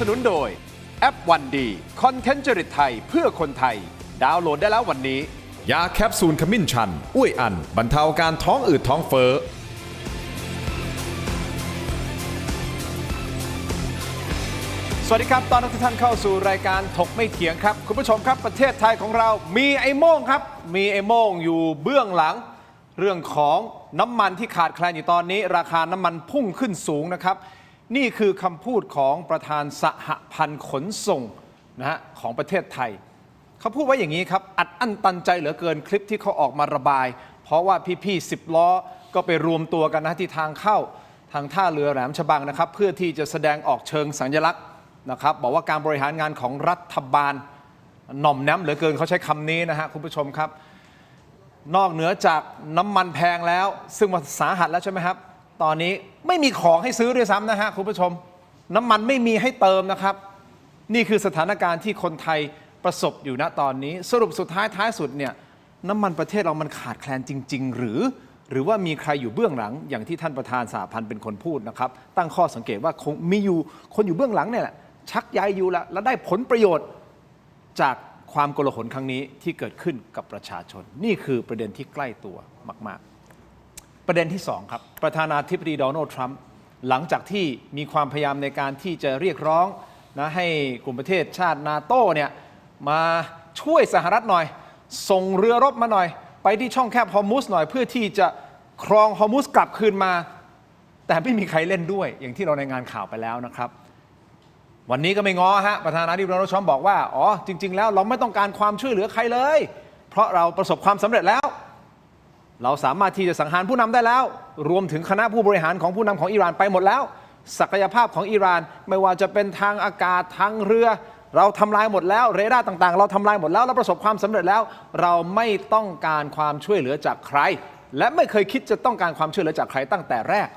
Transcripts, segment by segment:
สนุนโดยแอปวันดีคอนเทนต์จริตไทยเพื่อคนไทยดาวน์โหลดได้แล้ววันนี้ยาแคปซูลขมิ้นชันอุ้ยอันบรรเทาการท้องอืดท้องเฟ้อสวัสดีครับตอนทุกท่านเข้าสู่รายการถกไม่เถียงครับคุณผู้ชมครับประเทศไทยของเรามีไอ้โม่งครับมีไอ้โม่งอยู่เบื้องหลังเรื่องของน้ำมันที่ขาดแคลนอยู่ตอนนี้ราคาน้ำมันพุ่งขึ้นสูงนะครับนี่คือคำพูดของประธานสหพันธ์ขนส่งนะฮะของประเทศไทยเขาพูดไว้อย่างนี้ครับอัดอั้นตันใจเหลือเกินคลิปที่เขาออกมาระบายเพราะว่าพี่ๆ10 ล้อก็ไปรวมตัวกันนะที่ทางเข้าทางท่าเรือแหลมฉบังนะครับเพื่อที่จะแสดงออกเชิงสัญลักษณ์นะครับบอกว่าการบริหารงานของรัฐบาลหน่อมแนมเหลือเกินเขาใช้คำนี้นะฮะคุณผู้ชมครับนอกเหนือจากน้ำมันแพงแล้วซึ่งมันสาหัสแล้วใช่ไหมครับตอนนี้ไม่มีของให้ซื้อด้วยซ้ำนะฮะคุณผู้ชมน้ำมันไม่มีให้เติมนะครับนี่คือสถานการณ์ที่คนไทยประสบอยู่ณตอนนี้สรุปสุดท้ายสุดเนี่ยน้ำมันประเทศเรามันขาดแคลนจริงๆหรือว่ามีใครอยู่เบื้องหลังอย่างที่ท่านประธานสหพันธ์เป็นคนพูดนะครับตั้งข้อสังเกตว่าคงมีอยู่คนอยู่เบื้องหลังเนี่ยแหละชักใยอยู่แล้วได้ผลประโยชน์จากความโกลาหลครั้งนี้ที่เกิดขึ้นกับประชาชนนี่คือประเด็นที่ใกล้ตัวมากๆประเด็นที่2ครับประธานาธิบดีโดนัลด์ทรัมป์หลังจากที่มีความพยายามในการที่จะเรียกร้องนะให้กลุ่มประเทศชาตินาโต้เนี่ยมาช่วยสหรัฐหน่อยส่งเรือรบมาหน่อยไปที่ช่องแคบฮอร์มุสหน่อยเพื่อที่จะครองฮอร์มุสกลับคืนมาแต่ไม่มีใครเล่นด้วยอย่างที่เรารายงานข่าวไปแล้วนะครับวันนี้ก็ไม่ง้อฮะประธานาธิบดีโดนัลด์ทรัมป์บอกว่าจริงๆแล้วเราไม่ต้องการความช่วยเหลือใครเลยเพราะเราประสบความสำเร็จแล้วเราสามารถที่จะสังหารผู้นำได้แล้วรวมถึงคณะผู้บริหารของผู้นำของอิหร่านไปหมดแล้วศักยภาพของอิหร่านไม่ว่าจะเป็นทางอากาศทางเรือเราทำลายหมดแล้วเรดาร์ต่างๆเราทำลายหมดแล้วเราประสบความสำเร็จแล้วเราไม่ต้องการความช่วยเหลือจากใครและไม่เคยคิดจะต้องการความช่วยเหลือจากใครตั้งแต่แรก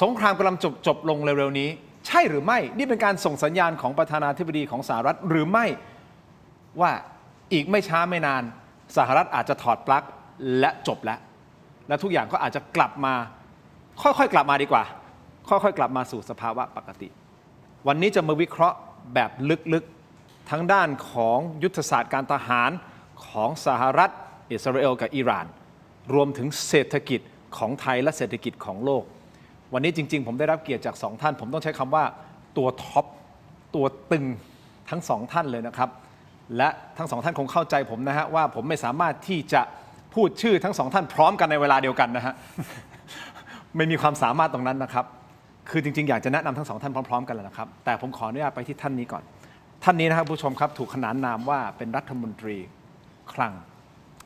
สงครามกำลังจบลงเร็วๆนี้ใช่หรือไม่นี่เป็นการส่งสัญญาณของประธานาธิบดีของสหรัฐหรือไม่ว่าอีกไม่ช้าไม่นานสหรัฐอาจจะถอดปลั๊กและจบแล้วและทุกอย่างก็อาจจะกลับมาค่อยๆกลับมาดีกว่าค่อยๆกลับมาสู่สภาวะปกติวันนี้จะมาวิเคราะห์แบบลึกๆทั้งด้านของยุทธศาสตร์การทหารของสหรัฐอิสราเอลกับอิหร่านรวมถึงเศรษฐกิจของไทยและเศรษฐกิจของโลกวันนี้จริงๆผมได้รับเกียรติจาก2ท่านผมต้องใช้คำว่าตัวท็อปตัวตึงทั้ง2ท่านเลยนะครับและทั้ง2ท่านคงเข้าใจผมนะฮะว่าผมไม่สามารถที่จะพูดชื่อทั้ง2ท่านพร้อมกันในเวลาเดียวกันนะฮะ ไม่มีความสามารถตรงนั้นนะครับคือจริงๆอยากจะแนะนำทั้ง2ท่านพร้อมๆกันเลยนะครับแต่ผมขออนุญาตไปที่ท่านนี้ก่อนท่านนี้นะครับผู้ชมครับถูกขนานนามว่าเป็นรัฐมนตรีคลัง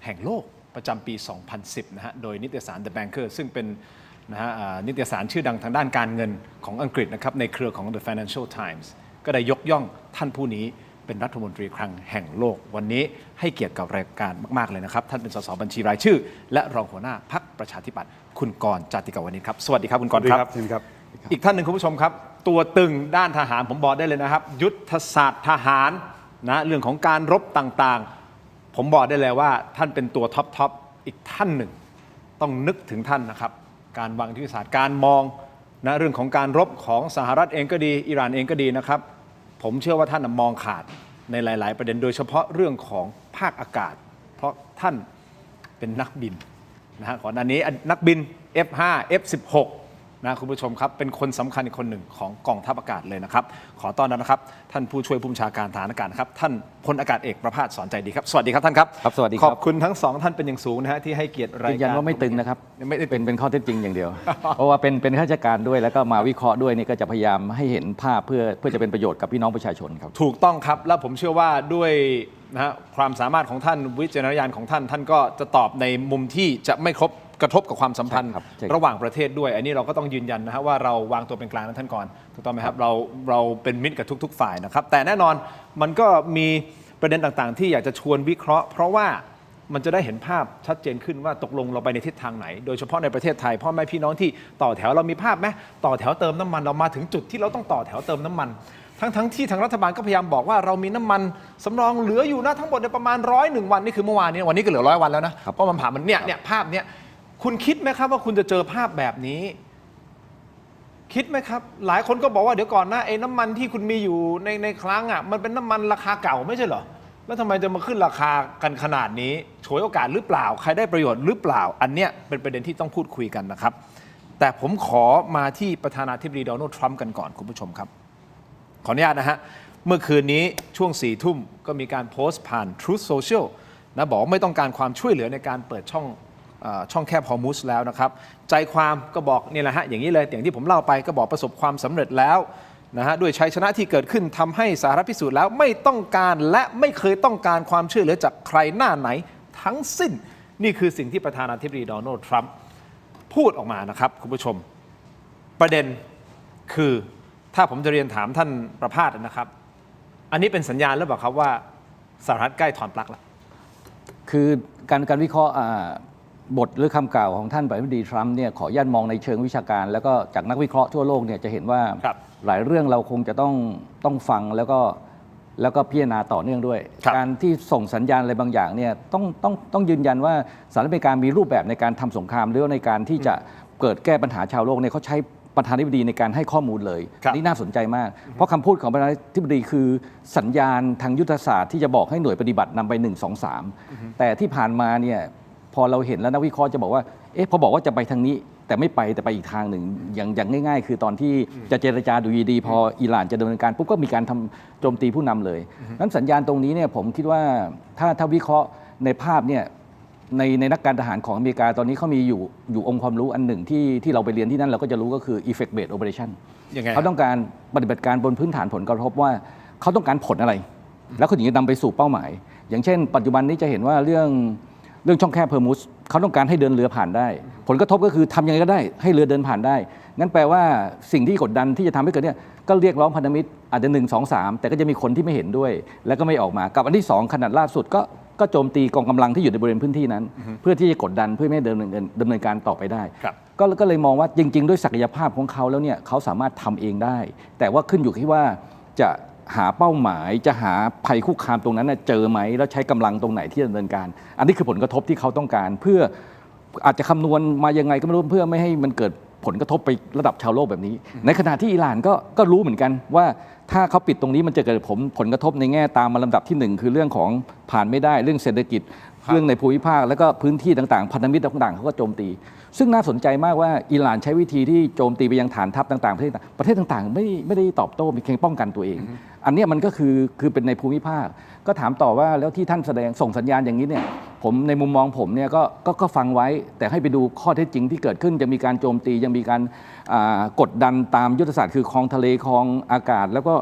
แห่งโลกประจำปี 2010 นะฮะโดยนิตยสาร The Banker ซึ่งเป็นนะฮะนิตยสารชื่อดังทางด้านการเงินของอังกฤษนะครับในเครือของ The Financial Times ก็ได้ยกย่องท่านผู้นี้เป็นรัฐมนตรีคลังแห่งโลกวันนี้ให้เกียรติกับรายการมากๆเลยนะครับท่านเป็นสสบัญชีรายชื่อและรองหัวหน้าพรรคประชาธิปัตย์คุณกรณ์ จาติกาวนิชครับสวัสดีครับคุณกรณ์ครับอีกท่านหนึ่งคุณผู้ชมครับตัวตึงด้านทหารผมบอกได้เลยนะครับยุทธศาสตร์ทหารนะเรื่องของการรบต่างๆผมบอกได้เลยว่าท่านเป็นตัวท็อปอีกท่านหนึ่งต้องนึกถึงท่านนะครับการวางยุทธศาสตร์การมองนะเรื่องของการรบของสหรัฐเองก็ดีอิหร่านเองก็ดีนะครับผมเชื่อว่าท่านมองขาดในหลายๆประเด็นโดยเฉพาะเรื่องของภาคอากาศเพราะท่านเป็นนักบินนะฮะก่อนหน้านี้นักบิน F5 F16 นะคุณผู้ชมครับเป็นคนสำคัญอีกคนหนึ่งของกองทัพอากาศเลยนะครับขอต้อนรับนะครับท่านผู้ช่วยผู้บัญชาการทหารอากาศนะครับท่านพลอากาศเอกประภาสสอนใจดีครับสวัสดีครับท่านครับครับสวัสดีครับขอบคุณทั้ง2ท่านเป็นอย่างสูงนะฮะที่ให้เกียรติรายการยืนยันว่าไม่ตึงนะครับไม่ได้เป็นข้อเท็จจริงอย่างเดียว เพราะว่าเป็นข้าราชการด้วยแล้วก็มาวิเคราะห์ด้วยนี่ก็จะพยายามให้เห็นภาพเพื่อจะเป็นประโยชน์กับพี่น้องประชาชนครับถูกต้องครับแล้วผมเชื่อว่าด้วยนะฮะความสามารถของท่านวิจารณญาณของท่านก็จะตอบในมุมที่จะไม่กระทบกับความสัมพันธ์ระหว่างประเทศด้วยอันนี้เราก็ต้องยืนยันนะฮะว่าเราวางตัวเป็นกลางนะท่านก่อนถูกต้องไหมครับเราเป็นมิตรกับทุกๆฝ่ายนะครับแต่แน่นอนมันก็มีประเด็นต่างๆที่อยากจะชวนวิเคราะห์เพราะว่ามันจะได้เห็นภาพชัดเจนขึ้นว่าตกลงเราไปในทิศทางไหนโดยเฉพาะในประเทศไทยพ่อแม่พี่น้องที่ต่อแถวเรามีภาพไหมต่อแถวเติมน้ำมันเรามาถึงจุดที่เราต้องต่อแถวเติมน้ำมันทั้งที่ทางรัฐบาลก็พยายามบอกว่าเรามีน้ำมันสำรองเหลืออยู่นะทั้งหมดในประมาณ101 วันนี่คือเมื่อวานนี้วันนี้ก็เหลือ100 วันแล้วนะเพราะมันผ่านมันเนี่ยภาพเนี้ยคุณคิดไหมครับว่าคุณจะเจอภาพแบบนี้ คิดไหมครับหลายคนก็บอกว่าเดี๋ยวก่อนนะไอ้น้ำมันที่คุณมีอยู่ในคลังอ่ะมันเป็นน้ำมันราคาเก่าไม่ใช่เหรอแล้วทำไมจะมาขึ้นราคากันขนาดนี้ฉวยโอกาสหรือเปล่าใครได้ประโยชน์หรือเปล่าอันเนี้ยเป็นประเด็นที่ต้องพูดคุยกันนะครับแต่ผมขอมาที่ประธานาธิบดีโดนัลด์ทรัมป์กันก่อนคุณผู้ชมครับขออนุญาตนะฮะเมื่อคืนนี้ช่วง4 ทุ่มก็มีการโพสต์ผ่าน Truth Social นะบอกไม่ต้องการความช่วยเหลือในการเปิดช่องแคบฮอร์มุสแล้วนะครับใจความก็บอกนี่แหละฮะอย่างนี้เลยอย่างที่ผมเล่าไปก็บอกประสบความสำเร็จแล้วนะฮะด้วยชัยชนะที่เกิดขึ้นทำให้สหรัฐพิสูจน์แล้วไม่ต้องการและไม่เคยต้องการความช่วยเหลือจากใครหน้าไหนทั้งสิ้นนี่คือสิ่งที่ประธานาธิบดีโดนัลด์ทรัมป์พูดออกมานะครับคุณผู้ชมประเด็นคือถ้าผมจะเรียนถามท่านประภาสนะครับอันนี้เป็นสัญญาณหรือเปล่าครับว่าสหรัฐใกล้ถอนปลั๊กแล้วคือการวิเคราะห์บทหรือคำกล่าวของท่านประธานาธิบดีทรัมป์เนี่ยขออนุญาตมองในเชิงวิชาการแล้วก็จากนักวิเคราะห์ทั่วโลกเนี่ยจะเห็นว่าหลายเรื่องเราคงจะต้องฟังแล้วก็พิจารณาต่อเนื่องด้วยการที่ส่งสัญญาณอะไรบางอย่างเนี่ยต้องยืนยันว่าสหรัฐอเมริกามีรูปแบบในการทำสงครามหรือในการที่จะเกิดแก้ปัญหาชาวโลกเนี่ยเขาใช้ประธานาธิบดีในการให้ข้อมูลเลยนี่น่าสนใจมากเพราะคำพูดของประธานาธิบดีคือสัญญาณทางยุทธศาสตร์ที่จะบอกให้หน่วยปฏิบัตินำไป1 2 3แต่ที่ผ่านมาเนี่ยพอเราเห็นแล้วนักวิเคราะห์จะบอกว่าพอบอกว่าจะไปทางนี้แต่ไม่ไปแต่ไปอีกทางหนึ่งอย่างง่ายๆคือตอนที่จะเจรจาดูดีพออิหร่านจะดำเนินการปุ๊บก็มีการทำโจมตีผู้นำเลยนั้นสัญญาณตรงนี้เนี่ยผมคิดว่าถ้าวิเคราะห์ในภาพเนี่ยในนักการทหารของอเมริกาตอนนี้เขามีอยู่องค์ความรู้อันหนึ่งที่เราไปเรียนที่นั่นเราก็จะรู้ก็คือ effect based operation เขาต้องการปฏิบัติการบนพื้นฐานผลกระทบว่าเขาต้องการผลอะไรแล้วเขาถึงจะนำไปสู่เป้าหมายอย่างเช่นปัจจุบันนี้จะเห็นว่าเรื่องช่องแคบเพอร์มุสเขาต้องการให้เดินเรือผ่านได้ผลกระทบก็คือทำยังไงก็ได้ให้เรือเดินผ่านได้งั้นแปลว่าสิ่งที่กดดันที่จะทำให้เกิดเนี่ยก็เรียกร้องพันธมิตรอาจจะ1 2 3แต่ก็จะมีคนที่ไม่เห็นด้วยแล้วก็ไม่ออกมากับอันที่2ขนาดล่าสุดก็โจมตีกองกำลังที่อยู่ในบริเวณพื้นที่นั้นเพื่อที่จะกดดันเพื่อไม่ให้ดำเนินการต่อไปได้ก็เลยมองว่าจริงๆด้วยศักยภาพของเขาแล้วเนี่ยเขาสามารถทำเองได้แต่ว่าขึ้นอยู่ที่ว่าจะหาเป้าหมายจะหาภัยคุกคามตรงนั้นเจอไหมแล้วใช้กำลังตรงไหนที่จะดำเนินการอันนี้คือผลกระทบที่เขาต้องการเพื่ออาจจะคำนวณมายังไงก็ไม่รู้เพื่อไม่ให้มันเกิดผลกระทบไประดับชาวโลกแบบนี้ในขณะที่อิหร่านก็รู้เหมือนกันว่าถ้าเขาปิดตรงนี้มันจะเกิดผลกระทบในแง่ตามมาลำดับที่1คือเรื่องของผ่านไม่ได้เรื่องเศรษฐกิจเรื่องในภูมิภาคแล้วก็พื้นที่ต่างๆพันธมิตรต่างๆเขาก็โจมตีซึ่งน่าสนใจมากว่าอิหร่านใช้วิธีที่โจมตีไปยังฐานทัพต่างๆประเทศต่างๆไม่ได้ตอบโต้มีเพียงป้องกันตัวเองอันนี้มันก็คือเป็นในภูมิภาคก็ถามต่อว่าแล้วที่ท่านส่งสัญญาณอย่างนี้เนี่ยผมในมุมมองผมเนี่ยก็ฟังไว้แต่ให้ไปดูข้อเท็จจริงที่เกิดขึ้นจะมีการโจมตียังมีการกดดันตามยุทธศาสตร์คือคลองทะเลคลองอากาศแล้วก็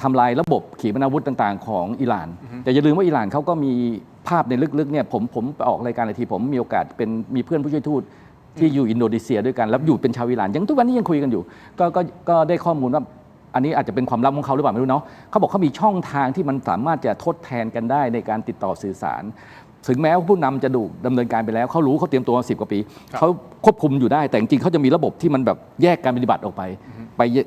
ทำลายระบบขีปนาวุธต่างๆของอิหร่านแต่อย่าลืมว่าอิหร่านเขาก็มีภาพในลึกๆเนี่ยผมไปออกรายการอะไรทีผมมีโอกาสมีเพื่อนผู้ช่วยทูตที่อยู่อินโดนีเซียด้วยกันแล้วอยู่เป็นชาวอิหร่านยังทุกวันนี้ยังคุยกันอยู่ก็ได้ข้อมูลว่าอันนี้อาจจะเป็นความลับของเขาหรือเปล่าไม่รู้เนาะเขาบอกเขามีช่องทางที่มันสามารถจะทดแทนกันได้ในการติดต่อสื่อสารถึงแม้ว่าผู้นำจะดำเนินการไปแล้วเขารู้เขาเตรียมตัวมา10 กว่าปีเขาควบคุมอยู่ได้แต่จริงๆเขาจะมีระบบที่มันแบบแยกการปฏิบัติออกไป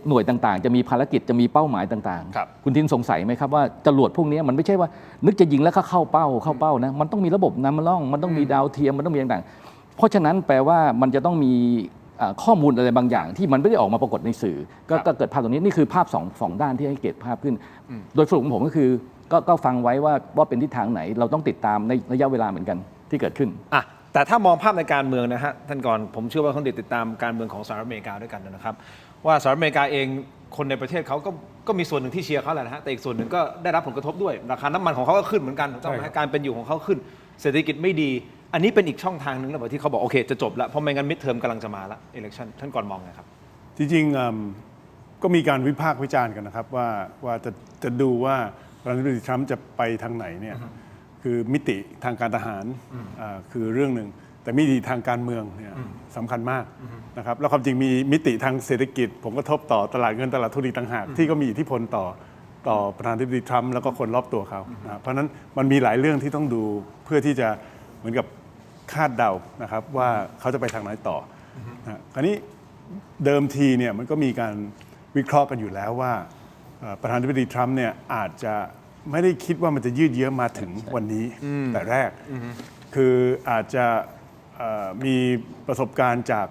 หน่วยต่างๆจะมีภารกิจจะมีเป้าหมายต่างๆคุณทินสงสัยไหมครับว่าจรวดพวกนี้มันไม่ใช่ว่านึกจะยิงแล้วก็เข้าเป้านะมันต้องมีระบบนำล่องมันต้องมีดาวเทียมมันต้องมีต่างๆเพราะฉะนั้นแปลว่ามันจะต้องมีข้อมูลอะไรบางอย่างที่มันไม่ได้ออกมาปรากฏในสื่อก็เกิดภาพตรงนี้นี่คือภาพสองด้านที่ให้เกิดภาพขึ้นโดยสรุปของผมก็คือก็ฟังไว้ว่าเป็นทิศทางไหนเราต้องติดตามในระยะเวลาเหมือนกันที่เกิดขึ้นแต่ถ้ามองภาพในการเมืองนะฮะท่านก่อนผมเชื่อว่าคนติดตามการเมืองของสหรัฐอเมริกาด้วยกันนะครับว่าสหรัฐอเมริกาเองคนในประเทศเขาก็มีส่วนหนึ่งที่เชียร์เขาแหละนะฮะแต่อีกส่วนหนึ่งก็ได้รับผลกระทบด้วยราคาน้ำมันของเขาก็ขึ้นเหมือนกันการเป็นอยู่ของเขาขึ้นเศรษฐกิจไม่ดีอันนี้เป็นอีกช่องทางหนึ่งแล้วที่เขาบอกโอเคจะจบแล้วเพราะไม่งั้นมิดเทอมกำลังจะมาแล้ว election ท่านก่อนมองไงครับจริงๆก็มีการวิพากษ์วิจารณ์กันนะครับว่าจะดูว่าประธานาธิบดีทรัมป์จะไปทางไหนเนี่ยคือมิติทางการทหารคือเรื่องหนึ่งแต่มิติทางการเมืองเนี่ยสำคัญมากนะครับแล้วความจริงมีมิติทางเศรษฐกิจผลกระทบต่อตลาดเงินตลาดทุนอีกต่างหากที่ก็มีอิทธิพลต่อประธานาธิบดีทรัมป์แล้วก็คนรอบตัวเขาเพราะฉะนั้นมันมีหลายเรื่องที่ต้องดูเพื่อที่จะเหมือนกับคาดเดานะครับว่าเขาจะไปทางไหนต่อคราวนี้เดิมทีเนี่ยมันก็มีการวิเคราะห์กันอยู่แล้วว่าประธานาธิบดีทรัมป์เนี่ยอาจจะไม่ได้คิดว่ามันจะยืดเยื้อมาถึงวันนี้แต่แรกคืออาจจะมีประสบการณ์จาก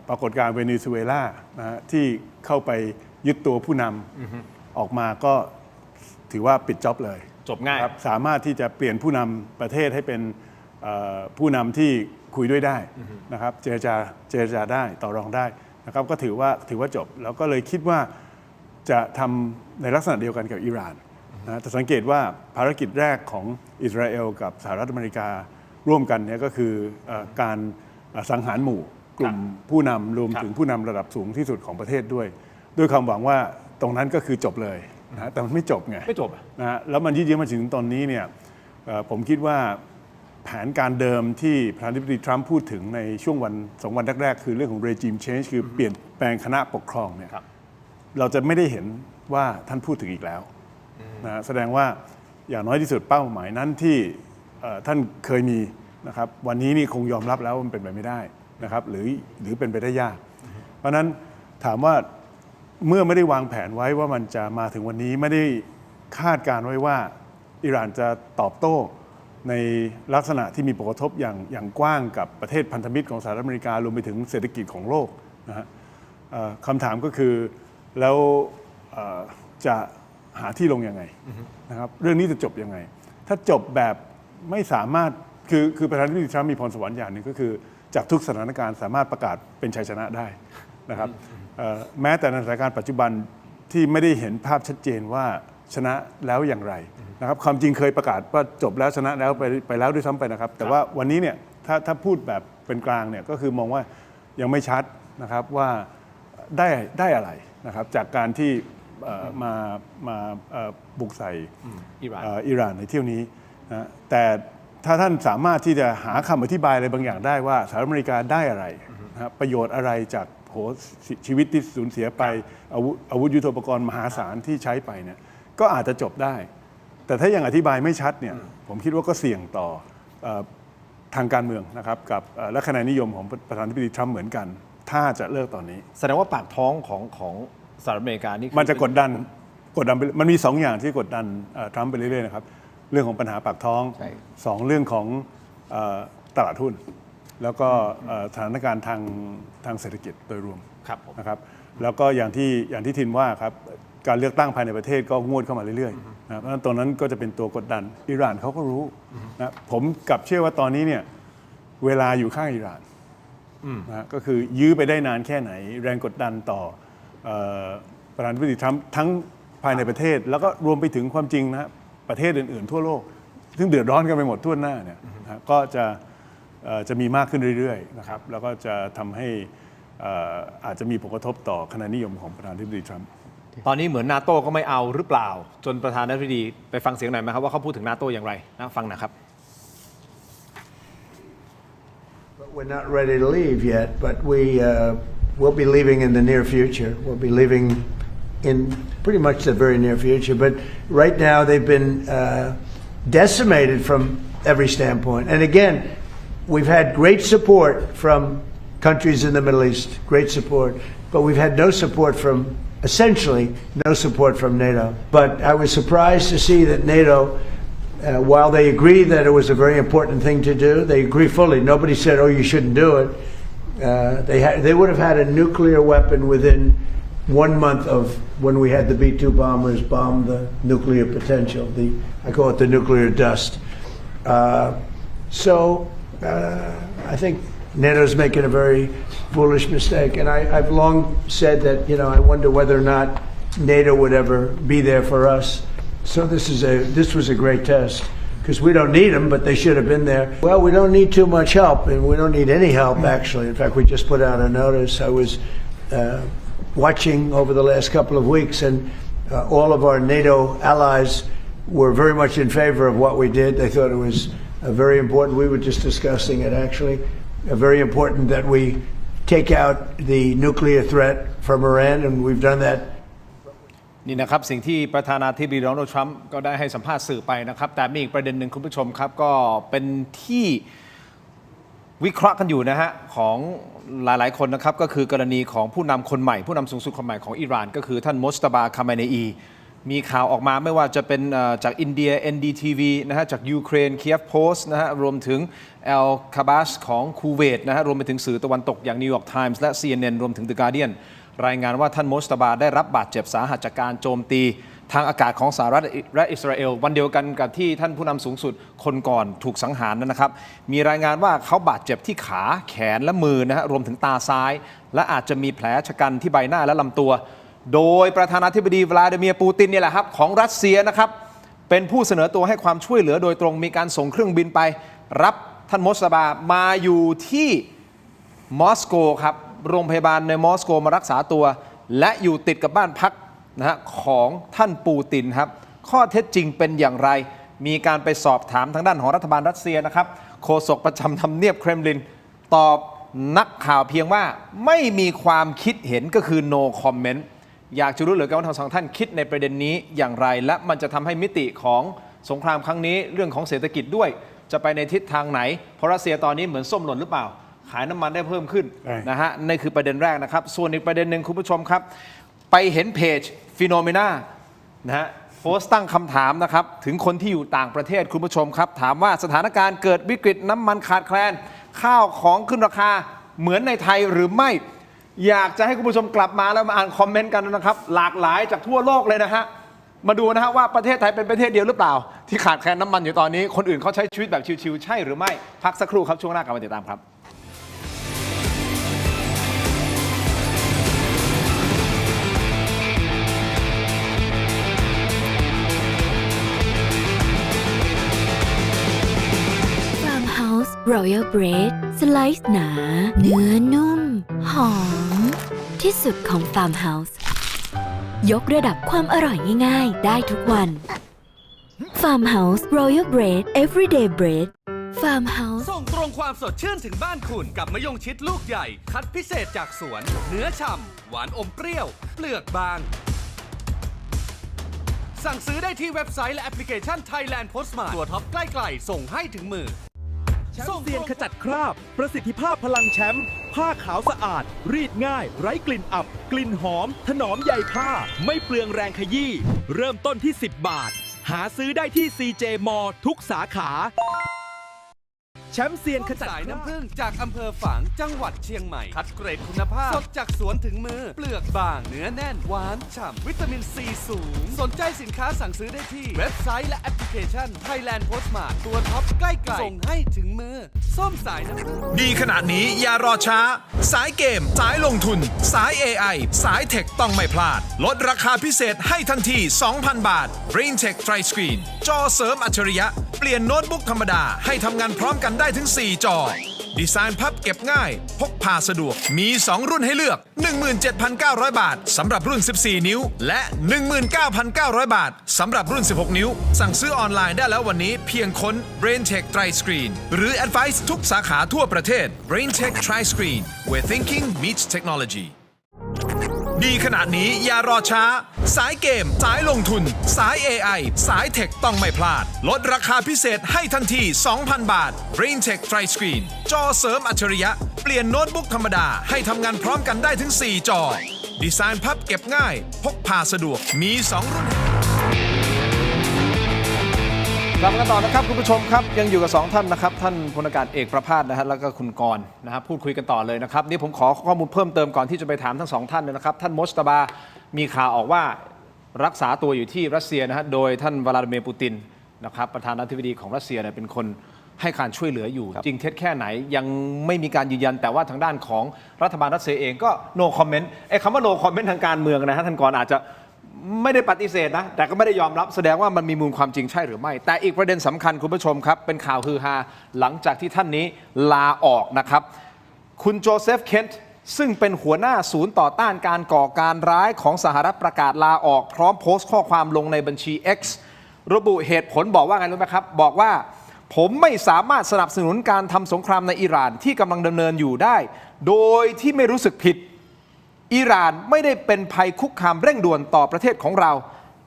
ปรากฏการณ์เวเนซุเอลานะฮะที่เข้าไปยึดตัวผู้นำออกมาก็ถือว่าปิดจ็อบเลย จบง่าย ครับสามารถที่จะเปลี่ยนผู้นำประเทศให้เป็นผู้นำที่คุยด้วยได้นะครับเจรจาได้ต่อรองได้นะครับก็ถือว่าจบแล้วก็เลยคิดว่าจะทำในลักษณะเดียวกันกับอิหร่านนะแต่สังเกตว่าภารกิจแรกของอิสราเอลกับสหรัฐอเมริการ่วมกันเนี่ยก็คือการสังหารหมู่กลุ่มผู้นำรวมถึงผู้นำระดับสูงที่สุดของประเทศด้วยความหวังว่าตรงนั้นก็คือจบเลยนะแต่มันไม่จบไง ไม่จบอะ นะฮะแล้วมันยืดเยื้อมาถึงตอนนี้เนี่ยผมคิดว่าแผนการเดิมที่ประธานาธิบดีทรัมป์พูดถึงในช่วงวัน2 วันแรกๆคือเรื่องของ regime change คือเปลี่ยนแปลงคณะปกครองเนี่ยเราจะไม่ได้เห็นว่าท่านพูดถึงอีกแล้วนะแสดงว่าอย่างน้อยที่สุดเป้าหมายนั้นที่ท่านเคยมีนะครับวันนี้นี่คงยอมรับแล้วว่ามันเป็นไปไม่ได้นะครับหรือเป็นไปได้ยาก เพราะฉะนั้นถามว่าเมื่อไม่ได้วางแผนไว้ว่ามันจะมาถึงวันนี้ไม่ได้คาดการไว้ว่าอิหร่านจะตอบโต้ในลักษณะที่มีผลกระทบอย่างกว้างกับประเทศพันธมิตรของสหรัฐอเมริการวมไปถึงเศรษฐกิจของโลกนะฮะคำถามก็คือแล้วจะหาที่ลงยังไงนะครับเรื่องนี้จะจบยังไงถ้าจบแบบไม่สามารถคือประธานาธิบดีทรัมป์มีพรสวรรค์อย่างหนึ่งก็คือจากทุกสถานการณ์สามารถประกาศเป็นชัยชนะได้นะครับแม้แต่ในสถานการณ์ปัจจุบันที่ไม่ได้เห็นภาพชัดเจนว่าชนะแล้วอย่างไรนะครับความจริงเคยประกาศว่าจบแล้วชนะแล้วไปแล้วด้วยซ้ำไปนะครับแต่ว่าวันนี้เนี่ยถ้าพูดแบบเป็นกลางเนี่ยก็คือมองว่ายังไม่ชัดนะครับว่าได้อะไรนะครับจากการที่มาบุกใส่อิหร่านในเที่ยวนี้นะแต่ถ้าท่านสามารถที่จะหาคำอธิบายอะไรบางอย่างได้ว่าสหรัฐอเมริกาได้อะไรนะครับประโยชน์อะไรจากชีวิตที่สูญเสียไปอาวุธยุทโธปกรณ์มหาศาลที่ใช้ไปเนี่ยก็อาจจะจบได้แต่ถ้ายังอธิบายไม่ชัดเนี่ยผมคิดว่าก็เสี่ยงต่อทางการเมืองนะครับกับและคะแนนนิยมของประธานาธิบดีทรัมป์เหมือนกันถ้าจะเลิกตอนนี้แสดงว่าปากท้องของสหรัฐอเมริกานี่มันจะกดดันไปมันมี2 อย่างที่กดดันทรัมป์ไปเรื่อยๆนะครับเรื่องของปัญหาปากท้อง2เรื่องของตลาดหุ้นแล้วก็สถานการณ์ทางเศรษฐกิจโดยรวมนะครับแล้วก็อย่างที่ทินว่าครับการเลือกตั้งภายในประเทศก็งวดเข้ามาเรื่อยๆนะเพราะฉะนั้นตรงนั้นก็จะเป็นตัวกดดันอิหร่านเขาก็รู้นะผมกลับเชื่อว่าตอนนี้เนี่ยเวลาอยู่ข้างอิหร่านนะก็คือยื้อไปได้นานแค่ไหนแรงกดดันต่อประธานาธิบดีทรัมป์ทั้งภายในประเทศแล้วก็รวมไปถึงความจริงนะประเทศอื่นๆทั่วโลกซึ่งเดือดร้อนกันไปหมดทั่วหน้าเนี่ยนะก็จะมีมากขึ้นเรื่อยๆนะครับแล้วก็จะทำให้อาจจะมีผลกระทบต่อคะแนนนิยมของประธานาธิบดีทรัมป์ตอนนี้เหมือนนาโต้ก็ไม่เอาหรือเปล่าจนประธานาธิบดีไปฟังเสียงหน่อยไหมครับว่าเขาพูดถึงนาโต้อย่างไรนะฟังนะครับ We're not ready to leave yet, but we'll be leaving in the near future. We'll be leaving in pretty much the very near future. But right now they've been decimated from every standpoint. And again, we've had great support from countries in the Middle East, great support, but we've had no support from, essentially, no support from NATO. But I was surprised to see that NATO, while they agree that it was a very important thing to do, they agree fully. Nobody said, oh, you shouldn't do it. They would have had a nuclear weapon within 1 month of when we had the B-2 bombers bomb the nuclear potential. I call it the nuclear dust. I think NATO's making a very foolish mistake. And I've long said that, I wonder whether or not NATO would ever be there for us. So this was a great test. Because we don't need them, but they should have been there. Well, we don't need too much help, and we don't need any help, actually. In fact, we just put out a notice. I was watching over the last couple of weeks, and all of our NATO allies were very much in favor of what we did. They thought it was very important. We were just discussing it, actually. Very important that we take out the nuclear threat from Iran, and we've done that.นี่นะครับสิ่งที่ประธานาธิบดีโดนัลด์ทรัมป์ก็ได้ให้สัมภาษณ์สื่อไปนะครับแต่มีอีกประเด็นหนึ่งคุณผู้ชมครับก็เป็นที่วิเคราะห์กันอยู่นะฮะของหลายๆคนนะครับก็คือกรณีของผู้นำคนใหม่ผู้นำสูงสุดคนใหม่ของอิหร่านก็คือท่านมุสตาบา คาเมเนอี มีข่าวออกมาไม่ว่าจะเป็นจากอินเดีย NDTV นะฮะจากยูเครน Kiev Post นะฮะรวมถึง Al Kabas ของคูเวตนะฮะรวมไปถึงสื่อตะวันตกอย่าง New York Times และ CNN รวมถึง The Guardian รายงานว่าท่านโมชตบาได้รับบาดเจ็บสาหัสจากการโจมตีทางอากาศของสหรัฐและอิสราเอลวันเดียวกันกับที่ท่านผู้นำสูงสุดคนก่อนถูกสังหารนะครับมีรายงานว่าเขาบาดเจ็บที่ขาแขนและมือนะฮะรวมถึงตาซ้าย และอาจจะมีแผลชะกันที่ใบหน้าและลำตัวโดยประธานาธิบดีวลาดิเมียร์ปูตินเนี่ยแหละครับของรัสเซียนะครับเป็นผู้เสนอตัวให้ความช่วยเหลือโดยตรงมีการส่งเครื่องบินไปรับท่านโมชตบามาอยู่ที่มอสโกครับโรงพยาบาลในมอสโกมารักษาตัวและอยู่ติดกับบ้านพักนะฮะของท่านปูตินครับข้อเท็จจริงเป็นอย่างไรมีการไปสอบถามทางด้านของรัฐบาลรัสเซียนะครับโฆษกประจำทำเนียบเครมลินตอบนักข่าวเพียงว่าไม่มีความคิดเห็นก็คือ no comment อยากจะรู้เหลือเกินว่าทั้งสองท่านคิดในประเด็นนี้อย่างไรและมันจะทำให้มิติของสงครามครั้งนี้เรื่องของเศรษฐกิจด้วยจะไปในทิศทางไหนเพราะรัสเซียตอนนี้เหมือนส้มหล่นหรือเปล่าขายน้ำมันได้เพิ่มขึ้นนะฮะนี่คือประเด็นแรกนะครับส่วนอีกประเด็นหนึ่งคุณผู้ชมครับไปเห็นเพจฟีโนเมนานะฮะโพสต์ตั้งคำถามนะครับถึงคนที่อยู่ต่างประเทศคุณผู้ชมครับถามว่าสถานการณ์เกิดวิกฤตน้ำมันขาดแคลนข้าวของขึ้นราคาเหมือนในไทยหรือไม่อยากจะให้คุณผู้ชมกลับมาแล้วมาอ่านคอมเมนต์กันนะครับหลากหลายจากทั่วโลกเลยนะฮะมาดูนะฮะว่าประเทศไทยเป็นประเทศเดียวหรือเปล่าที่ขาดแคลนน้ำมันอยู่ตอนนี้คนอื่นเขาใช้ชีวิตแบบชิวๆใช่หรือไม่พักสักครู่ครับช่วงหน้ากลับมาติดตามครับ Farmhouse Royal Bread สไลซ์หนา เนื้อนุ่ม หอม ที่สุดของ Farmhouse ยกระดับความอร่อยง่ายๆได้ทุกวัน Farmhouse Royal Bread Everyday Bread Farmhouse ส่งตรงความสดชื่นถึงบ้านคุณกับมะยงชิดลูกใหญ่ คัดพิเศษจากสวน เนื้อฉ่ำหวานอมเปรี้ยว เปลือกบาง สั่งซื้อได้ที่เว็บไซต์และแอปพลิเคชัน Thailand Postmart ตัวท็อปใกล้ๆส่งให้ถึงมือ ส่งเซียนขจัดคราบ ประสิทธิภาพพลังแชมป์ผ้าขาวสะอาด รีดง่าย ไร้กลิ่นอับ กลิ่นหอม ถนอมใยผ้า ไม่เปลืองแรงขยี้เริ่มต้นที่ 10 บาท หาซื้อได้ที่ CJ มอทุกสาขาแชมป์เซียนขจัด สายน้ำผึ้งจากอำเภอฝางจังหวัดเชียงใหม่ คัดเกรดคุณภาพ สดจากสวนถึงมือ เปลือกบาง เนื้อแน่น หวานฉ่ำ วิตามินซีสูง สนใจสินค้าสั่งซื้อได้ที่เว็บไซต์และแอปพลิเคชัน Thailand Postmart ตัวท็อปใกล้ๆส่งให้ถึงมือ ส้มสายน้ำผึ้ง ดีขนาดนี้อย่ารอช้า สายเกม สายลงทุน สาย AI สายเทคต้องไม่พลาด ลดราคาพิเศษให้ทันที 2,000 บาท Brain Tech Tri Screen จอเสริมอัจฉริยะ เปลี่ยนโน้ตบุ๊กธรรมดาให้ทำงานพร้อมกันได้ถึง 4 จอ ดีไซน์พับเก็บง่าย พกพาสะดวก มี 2 รุ่นให้เลือก 17,900 บาทสำหรับรุ่น 14 นิ้ว และ 19,900 บาทสำหรับรุ่น 16 นิ้ว สั่งซื้อออนไลน์ได้แล้ววันนี้เพียงค้น Brain Tech Tri Screen หรือ Advice ทุกสาขาทั่วประเทศ Brain Tech Tri Screen where thinking meets technology ดีขนาดนี้อย่ารอช้า สายเกม สายลงทุน สาย AI สายเทคต้องไม่พลาด ลดราคาพิเศษให้ทันที 2,000 บาท Brain Tech Tri Screen จอเสริมอัจฉริยะ เปลี่ยนโน้ตบุ๊กธรรมดาให้ทำงานพร้อมกันได้ถึง 4 จอ ดีไซน์พับเก็บง่าย พกพาสะดวก มี 2 รุ่น กลับมากันต่อนะครับคุณผู้ชมครับยังอยู่กับ2ท่านนะครับท่านพลอากาศเอกประภาสนะฮะแล้วก็คุณกรณ์นะครับพูดคุยกันต่อเลยนะครับนี่ผมขอข้อมูลเพิ่มเติมก่อนที่จะไปถามทั้ง2ท่านนะครับท่านโมชตบามีข่าวออกว่ารักษาตัวอยู่ที่รัสเซียนะฮะโดยท่านวลาดิเมียร์ปูตินนะครับประธานาธิบดีของรัสเซียเนี่ยเป็นคนให้การช่วยเหลืออยู่จริงเท็จแค่ไหนยังไม่มีการยืนยันแต่ว่าทางด้านของรัฐบาลรัสเซียเองก็ no comment ไอ้คำว่า no comment ทางการเมืองนะฮะท่านกรณ์อาจจะไม่ได้ปฏิเสธนะแต่ก็ไม่ได้ยอมรับแสดงว่ามันมีมูลความจริงใช่หรือไม่แต่อีกประเด็นสำคัญคุณผู้ชมครับเป็นข่าวฮือฮาหลังจากที่ท่านนี้ลาออกนะครับคุณโจเซฟเคนต์ซึ่งเป็นหัวหน้าศูนย์ต่อต้านการก่อการร้ายของสหรัฐประกาศลาออกพร้อมโพสต์ข้อความลงในบัญชี X ระบุเหตุผลบอกว่าไงรู้ไหมครับบอกว่าผมไม่สามารถสนับสนุนการทำสงครามในอิหร่านที่กำลังดำเนินอยู่ได้โดยที่ไม่รู้สึกผิดอิหร่านไม่ได้เป็นภัยคุกคามเร่งด่วนต่อประเทศของเรา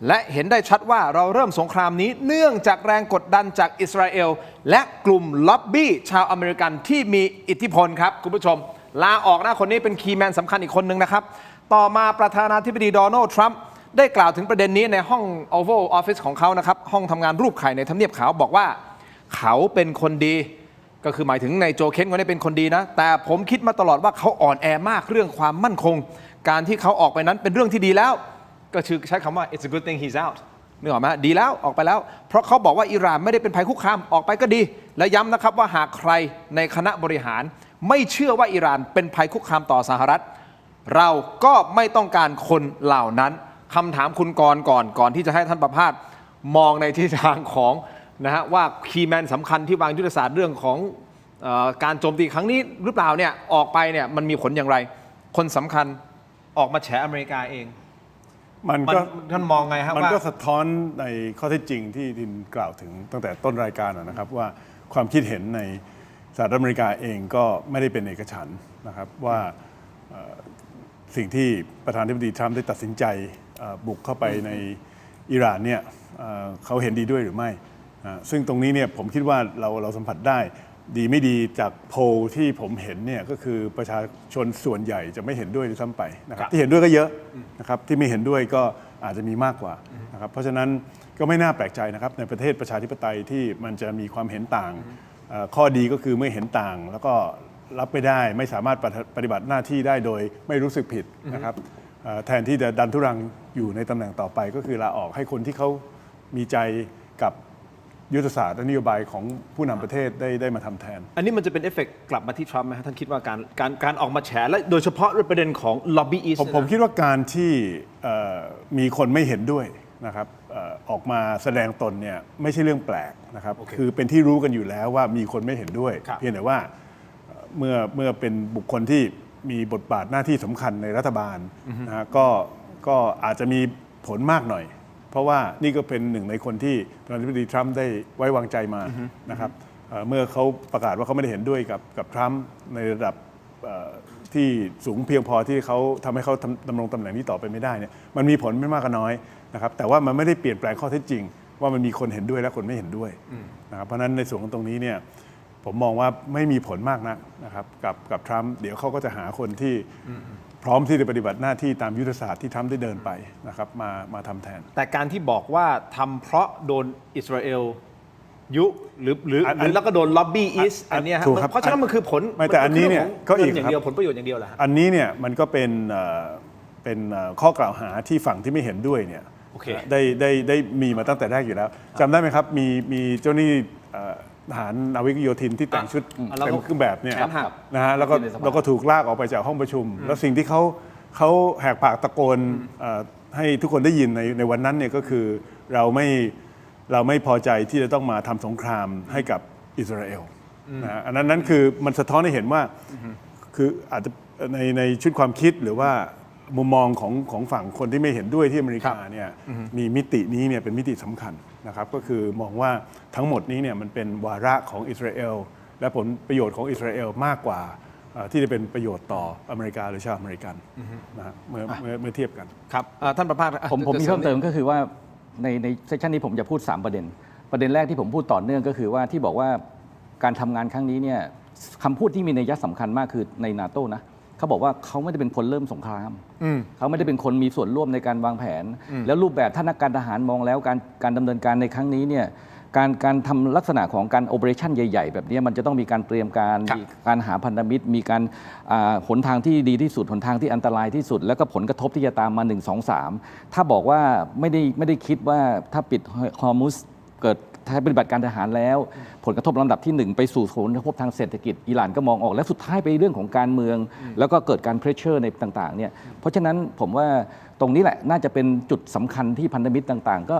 และเห็นได้ชัดว่าเราเริ่มสงครามนี้เนื่องจากแรงกดดันจากอิสราเอลและกลุ่มล็อบบี้ชาวอเมริกันที่มีอิทธิพลครับคุณผู้ชมลาออกนะคนนี้เป็นคีย์แมนสำคัญอีกคนนึงนะครับต่อมาประธานาธิบดีโดนัลด์ทรัมป์ ได้กล่าวถึงประเด็นนี้ในห้อง Oval Office ของเขานะครับห้องทำงานรูปไข่ในทำเนียบขาวบอกว่าเขาเป็นคนดีก็คือหมายถึงในโจเคนคนนี้เป็นคนดีนะแต่ผมคิดมาตลอดว่าเขาอ่อนแอมากเรื่องความมั่นคงการที่เขาออกไปนั้นเป็นเรื่องที่ดีแล้วก็คือใช้คำว่า it's a good thing he's out นึกออกไหมดีแล้วออกไปแล้วเพราะเขาบอกว่าอิหร่านไม่ได้เป็นภัยคุกคามออกไปก็ดีและย้ำนะครับว่าหากใครในคณะบริหารไม่เชื่อว่าอิหร่านเป็นภัยคุกคามต่อสหรัฐเราก็ไม่ต้องการคนเหล่านั้นคำถามคุณกรณ์ก่อนที่จะให้ท่านประภาสมองในทิศทางของนะฮะว่าคีย์แมนสำคัญที่วางยุทธศาสตร์เรื่องของการโจมตีครั้งนี้หรือเปล่าเนี่ยออกไปเนี่ยมันมีผลอย่างไรคนสำคัญออกมาแฉอเมริกาเองมันก็ท่านมองไงครับมันก็สะท้อนในข้อเท็จจริงที่ทินกล่าวถึงตั้งแต่ต้นรายการนะครับว่าความคิดเห็นในสหรัฐอเมริกาเองก็ไม่ได้เป็นเอกฉันท์นะครับว่าสิ่งที่ประธานาธิบดีทรัมป์ได้ตัดสินใจบุกเข้าไปในอิหร่านเนี่ยเขาเห็นดีด้วยหรือไม่ซึ่งตรงนี้เนี่ยผมคิดว่าเราสัมผัสได้ดีไม่ดีจากโพลที่ผมเห็นเนี่ยก็คือประชาชนส่วนใหญ่จะไม่เห็นด้วยด้วยซ้ำไปนะครับที่เห็นด้วยก็เยอะนะครับที่ไม่เห็นด้วยก็อาจจะมีมากกว่านะครับเพราะฉะนั้นก็ไม่น่าแปลกใจนะครับในประเทศประชาธิปไตยที่มันจะมีความเห็นต่างข้อดีก็คือไม่เห็นต่างแล้วก็รับไม่ได้ไม่สามารถปฏิบัติหน้าที่ได้โดยไม่รู้สึกผิดนะครับแทนที่จะดันทุรังอยู่ในตำแหน่งต่อไปก็คือลาออกให้คนที่เขามีใจกับยุทธศาสตร์และนโยบายของผู้นำประเทศได้มาทำแทนอันนี้มันจะเป็นเอฟเฟกต์กลับมาที่ทรัมป์ไหมท่านคิดว่าการออกมาแฉและโดยเฉพาะเรื่องประเด็นของล็อบบี้อีสผมคิดว่าการที่มีคนไม่เห็นด้วยนะครับออกมาแสดงตนเนี่ยไม่ใช่เรื่องแปลกนะครับคือเป็นที่รู้กันอยู่แล้วว่ามีคนไม่เห็นด้วยเพียงแต่ว่าเมื่อเป็นบุคคลที่มีบทบาทหน้าที่สำคัญในรัฐบาลนะฮะก็อาจจะมีผลมากหน่อยเพราะว่านี่ก็เป็นหนึ่งในคนที่ประธานาธิบดีทรัมป์ได้ไว้วางใจมานะครับเมื่อเขาประกาศว่าเขาไม่ได้เห็นด้วยกับทรัมป์ในระดับที่สูงเพียงพอที่เขาทำให้เขาดำรงตำแหน่งนี้ต่อไปไม่ได้เนี่ยมันมีผลไม่มากก็น้อยนะครับแต่ว่ามันไม่ได้เปลี่ยนแปลงข้อเท็จจริงว่ามันมีคนเห็นด้วยและคนไม่เห็นด้วยนะครับเพราะฉะนั้นในส่วนของตรงนี้เนี่ยผมมองว่าไม่มีผลมากนักนะครับกับทรัมป์เดี๋ยวเขาก็จะหาคนที่พร้อมที่จะปฏิบัติหน้าที่ตามยุทธศาสตร์ที่ทรัมป์ได้เดินไปนะครับมาทำแทนแต่การที่บอกว่าทำเพราะโดนอิสราเอลยุหรือแล้วก็โดนล็อบบี้อีสอันนี้ครับเพราะฉะนั้นมันคือผลแต่อันนี้เนี่ยก็อีกอย่างเดียวผลประโยชน์อย่างเดียวแหละอันนี้เนี่ยมันก็เป็นข้อกล่าวหาที่ฝั่งที่ไม่เห็นด้วยเนี่ยได้มีมาตั้งแต่แรกอยู่แล้วจำได้ไหมครับมีเจ้าหนี้ทหารนาวิกโยธินที่แต่งชุดเต็มเครื่องแบบเนี่ยนะฮะแล้วก็ถูกลากออกไปจากห้องประชุมแล้วสิ่งที่เขาแหกปากตะโกนให้ทุกคนได้ยินในวันนั้นเนี่ยก็คือเราไม่พอใจที่จะต้องมาทำสงครามให้กับอิสราเอลนะอันนั้นคือมันสะท้อนให้เห็นว่าคืออาจจะในชุดความคิดหรือว่ามุมมองของฝั่งคนที่ไม่เห็นด้วยที่อเมริกาเนี่ยมีมิตินี้เนี่ยเป็นมิติสำคัญนะครับก็คือมองว่าทั้งหมดนี้เนี่ยมันเป็นวาระของอิสราเอลและผลประโยชน์ของอิสราเอลมากกว่าที่จะเป็นประโยชน์ต่ออเมริกาหรือชาวอเมริกันนะเมื่อเทียบกันครับท่านประภาสผมมีเพิ่มเติมก็คือว่าในเซสชันนี้ผมจะพูด3ประเด็นแรกที่ผมพูดต่อเนื่องก็คือว่าที่บอกว่าการทำงานครั้งนี้เนี่ยคำพูดที่มีนัยสำคัญมากคือในนาโต้นะเขาบอกว่าเขาไม่ได้เป็นคนเริ่มสงครามเขาไม่ได้เป็นคนมีส่วนร่วมในการวางแผนแล้วรูปแบบถ้านักการทหารมองแล้วการดำเนินการในครั้งนี้เนี่ยการทำลักษณะของการโอเปอเรชั่นใหญ่ๆแบบนี้มันจะต้องมีการเตรียมการหาพันธมิตรมีการหนทางที่ดีที่สุดหนทางที่อันตรายที่สุดแล้วก็ผลกระทบที่จะตามมา1 2 3ถ้าบอกว่าไม่ได้คิดว่าถ้าปิดฮอร์มุสเกิดถ้าปฏิบัติการทหารแล้วผลกระทบลำดับที่1ไปสู่ผลกระทบทางเศรษฐกิจอิหร่านก็มองออกและสุดท้ายไปเรื่องของการเมืองแล้วก็เกิดการเพรสเชอร์ในต่างๆเนี่ยเพราะฉะนั้นผมว่าตรงนี้แหละน่าจะเป็นจุดสำคัญที่พันธมิตรต่างๆก็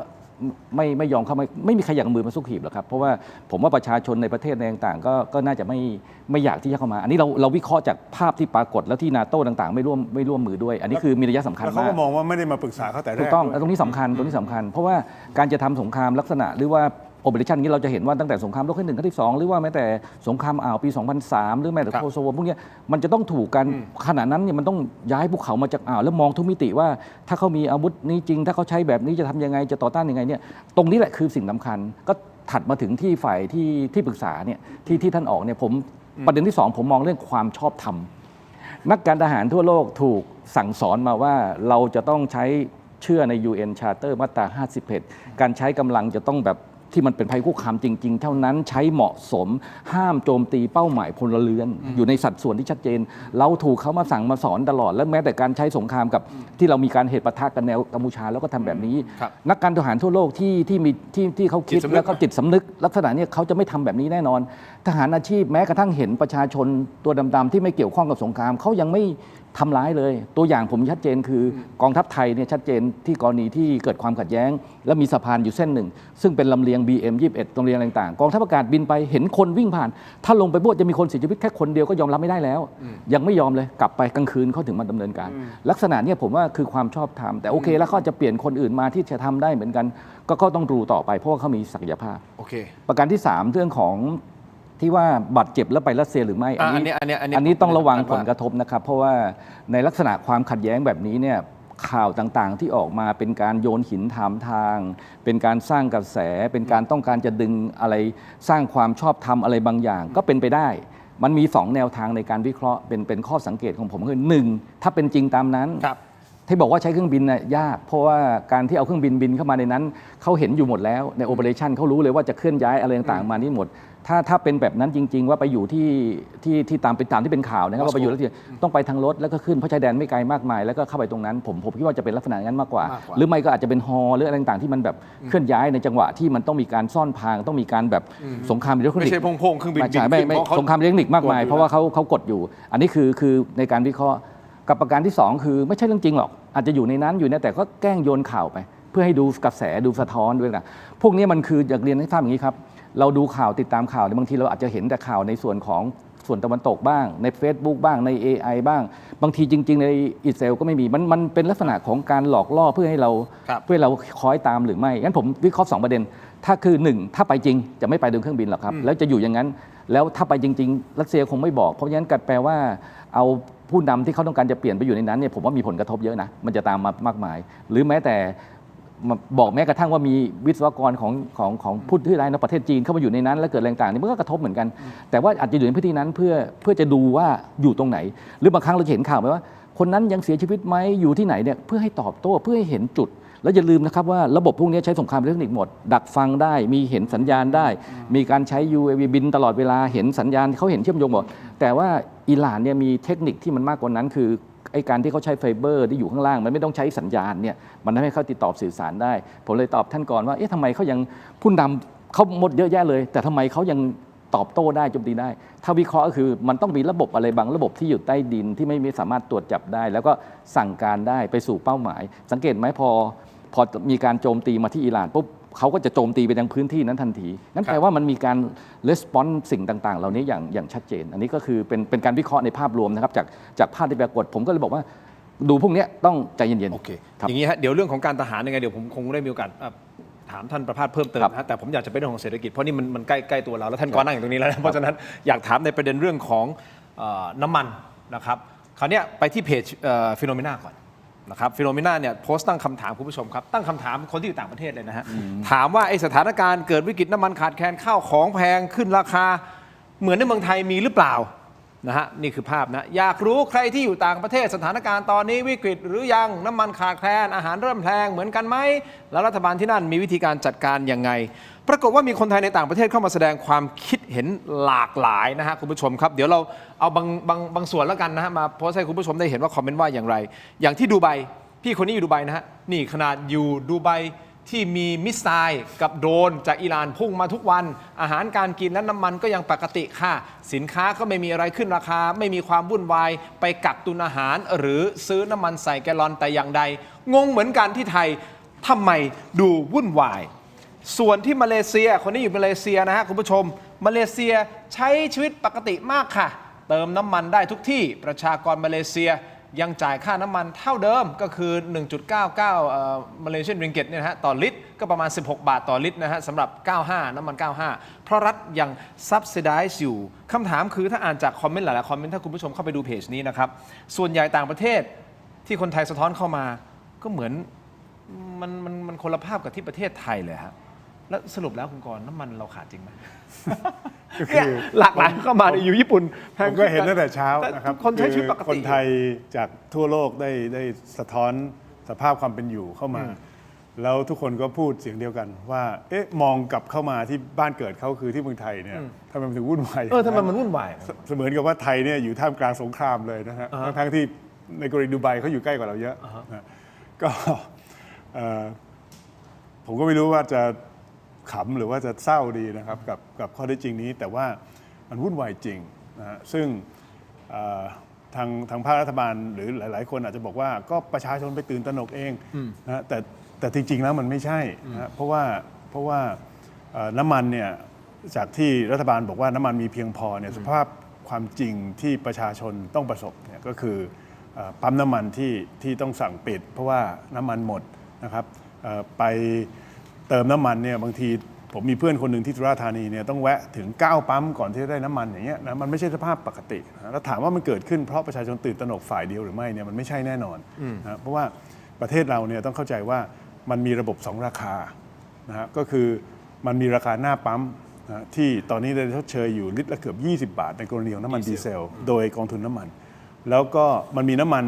ไม่ยอมเข้าไม่มีใครอยากมือมาสู้ขีบหรอกครับเพราะว่าผมว่าประชาชนในประเทศต่างๆก็น่าจะไม่อยากที่จะเข้ามาอันนี้เราวิเคราะห์จากภาพที่ปรากฏแล้วที่นาโต้ต่างๆไม่ร่วมมือด้วยอันนี้คือมีนัยสำคัญมากเขาก็มองว่าไม่ได้มาปรึกษาเขาแต่แรกถูกต้องตรงนี้สำคัญเพราะว่าการจะทำสงครามลักษณะหรือว่าโอเปอเรชั่นนี้เราจะเห็นว่าตั้งแต่สงครามโลกครั้งที่1ครั้งที่2หรือว่าแม้แต่สงครามอ่าวปี 2003 หรือแม้แต่โคโซโวพวกนี้มันจะต้องถูกกันขณะนั้นเนี่ยมันต้องย้ายภูเขามาจากอ่าวแล้วมองทุกมิติว่าถ้าเขามีอาวุธนี้จริงถ้าเขาใช้แบบนี้จะทำยังไงจะต่อต้านยังไงเนี่ยตรงนี้แหละคือสิ่งสำคัญก็ถัดมาถึงที่ฝ่ายที่ปรึกษาเนี่ยที่ท่านออกเนี่ยผมประเด็นที่2ผมมองเรื่องความชอบธรรมนักการทหารทั่วโลกถูกสั่งสอนมาว่าเราจะต้องใช้ เชื่อใน UN Charter มาตรา 51 การใช้กำลังจะต้องแบบที่มันเป็นภัยคุกคามจริง ๆ เท่านั้นใช้เหมาะสมห้ามโจมตีเป้าหมายพลเรือน อยู่ในสัดส่วนที่ชัดเจน เราถูกเขามาสั่งมาสอนตลอด และแม้แต่การใช้สงครามกับที่เรามีการเหตุปะทะกันแนวกัมพูชาแล้วก็ทำแบบนี้ ครับ นักการทหารทั่วโลกที่เขาคิด จิตสำนึก แล้วก็จิตสำนึกลักษณะเนี้เขาจะไม่ทำแบบนี้แน่นอน ทหารอาชีพแม้กระทั่งเห็นประชาชนตัวดำๆที่ไม่เกี่ยวข้องกับสงครามเขายังไม่ทำร้ายเลย ตัวอย่างผมชัดเจนคือกองทัพไทยเนี่ยชัดเจนที่กรณีที่เกิดความขัดแย้ง และมีสะพานอยู่เส้นหนึ่ง ซึ่งเป็นลำเลียง BM21 ลำเลียงอะไรต่างๆกองทัพอากาศบินไปเห็นคนวิ่งผ่าน ถ้าลงไปบวชจะมีคนเสียชีวิตแค่คนเดียวก็ยอมรับไม่ได้แล้ว ยังไม่ยอมเลยกลับไปกลางคืนเขาถึงมาดำเนินการ ลักษณะเนี้ผมว่าคือความชอบธรรมแต่โอเค แล้วเขาจะเปลี่ยนคนอื่นมาที่จะทำได้เหมือนกัน ก็ต้องดูต่อไปเพราะว่าเขามีศักยภาพ โอเค ประการที่ 3 เรื่องของที่ว่าบาดเจ็บแล้วไปรัสเซียหรือไม่ อันนี้ ต้องระวัง ผม ผลกระทบนะครับ เพราะว่าในลักษณะความขัดแย้งแบบนี้เนี่ยข่าวต่างๆที่ออกมาเป็นการโยนหินถามทาง เป็นการสร้างกระแส เป็นการต้องการจะดึงอะไรสร้างความชอบธรรมอะไรบางอย่าง ก็เป็นไปได้ มันมี 2 แนวทางในการวิเคราะห์เป็นข้อสังเกตของผมคือ 1. ถ้าเป็นจริงตามนั้น ครับ ที่บอกว่าใช้เครื่องบินน่ะยาก เพราะว่าการที่เอาเครื่องบินบินเข้ามาในนั้นเขาเห็นอยู่หมดแล้วในโอเปอเรชันเขารู้เลยว่าจะเคลื่อนย้ายอะไรต่างๆมานี่หมด ถ้าเป็นแบบนั้นจริง ๆ ว่าไปอยู่ที่ตามที่เป็นข่าวนะครับว่าไปอยู่แล้วที่ต้องไปทางรถแล้วก็ขึ้นเพราะชายแดนไม่ไกลมากมายแล้วก็เข้าไปตรงนั้นผมคิดว่าจะเป็นลักษณะนั้นมากกว่า หรือไม่ก็อาจจะเป็นฮอหรืออะไรต่างๆที่มันแบบเคลื่อนย้ายในจังหวะที่มันต้องมีการซ่อนพรางต้องมีการแบบสงครามอิเล็กทรอนิก ไม่ ส์ ใช่พงๆเครื่องบิน ไม่ใช่ไม่ บินขึ้นเพราะเขา สงครามอิเล็กทรอนิกส์มากมาย กดอยู่ เพราะว่าเขากดอยู่ อันนี้คือในการวิเคราะห์กับประการที่ 2 คือไม่ใช่เรื่องจริงหรอกอาจจะอยู่ในนั้นอยู่ในแต่ก็แกล้งโยนข่าวไป เพื่อให้ดูกระแสดูสะท้อนด้วยนะพวกนี้มันคืออยากเรียนให้ทราบอย่างนี้ครับเราดูข่าวติดตามข่าวบางทีเราอาจจะเห็นแต่ข่าวในส่วนของส่วนตะวันตกบ้างใน Facebook บ้างใน AI บ้างบางทีจริง ๆ ในอิสราเอลก็ไม่มีมันเป็นลักษณะของการหลอกล่อเพื่อให้เราคอยตามหรือไม่งั้นผมวิเคราะห์2 ประเด็นถ้าคือ 1 ถ้าไปจริงจะไม่ไปโดยเครื่องบินหรอกครับแล้วจะอยู่อย่างนั้นแล้วถ้าไปจริงๆรัสเซียคงไม่บอกเพราะฉะนั้นก็แปลว่าเอาผู้นำที่เขาต้องการจะเปลี่ยนไปอยู่ในนั้นเนี่ยผมว่ามีผลกระทบเยอะนะมันจะตามมามากมาย หรือแม้แต่บอกแม้กระทั่งว่ามีวิศวกรของผู้ที่ร้ายในประเทศจีนเข้ามาอยู่ในนั้นแล้วเกิดแรงต่างนี่มันก็กระทบเหมือนกัน แต่ว่าอาจจะอยู่ในพื้นที่นั้นเพื่อจะดูว่าอยู่ตรงไหน หรือบางครั้งเราเห็นข่าวไหมว่าคนนั้นยังเสียชีวิตไหมอยู่ที่ไหนเนี่ยเพื่อให้ตอบโต้เพื่อให้เห็นจุด แล้วอย่าลืมนะครับว่าระบบพวกนี้ใช้สงครามอิเล็กทรอนิกส์หมดดักฟังได้มีเห็นสัญญาณได้ มีการใช้ UAV บินตลอดเวลาเห็นสัญญาณเขาเห็นเชื่อมโยงหมดแต่ว่าอิหร่านเนี่ยมีเทคนิคที่มันมากกว่านั้นคือไอ้การที่เขาใช้ไฟเบอร์ที่อยู่ข้างล่างมันไม่ต้องใช้สัญญาณเนี่ยมันทำให้เขาติดต่อสื่อสารได้ผมเลยตอบท่านก่อนว่าเอ๊ะทำไมเขายังผู้นำเขาหมดเยอะแยะเลย แต่ทำไมเขายังตอบโต้ได้โจมตีได้ถ้าวิเคราะห์ก็คือมันต้องมีระบบอะไรบางระบบที่อยู่ใต้ดินที่ไม่สามารถตรวจจับได้ แล้วก็สั่งการได้ไปสู่เป้าหมาย สังเกตไหมพอมีการโจมตีมาที่อิหร่านปุ๊บเขาก็จะโจมตีไปยังพื้นที่นั้นทันทีนั่นแปลว่ามันมีการレスปอนส์สิ่งต่างๆเหล่านี้อย่างชัดเจนอันนี้ก็คือเป็นการวิเคราะห์ในภาพรวมนะครับจากภาพที่ปรากฏผมก็เลยบอกว่าดูพวกนี้ต้องใจเย็นๆ โอเค ครับ อย่างนี้ฮะเดี๋ยวเรื่องของการทหารยังไงเดี๋ยวผมคงได้มีโอกาสถามท่านประภาสเพิ่มเติม ครับ นะฮะแต่ผมอยากจะไปเรื่องของเศรษฐกิจเพราะนี่มันใกล้ตัวเราแล้วท่านก็นั่งอยู่ตรงนี้แล้วนะเพราะฉะนั้นอยากถามในประเด็นเรื่องของน้ำมันนะครับคราวเนี้ยไปที่เพจฟิโนเมนาก่อนนะครับฟิโนเมนาเนี่ยโพสต์ตั้งคำถามคุณผู้ชมครับตั้งคำถามคนที่อยู่ต่างประเทศเลยนะฮะถามว่าไอ้สถานการณ์เกิดวิกฤตน้ำมันขาดแคลนข้าวของแพงขึ้นราคาเหมือนในเมืองไทยมีหรือเปล่านะฮะนี่คือภาพนะอยากรู้ใครที่อยู่ต่างประเทศสถานการณ์ตอนนี้วิกฤตหรือยังน้ำมันขาดแคลนอาหารเริ่มแพงเหมือนกันไหมแล้วรัฐบาลที่นั่นมีวิธีการจัดการยังไงปรากฏว่ามีคนไทยในต่างประเทศเข้ามาแสดงความคิดเห็นหลากหลายนะฮะคุณผู้ชมครับเดี๋ยวเราเอาบางส่วนแล้วกันนะฮะมาโพสต์ให้คุณผู้ชมได้เห็นว่าคอมเมนต์ว่าอย่างไรอย่างที่ดูไบพี่คนนี้อยู่ดูไบนะฮะนี่ขนาดอยู่ดูไบที่มีมิสไซล์กับโดรนจากอิหร่านพุ่งมาทุกวันอาหารการกินและน้ำมันก็ยังปกติค่ะสินค้าก็ไม่มีอะไรขึ้นราคาไม่มีความวุ่นวายไปกักตุนอาหารหรือซื้อน้ำมันใส่แกลลอนแต่อย่างใดงงเหมือนกันที่ไทยทำไมดูวุ่นวายส่วนที่มาเลเซียคนนี้อยู่มาเลเซียนะฮะคุณผู้ชมมาเลเซียใช้ชีวิตปกติมากค่ะเติมน้ำมันได้ทุกที่ประชากรมาเลเซียยังจ่ายค่าน้ำมันเท่าเดิมก็คือ 1.99 มาเลเซียนริงเกิตเนี่ยนะฮะต่อลิตรก็ประมาณ16 บาทต่อลิตรนะฮะสำหรับ 95 น้ำมัน 95 เพราะรัฐยัง subsidize อยู่คำถามคือถ้าอ่านจากคอมเมนต์หลายๆคอมเมนต์ถ้าคุณผู้ชมเข้าไปดูเพจนี้นะครับส่วนใหญ่ต่างประเทศที่คนไทยสะท้อนเข้ามาก็เหมือนมันคนละภาพกับที่ประเทศไทยเลยครับแล้วสรุปแล้วคุณกรณ์น้ำมันเราขาดจริงไหม ก็คือ หลากหลายเข้ามาอยู่ญี่ปุ่น ผมก็เห็นตั้งแต่เช้านะครับ คนใช้ชีวิตปกติ คนไทยจากทั่วโลกได้สะท้อน สภาพความเป็นอยู่เข้ามา แล้วทุกคนก็พูดเสียงเดียวกันว่าเอ๊ะมองกลับเข้ามาที่บ้านเกิดเขาคือที่เมืองไทยเนี่ยทำไมมันถึงวุ่นวาย ทำไมมันวุ่นวาย เสมือนกับว่าไทยเนี่ยอยู่ท่ามกลางสงครามเลยนะฮะทั้งที่ในกรณีดูไบเขาอยู่ใกล้กว่าเราเยอะนะก็ผมก็ไม่รู้ว่าจะขำหรือว่าจะเศร้าดีนะครับกับข้อเท็จจริงนี้ แต่ว่ามันวุ่นวายจริงนะฮะซึ่งทางภาครัฐบาลหรือหลาย ๆ คนอาจจะบอกว่าก็ประชาชนไปตื่นตระหนกเองนะแต่จริง ๆ แล้วมันไม่ใช่นะเพราะว่าน้ำมันเนี่ยจากที่รัฐบาลบอกว่าน้ำมันมีเพียงพอเนี่ยสภาพความจริงที่ประชาชนต้องประสบเนี่ยก็คือปั๊มน้ำมันที่ต้องสั่งปิด เพราะว่าน้ำมันหมดนะครับไปเติมน้ำมันเนี่ยบางทีผมมีเพื่อนคนหนึ่งที่สุราษฎร์ธานีเนี่ยต้องแวะถึง9ปั๊มก่อนที่จะได้น้ำมันอย่างเงี้ยนะมันไม่ใช่สภาพปกตินะแล้วถามว่ามันเกิดขึ้นเพราะประชาชนตื่นตระหนกฝ่ายเดียวหรือไม่เนี่ยมันไม่ใช่แน่นอนนะเพราะว่าประเทศเราเนี่ยต้องเข้าใจว่ามันมีระบบ2ราคานะฮะก็คือมันมีราคาหน้าปั๊มนะที่ตอนนี้ได้ชดเชยอยู่ลิตรละเกือบ20 บาทในกรณีของน้ำมันดีเซลโดยกองทุนน้ำมันแล้วก็มันมีน้ำมัน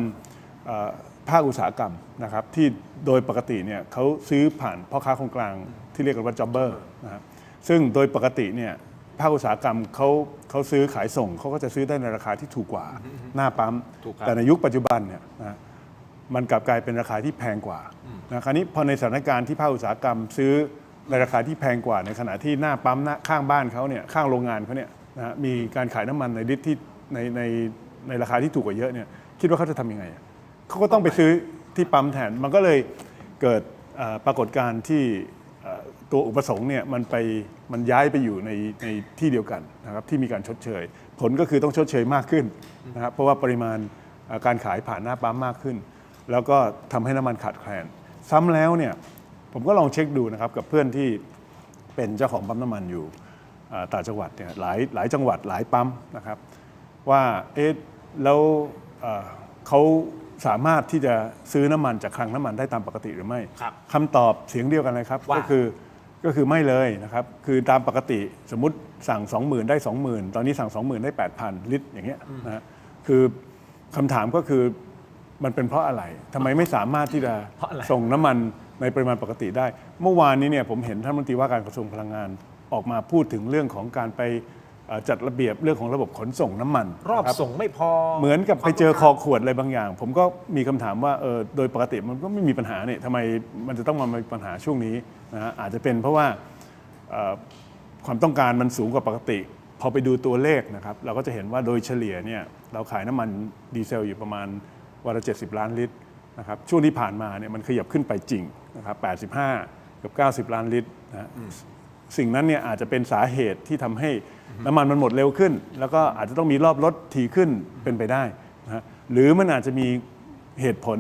ภาคอุตสาหกรรมนะครับที่โดยปกติเนี่ยเขาซื้อผ่านพ่อค้าคนกลางที่เรียกกันว่าจ็อบเบอร์นะครับซึ่งโดยปกติเนี่ยภาคอุตสาหกรรมเขาซื้อขายส่งเขาก็จะซื้อได้ในราคาที่ถูกกว่าหน้าปั๊มแต่ในยุคปัจจุบันเนี่ยนะมันกลับกลายเป็นราคาที่แพงกว่านะคราวนี้พอในสถานการณ์ที่ภาคอุตสาหกรรมซื้อในราคาที่แพงกว่าในขณะที่หน้าปั๊มข้างบ้านเขาเนี่ยข้างโรงงานเขาเนี่ยนะมีการขายน้ำมันในลิตรที่ในราคาที่ถูกกว่าเยอะเนี่ยคิดว่าเขาจะทำยังไงเขาก็ต้องไปซื้อที่ปั๊มแทนมันก็เลยเกิดปรากฏการณ์ที่ตัวอุปสงค์เนี่ยมันย้ายไปอยู่ในที่เดียวกันนะครับที่มีการชดเชยผลก็คือต้องชดเชยมากขึ้นนะครับเพราะว่าปริมาณการขายผ่านหน้าปั๊มมากขึ้นแล้วก็ทำให้น้ำมันขาดแคลนซ้ำแล้วเนี่ยผมก็ลองเช็คดูนะครับกับเพื่อนที่เป็นเจ้าของปั๊มน้ำมันอยู่ต่างจังหวัดเนี่ยหลายจังหวัดหลายปั๊มนะครับว่าเอ๊ะแล้วเขาสามารถที่จะซื้อน้ำมันจากคลังน้ำมันได้ตามปกติหรือไม่คำตอบเสียงเดียวกันเลยครับก็คือไม่เลยนะครับคือตามปกติสมมุติสั่ง 20,000 ได้ 20,000 ตอนนี้สั่ง 20,000 ได้ 8,000 ลิตรอย่างเงี้ยนะคือคำถามก็คือมันเป็นเพราะอะไรทำไมไม่สามารถที่จะส่งน้ำมันในปริมาณปกติได้เมื่อวานนี้เนี่ยผมเห็นท่านรัฐมนตรีว่าการกระทรวงพลังงานออกมาพูดถึงเรื่องของการไปจัดระเบียบเรื่องของระบบขนส่งน้ำมันรอบส่งไม่พอเหมือนกับไปเจอคอขวดอะไรบางอย่างผมก็มีคำถามว่าโดยปกติมันก็ไม่มีปัญหาเนี่ยทำไมมันจะต้องมามีปัญหาช่วงนี้นะฮะอาจจะเป็นเพราะว่าความต้องการมันสูงกว่าปกติพอไปดูตัวเลขนะครับเราก็จะเห็นว่าโดยเฉลี่ยเนี่ยเราขายน้ำมันดีเซลอยู่ประมาณวันละ70 ล้านลิตรนะครับช่วงที่ผ่านมาเนี่ยมันขยับขึ้นไปจริงนะครับ85กับ90 ล้านลิตรนะสิ่งนั้นเนี่ยอาจจะเป็นสาเหตุที่ทำให้น้ำมันมันหมดเร็วขึ้นแล้วก็อาจจะต้องมีรอบรถถี่ขึ้นเป็นไปได้นะหรือมันอาจจะมีเหตุผล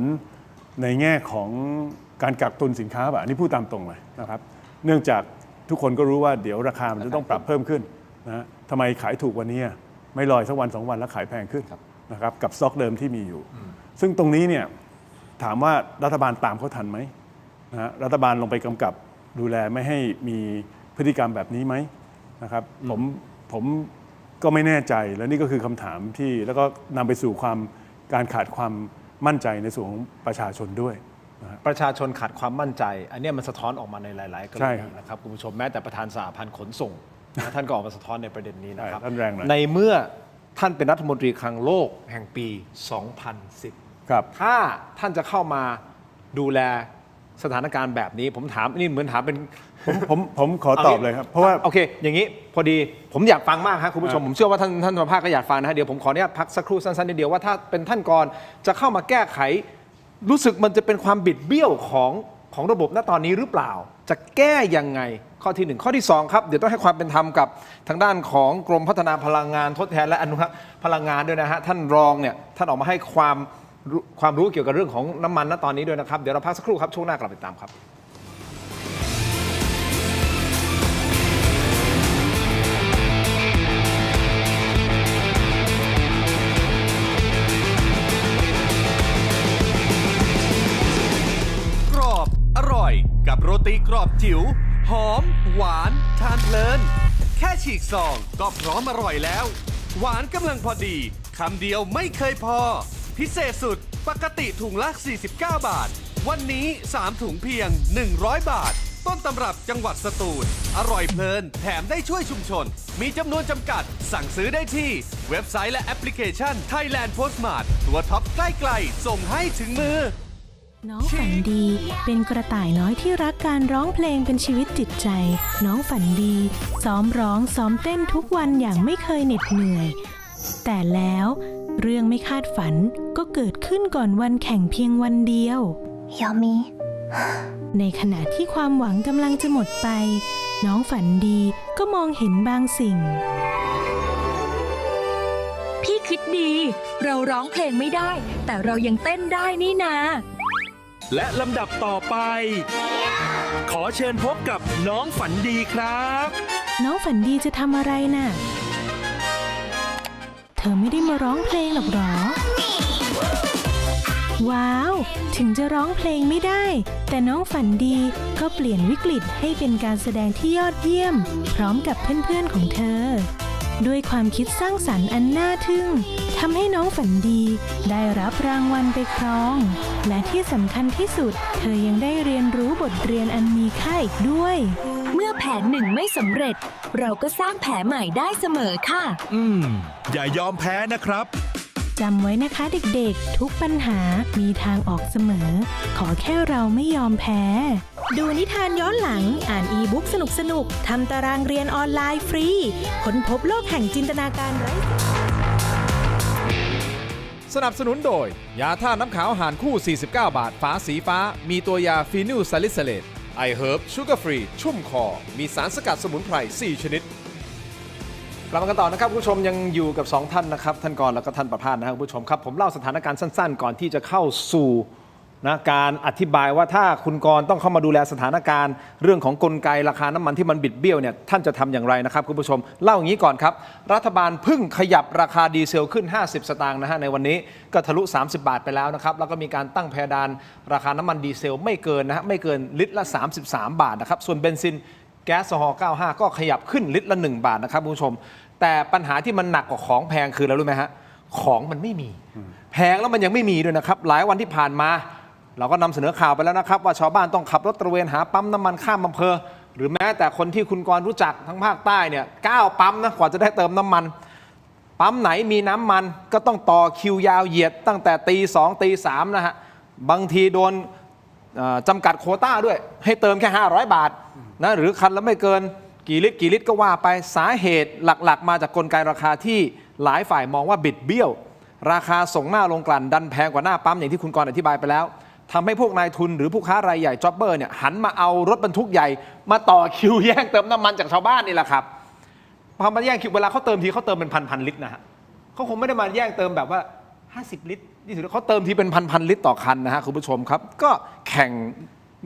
ในแง่ของการกักตุนสินค้าแบบอันนี้พูดตามตรงเลยนะครับเนื่องจากทุกคนก็รู้ว่าเดี๋ยวราคามันจะต้องปรับเพิ่มขึ้นนะทำไมขายถูกวันนี้ไม่ลอยสักวัน2 วันแล้วขายแพงขึ้นนะครับกับสต็อกเดิมที่มีอยู่ซึ่งตรงนี้เนี่ยถามว่ารัฐบาลตามเขาทันไหมนะรัฐบาลลงไปกำกับดูแลไม่ให้มีพฤติกรรมแบบนี้ไหมนะครับผมก็ไม่แน่ใจและนี่ก็คือคำถามที่แล้วก็นำไปสู่การขาดความมั่นใจในส่วนของประชาชนด้วยประชาชนขาดความมั่นใจอันนี้มันสะท้อนออกมาในหลายๆกรณีนะครับคุณผู้ชมแม้แต่ประธานสหพันธ์ขนส่งท่านก็ออกมาสะท้อนในประเด็นนี้นะครับในเมื่อท่านเป็นรัฐมนตรีคลังโลกแห่งปี 2010 ครับถ้าท่านจะเข้ามาดูแลสถานการณ์แบบนี้ผมถามนี่เหมือนถามเป็นผมขอตอบเลยครับเพราะว่าโอเคอย่างนี้พอดีผมอยากฟังมากครับคุณผู้ชมผมเชื่อว่าท่านสภาก็อยากฟังนะฮะเดี๋ยวผมขออนุญาตพักสักครู่สั้นๆนิดเดียวว่าถ้าเป็นท่านก่อนจะเข้ามาแก้ไขรู้สึกมันจะเป็นความบิดเบี้ยวของระบบณตอนนี้หรือเปล่าจะแก้ยังไงข้อที่1ข้อที่2ครับเดี๋ยวต้องให้ความเป็นธรรมกับทางด้านของกรมพัฒนาพลังงานทดแทนและอนุรักษ์พลังงานด้วยนะฮะท่านรองเนี่ยท่านออกมาให้ความรู้เกี่ยวกับเรื่องของน้ำมันณตอนนี้ด้วยนะครับเดี๋ยวเราพักสักครู่ครับช่วงหน้ากลับไปตามครับอร่อยกับโรตีกรอบจิ๋วหอมหวานทานเพลินแค่ฉีกซองก็พร้อมอร่อยแล้วหวานกำลังพอดีคำเดียวไม่เคยพอพิเศษสุดปกติถุงละ49 บาท วันนี้ 3 ถุงเพียง 100 บาท ต้นตำรับจังหวัดสตูล อร่อยเพลิน แถมได้ช่วยชุมชน มีจำนวนจำกัด สั่งซื้อได้ที่เว็บไซต์และแอปพลิเคชัน Thailand Postmart ตัวท็อปใกล้ๆส่งให้ถึงมือ น้องฝันดีเป็นกระต่ายน้อยที่รักการร้องเพลงเป็นชีวิตจิตใจ น้องฝันดีซ้อมร้องซ้อมเต้นทุกวันอย่างไม่เคยเหน็ดเหนื่อย แต่แล้วเรื่องไม่คาดฝันก็เกิดขึ้นก่อนวันแข่งเพียงวันเดียว ยามี ในขณะที่ความหวังกำลังจะหมดไป น้องฝันดีก็มองเห็นบางสิ่ง พี่คิดดี เราร้องเพลงไม่ได้ แต่เรายังเต้นได้นี่นา และลำดับต่อไป ขอเชิญพบกับน้องฝันดีครับ น้องฝันดีจะทำอะไรน่ะ เธอไม่ได้มาร้องเพลงหรอกหรอ ว้าว ถึงจะร้องเพลงไม่ได้ แต่น้องฝันดีก็เปลี่ยนวิกฤตให้เป็นการแสดงที่ยอดเยี่ยม พร้อมกับเพื่อนๆของเธอ ด้วยความคิดสร้างสรรค์อันน่าทึ่งทำให้น้องฝันดีได้รับรางวัลไปครอง และที่สำคัญที่สุด เธอยังได้เรียนรู้บทเรียนอันมีค่าอีกด้วย เมื่อแผนหนึ่งไม่สำเร็จ เราก็สร้างแผนใหม่ได้เสมอค่ะ อย่ายอมแพ้นะครับ จำไว้นะคะเด็กๆ ทุกปัญหามีทางออกเสมอ ขอแค่เราไม่ยอมแพ้ ดูนิทานย้อนหลัง อ่านอีบุ๊กสนุกๆ ทำตารางเรียนออนไลน์ฟรี ค้นพบโลกแห่งจินตนาการไร้ สนับสนุนโดย ยาท่าน้ำขาวหารคู่ 49 บาท ฝาสีฟ้า มีตัวยาฟีนิลซาลิซิเลตไอเฮิร์บชูการ์ฟรี ชุ่มคอ มีสารสกัดสมุนไพร 4 ชนิด กลับมากันต่อนะครับคุณผู้ชมยังอยู่กับ 2 ท่านนะครับ ท่านกรแล้วก็ท่านประภาสนะครับคุณผู้ชมครับ ผมเล่าสถานการณ์สั้นๆ ก่อนที่จะเข้าสู่นะการอธิบายว่าถ้าคุณกรต้องเข้ามาดูแลสถานการณ์เรื่องของกลไกราคาน้ำมันที่มันบิดเบี้ยวเนี่ยท่านจะทำอย่างไรนะครับคุณผู้ชมเล่าอย่างนี้ก่อนครับรัฐบาลเพิ่งขยับราคาดีเซลขึ้น50 สตางค์นะฮะในวันนี้ก็ทะลุ30 บาทไปแล้วนะครับแล้วก็มีการตั้งเพดานราคาน้ำมันดีเซลไม่เกินนะฮะไม่เกินลิตรละ33 บาทนะครับส่วนเบนซินแก๊สโซฮอล์95ก็ขยับขึ้นลิตรละ1 บาทนะครับคุณผู้ชมแต่ปัญหาที่มันหนักกว่าของแพงคืออะไรรู้ไหมฮะของมันไม่มีแพงแล้วมันยังไม่มีด้วยนะครับหลายวันที่ผ่านมาเราก็นำเสนอข่าวไปแล้วนะครับว่าชาวบ้านต้องขับรถตระเวนหาปั๊มน้ำมันข้ามอำเภอหรือแม้แต่คนที่คุณกรรู้จักทั้งภาคใต้เนี่ย9 ปั๊มนะกว่าจะได้เติมน้ำมันปั๊มไหนมีน้ำมันก็ต้องต่อคิวยาวเหยียดตั้งแต่ตี 2 ตี 3นะฮะบางทีโดนจำกัดโควต้าด้วยให้เติมแค่500 บาทนะหรือคันละไม่เกินกี่ลิตรก็ว่าไปสาเหตุหลักๆมาจากกลไกราคาที่หลายฝ่ายมองว่าบิดเบี้ยวราคาส่งหน้าลงกลั่นดันแพงกว่าหน้าปั๊มอย่างที่คุณกรอธิบายไปแล้วทำให้พวกนายทุนหรือผู้ค้ารายใหญ่จ็อบเบอร์เนี่ยหันมาเอารถบรรทุกใหญ่มาต่อคิวแย่งเติมน้ำมันจากชาวบ้านนี่แหละครับพอมาแย่งคิวเวลาเขาเติมทีเขาเติมเป็นพันลิตรนะฮะเขาคงไม่ได้มาแย่งเติมแบบว่า50 ลิตร20 ลิตรเขาเติมทีเป็นพันลิตรต่อคันนะฮะคุณผู้ชมครับก็แข่ง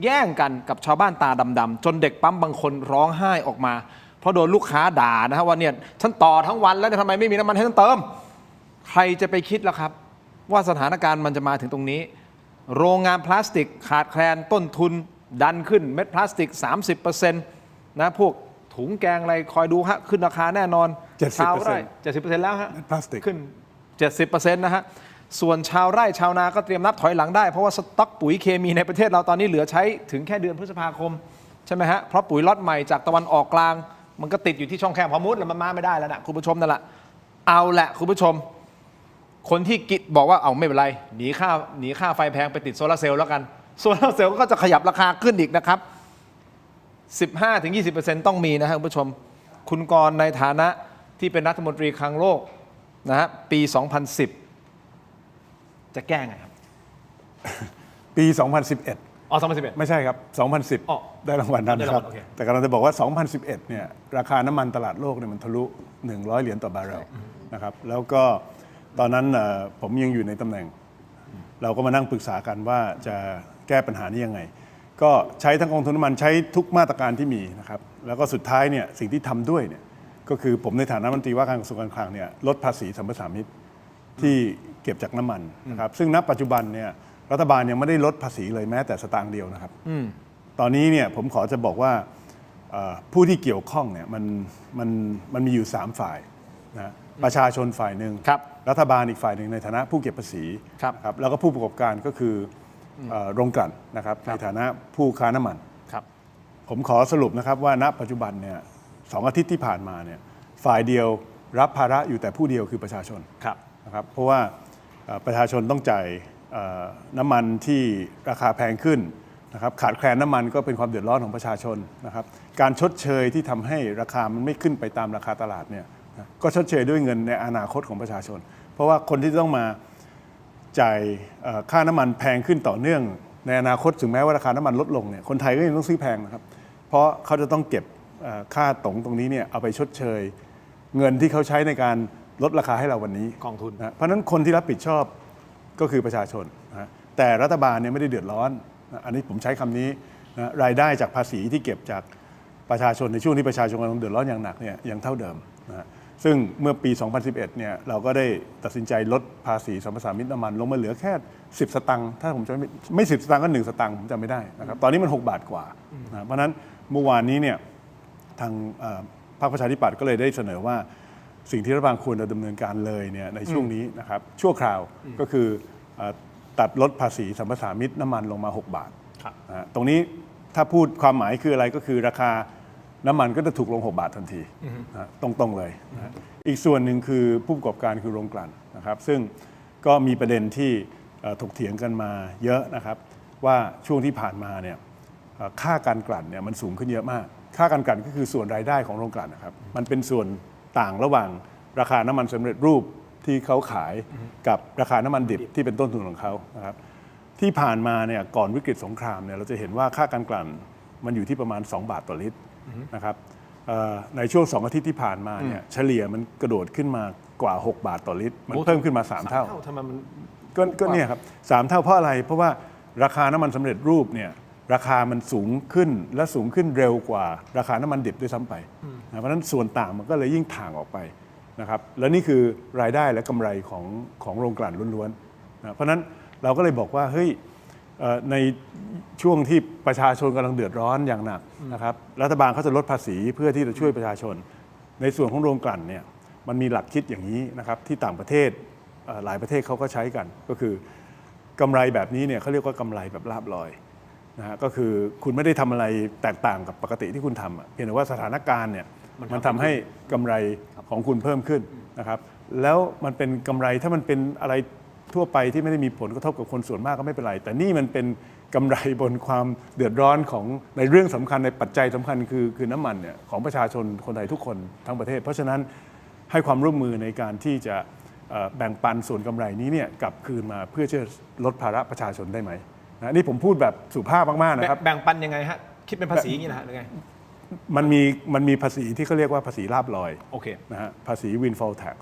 แย่งกันกับชาวบ้านตาดำๆจนเด็กปั๊มบางคนร้องไห้ออกมาเพราะโดนลูกค้าด่านะฮะว่าเนี่ยฉันต่อทั้งวันแล้วทำไมไม่มีน้ำมันให้ฉันเติมใครจะไปคิดล่ะครับว่าสถานการณ์มันจะมาถึงตรงนี้โรงงานพลาสติกขาดแคลนต้นทุนดันขึ้นเม็ดพลาสติก 30% นะพวกถุงแกงอะไรคอยดูฮะขึ้นราคาแน่นอน 70% ชาวไร่ 70% แล้วฮะ พลาสติก ขึ้น 70% นะฮะส่วนชาวไร่ชาวนาก็เตรียมนับถอยหลังได้เพราะว่าสต็อกปุ๋ยเคมีในประเทศเราตอนนี้เหลือใช้ถึงแค่เดือนพฤษภาคมใช่ไหมฮะเพราะปุ๋ยล็อตใหม่จากตะวันออกกลางมันก็ติดอยู่ที่ช่องแคบฮอร์มุซแล้วมันมาไม่ได้แล้วนะคุณผู้ชมนั่นแหละเอาแหละคุณผู้ชมคนที่กิจบอกว่าเอาไม่เป็นไรหนีค่าไฟแพงไปติดโซลาร์เซลล์แล้วกันโซลาร์เซลล์ก็จะขยับราคาขึ้นอีกนะครับ 15-20% ต้องมีนะครับคุณผู้ชมคุณกรณ์ในฐานะที่เป็นรัฐมนตรีคลังโลกนะฮะปี 2010 จะแก้ไงครับ ปี 2011 อ๋อ 2011 ไม่ใช่ครับ อ๋อ 2010 ได้รางวัลนั้นนะครับ ได้รางวัลโอเค แต่กำลังจะบอกว่า 2011 เนี่ยราคาน้ำมันตลาดโลกเนี่ยมันทะลุ$100ต่อบาร์เรลนะครับแล้วก็ตอนนั้นผมยังอยู่ในตำแหน่งเราก็มานั่งปรึกษากันว่าจะแก้ปัญหานี้ยังไงก็ใช้ทั้งกองทุนน้ำมันใช้ทุกมาตรการที่มีนะครับแล้วก็สุดท้ายเนี่ยสิ่งที่ทำด้วยเนี่ยก็คือผมในฐานะรัฐมนตรีว่าการกระทรวงการคลังเนี่ยลดภาษีสัมปทานมิตรที่เก็บจากน้ำมันนะครับซึ่งณปัจจุบันเนี่ยรัฐบาลยังไม่ได้ลดภาษีเลยแม้แต่สตางค์เดียวนะครับตอนนี้เนี่ยผมขอจะบอกว่าผู้ที่เกี่ยวข้องเนี่ยมันมีอยู่3ฝ่ายนะประชาชนฝ่ายหนึ่งรัฐบาลอีกฝ่ายหนึ่งในฐานะผู้เก็บภาษีครับแล้วก็ผู้ประกอบการก็คือ โรงกลั่นนะครับในฐานะผู้ค้าน้ำมัน ครับ ผมขอสรุปนะครับว่าณปัจจุบันเนี่ย2 อาทิตย์ที่ผ่านมาเนี่ยฝ่ายเดียวรับภาระอยู่แต่ผู้เดียวคือประชาชน ครับ นะครับเพราะว่าประชาชนต้องจ่ายน้ำมันที่ราคาแพงขึ้นนะครับขาดแคลนน้ำมันก็เป็นความเดือดร้อนของประชาชนนะครับการชดเชยที่ทำให้ราคามันไม่ขึ้นไปตามราคาตลาดเนี่ยก็ชดเชยด้วยเงินในอนาคตของประชาชน เพราะว่าคนที่ต้องมาจ่ายค่าน้ำมันแพงขึ้นต่อเนื่องในอนาคตถึงแม้ว่าราคาน้ำมันลดลงเนี่ยคนไทยก็ยังต้องซื้อแพงนะครับเพราะเขาจะต้องเก็บค่าตรงนี้เนี่ยเอาไปชดเชยเงินที่เขาใช้ในการลดราคาให้เราวันนี้ กองทุน เพราะฉะนั้นคนที่รับผิดชอบก็คือประชาชนนะแต่รัฐบาลเนี่ยไม่ได้เดือดร้อนนะอันนี้ผมใช้คำนี้นะรายได้จากภาษีที่เก็บจากประชาชนในช่วงที่ประชาชนกำลังเดือดร้อนอย่างหนักเนี่ยยังเท่าเดิมนะซึ่งเมื่อปี 2011 เนี่ยเราก็ได้ตัดสินใจลดภาษีสัมปทานมิตรน้ำมันลงมาเหลือแค่ 10 สตางค์ถ้าผมจำไม่10 สตางค์ก็1 สตางค์ผมจำไม่ได้นะครับตอนนี้มัน6 บาทกว่านะเพราะฉะนั้นเมื่อวานนี้เนี่ยทางพรรคประชาธิปัตย์ก็เลยได้เสนอว่าสิ่งที่รัฐบาลควรจะดำเนินการเลยเนี่ยในช่วงนี้นะครับชั่วคราวก็คือตัดลดภาษีสัมปทานมิตรน้ำมันลงมา 6 บาทนะตรงนี้ถ้าพูดความหมายคืออะไรก็คือราคาน้ำมันก็จะถูกลง 6 บาททันทีนะตรงๆเลยนะอีกส่วนหนึ่งคือผู้ประกอบการคือโรงกลั่นนะครับซึ่งก็มีประเด็นที่ถกเถียงกันมาเยอะนะครับว่าช่วงที่ผ่านมาเนี่ยค่าการกลั่นเนี่ยมันสูงขึ้นเยอะมากค่าการกลั่นก็คือส่วนรายได้ของโรงกลั่นนะครับมันเป็นส่วนต่างระหว่างราคาน้ำมันสำเร็จรูปที่เขาขายกับราคาน้ำมันดิบที่เป็นต้นทุนของเขานะครับที่ผ่านมาเนี่ยก่อนวิกฤตสงครามเนี่ยเราจะเห็นว่าค่าการกลั่นมันอยู่ที่ประมาณ2 บาทต่อลิตรนะครับในช่วง2 อาทิตย์ที่ผ่านมาเนี่ยเฉลี่ยมันกระโดดขึ้นมากว่า6 บาทต่อลิตรมันเพิ่มขึ้นมา3 เท่า ทำไมมัน ก็เนี่ยครับ3 เท่าเพราะอะไรเพราะว่าราคาน้ำมันสำเร็จรูปเนี่ยราคามันสูงขึ้นและสูงขึ้นเร็วกว่าราคาน้ำมันดิบด้วยซ้ำไปเพราะฉะนั้นส่วนต่างมันก็เลยยิ่งถ่างออกไปนะครับและนี่คือรายได้และกำไรของโรงกลั่นล้วนๆนะเพราะฉะนั้นเราก็เลยบอกว่าเฮ้ยในช่วงที่ประชาชนกำลังเดือดร้อนอย่างหนักนะครับรัฐบาลเขาจะลดภาษีเพื่อที่จะช่วยประชาชนในส่วนของโรงกลั่นเนี่ยมันมีหลักคิดอย่างนี้นะครับที่ต่างประเทศหลายประเทศเขาก็ใช้กันก็คือกำไรแบบนี้เนี่ยเขาเรียกว่ากำไรแบบลาภลอยนะฮะก็คือคุณไม่ได้ทำอะไรแตกต่างกับปกติที่คุณทำเพียงแต่ว่าสถานการณ์เนี่ยมันทำให้กำไรของคุณเพิ่มขึ้นนะครับแล้วมันเป็นกำไรถ้ามันเป็นอะไรทั่วไปที่ไม่ได้มีผลกระทบกับคนส่วนมากก็ไม่เป็นไรแต่นี่มันเป็นกำไรบนความเดือดร้อนของในเรื่องสำคัญในปัจจัยสำคัญคือน้ำมันเนี่ยของประชาชนคนไทยทุกคนทั้งประเทศเพราะฉะนั้นให้ความร่วมมือในการที่จะแบ่งปันส่วนกำไรนี้เนี่ยกลับคืนมาเพื่อจะลดภาระประชาชนได้ไหมนะนี่ผมพูดแบบสุภาพมากๆนะครับแบ่งปันยังไงฮะคิดเป็นภาษีอย่างนี้นะฮะหรือไงมันมีภาษีที่เขาเรียกว่าภาษีลาภลอยโอเคนะฮะภาษี windfall tax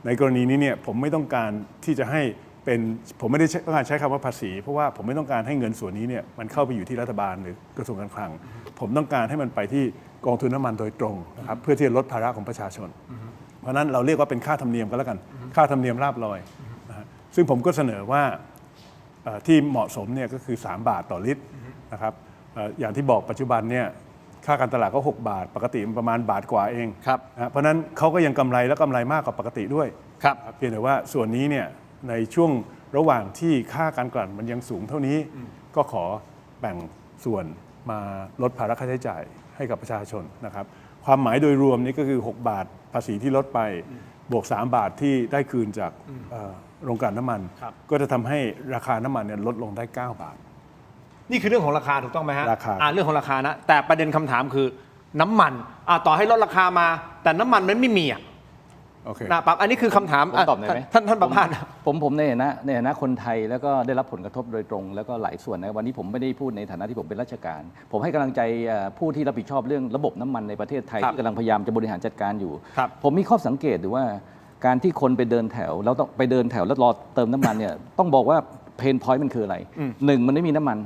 ในกรณีนี้เนี่ยผมไม่ต้องการที่จะให้เป็นผมไม่ได้ต้องการใช้คำว่าภาษีเพราะว่าผมไม่ต้องการให้เงินส่วนนี้เนี่ยมันเข้าไปอยู่ที่รัฐบาลหรือกระทรวงการคลังผมต้องการให้มันไปที่กองทุนน้ำมันโดยตรงนะครับเพื่อที่จะลดภาระของประชาชนเพราะนั้นเราเรียกว่าเป็นค่าธรรมเนียมก็แล้วกันค่าธรรมเนียมลาภลอยนะฮะซึ่งผมก็เสนอว่าที่เหมาะสมเนี่ยก็คือ3 บาทต่อลิตรนะครับอย่างที่บอกปัจจุบันเนี่ยค่าการตลาดก็6 บาทปกติมันประมาณ1 บาทกว่าเองนะเพราะนั้นเขาก็ยังกำไรและกำไรมากกว่าปกติด้วยเพียงแต่ว่าส่วนนี้เนี่ยในช่วงระหว่างที่ค่าการกลั่นมันยังสูงเท่านี้ก็ขอแบ่งส่วนมาลดภาระค่าใช้จ่ายให้กับประชาชนนะครับความหมายโดยรวมนี้ก็คือ6 บาทภาษีที่ลดไปบวก3 บาทที่ได้คืนจากโรงกลั่นน้ำมันก็จะทำให้ราคาน้ำมันเนี่ยลดลงได้9 บาทนี่คือเรื่องของราคาถูกต้องไหมฮะราคาเรื่องของราคานะแต่ประเด็นคำถามคือน้ำมันต่อให้ลดราคามาแต่น้ำมันมันไม่มีโอเคนะปั๊บอันนี้คือคำถามตอบได้ไหมท่านประภาสผมในฐานะคนไทยแล้วก็ได้รับผลกระทบโดยตรงแล้วก็หลายส่วนนะวันนี้ผมไม่ได้พูดในฐานะที่ผมเป็นราชการผมให้กำลังใจผู้ที่รับผิดชอบเรื่องระบบน้ำมันในประเทศไทยที่กำลังพยายามจะบริหารจัดการอยู่ผมมีข้อสังเกตดูว่าการที่คนไปเดินแถวแล้วต้องไปเดินแถวแล้วรอเติมน้ำมันเนี่ยต้องบอกว่าเพนพอยต์มันคืออะไร1มันไม่มีน้ำมัน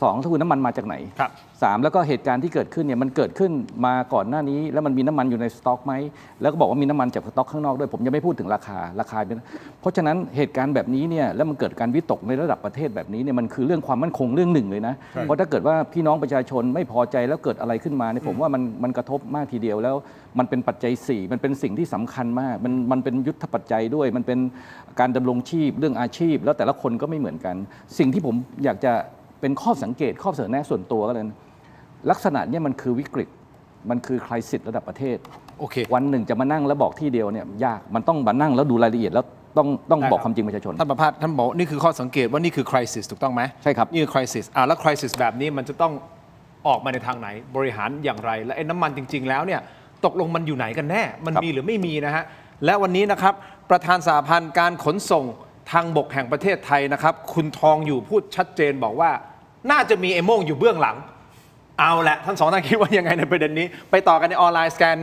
2ก็คือน้ำมันมาจากไหน ครับ 3แล้วก็เหตุการณ์ที่เกิดขึ้นเนี่ยมันเกิดขึ้นมาก่อนหน้านี้ แล้วมันมีน้ำมันอยู่ในสต็อกไหมแล้วก็บอกว่ามีน้ำมันจากสต็อกข้างนอกด้วยผมยังไม่พูดถึงราคาเป็นเพราะฉะนั้นเหตุการณ์แบบนี้เนี่ยแล้วมันเกิดการวิตกในระดับประเทศแบบนี้เนี่ยมันคือเรื่องความมั่นคงเรื่องหนึ่งเลยนะเพราะถ้าเกิดว่าพี่น้องประชาชนไม่พอใจแล้วเกิดอะไรขึ้นมาเนี่ยผมว่ามันกระทบมากทีเดียวแล้วมันเป็นปัจจัย4มันเป็นสิ่งที่สำคัญมากมันเป็นยุทธปัจจัยด้วยมันเป็นการดำรงชีพเรื่องอาชีพ แล้วแต่ละคนก็ไม่เหมือนกัน สิ่งที่ผมอยากจะเป็นข้อสังเกตข้อเสนอแนะส่วนตัวก็เลยลักษณะเนี้มันคือวิกฤตมันคือคริสิสระดับประเทศ โอเค วันหนึ่งจะมานั่งแล้วบอกที่เดียวเนี่ยยากมันต้องมานั่งแล้วดูรายละเอียดแล้วต้องบอกความจริงประชาชน ท่านประภาสท่านบอกนี่คือข้อสังเกตว่านี่คือ crisis ถูกต้องไหม ใช่ครับ นี่คือ crisis แล้ว crisis แบบนี้มันจะต้องออกมาในทางไหนบริหารอย่างไร และไอ้น้ำมันจริง ๆ แล้วเนี่ยตกลงมันอยู่ไหนกันแน่มันมีหรือไม่มีนะฮะและวันนี้นะครับประธานสหพันธ์การขนส่งทางบกแห่งประเทศไทยนะครับคุณทองอยู่พูดชัดเจนบอกว่าน่าจะมีไอ้โม่งอยู่เบื้องหลังเอาละท่านสองท่านคิดว่ายังไงในประเด็นนี้ไปต่อกันในออนไลน์สแกน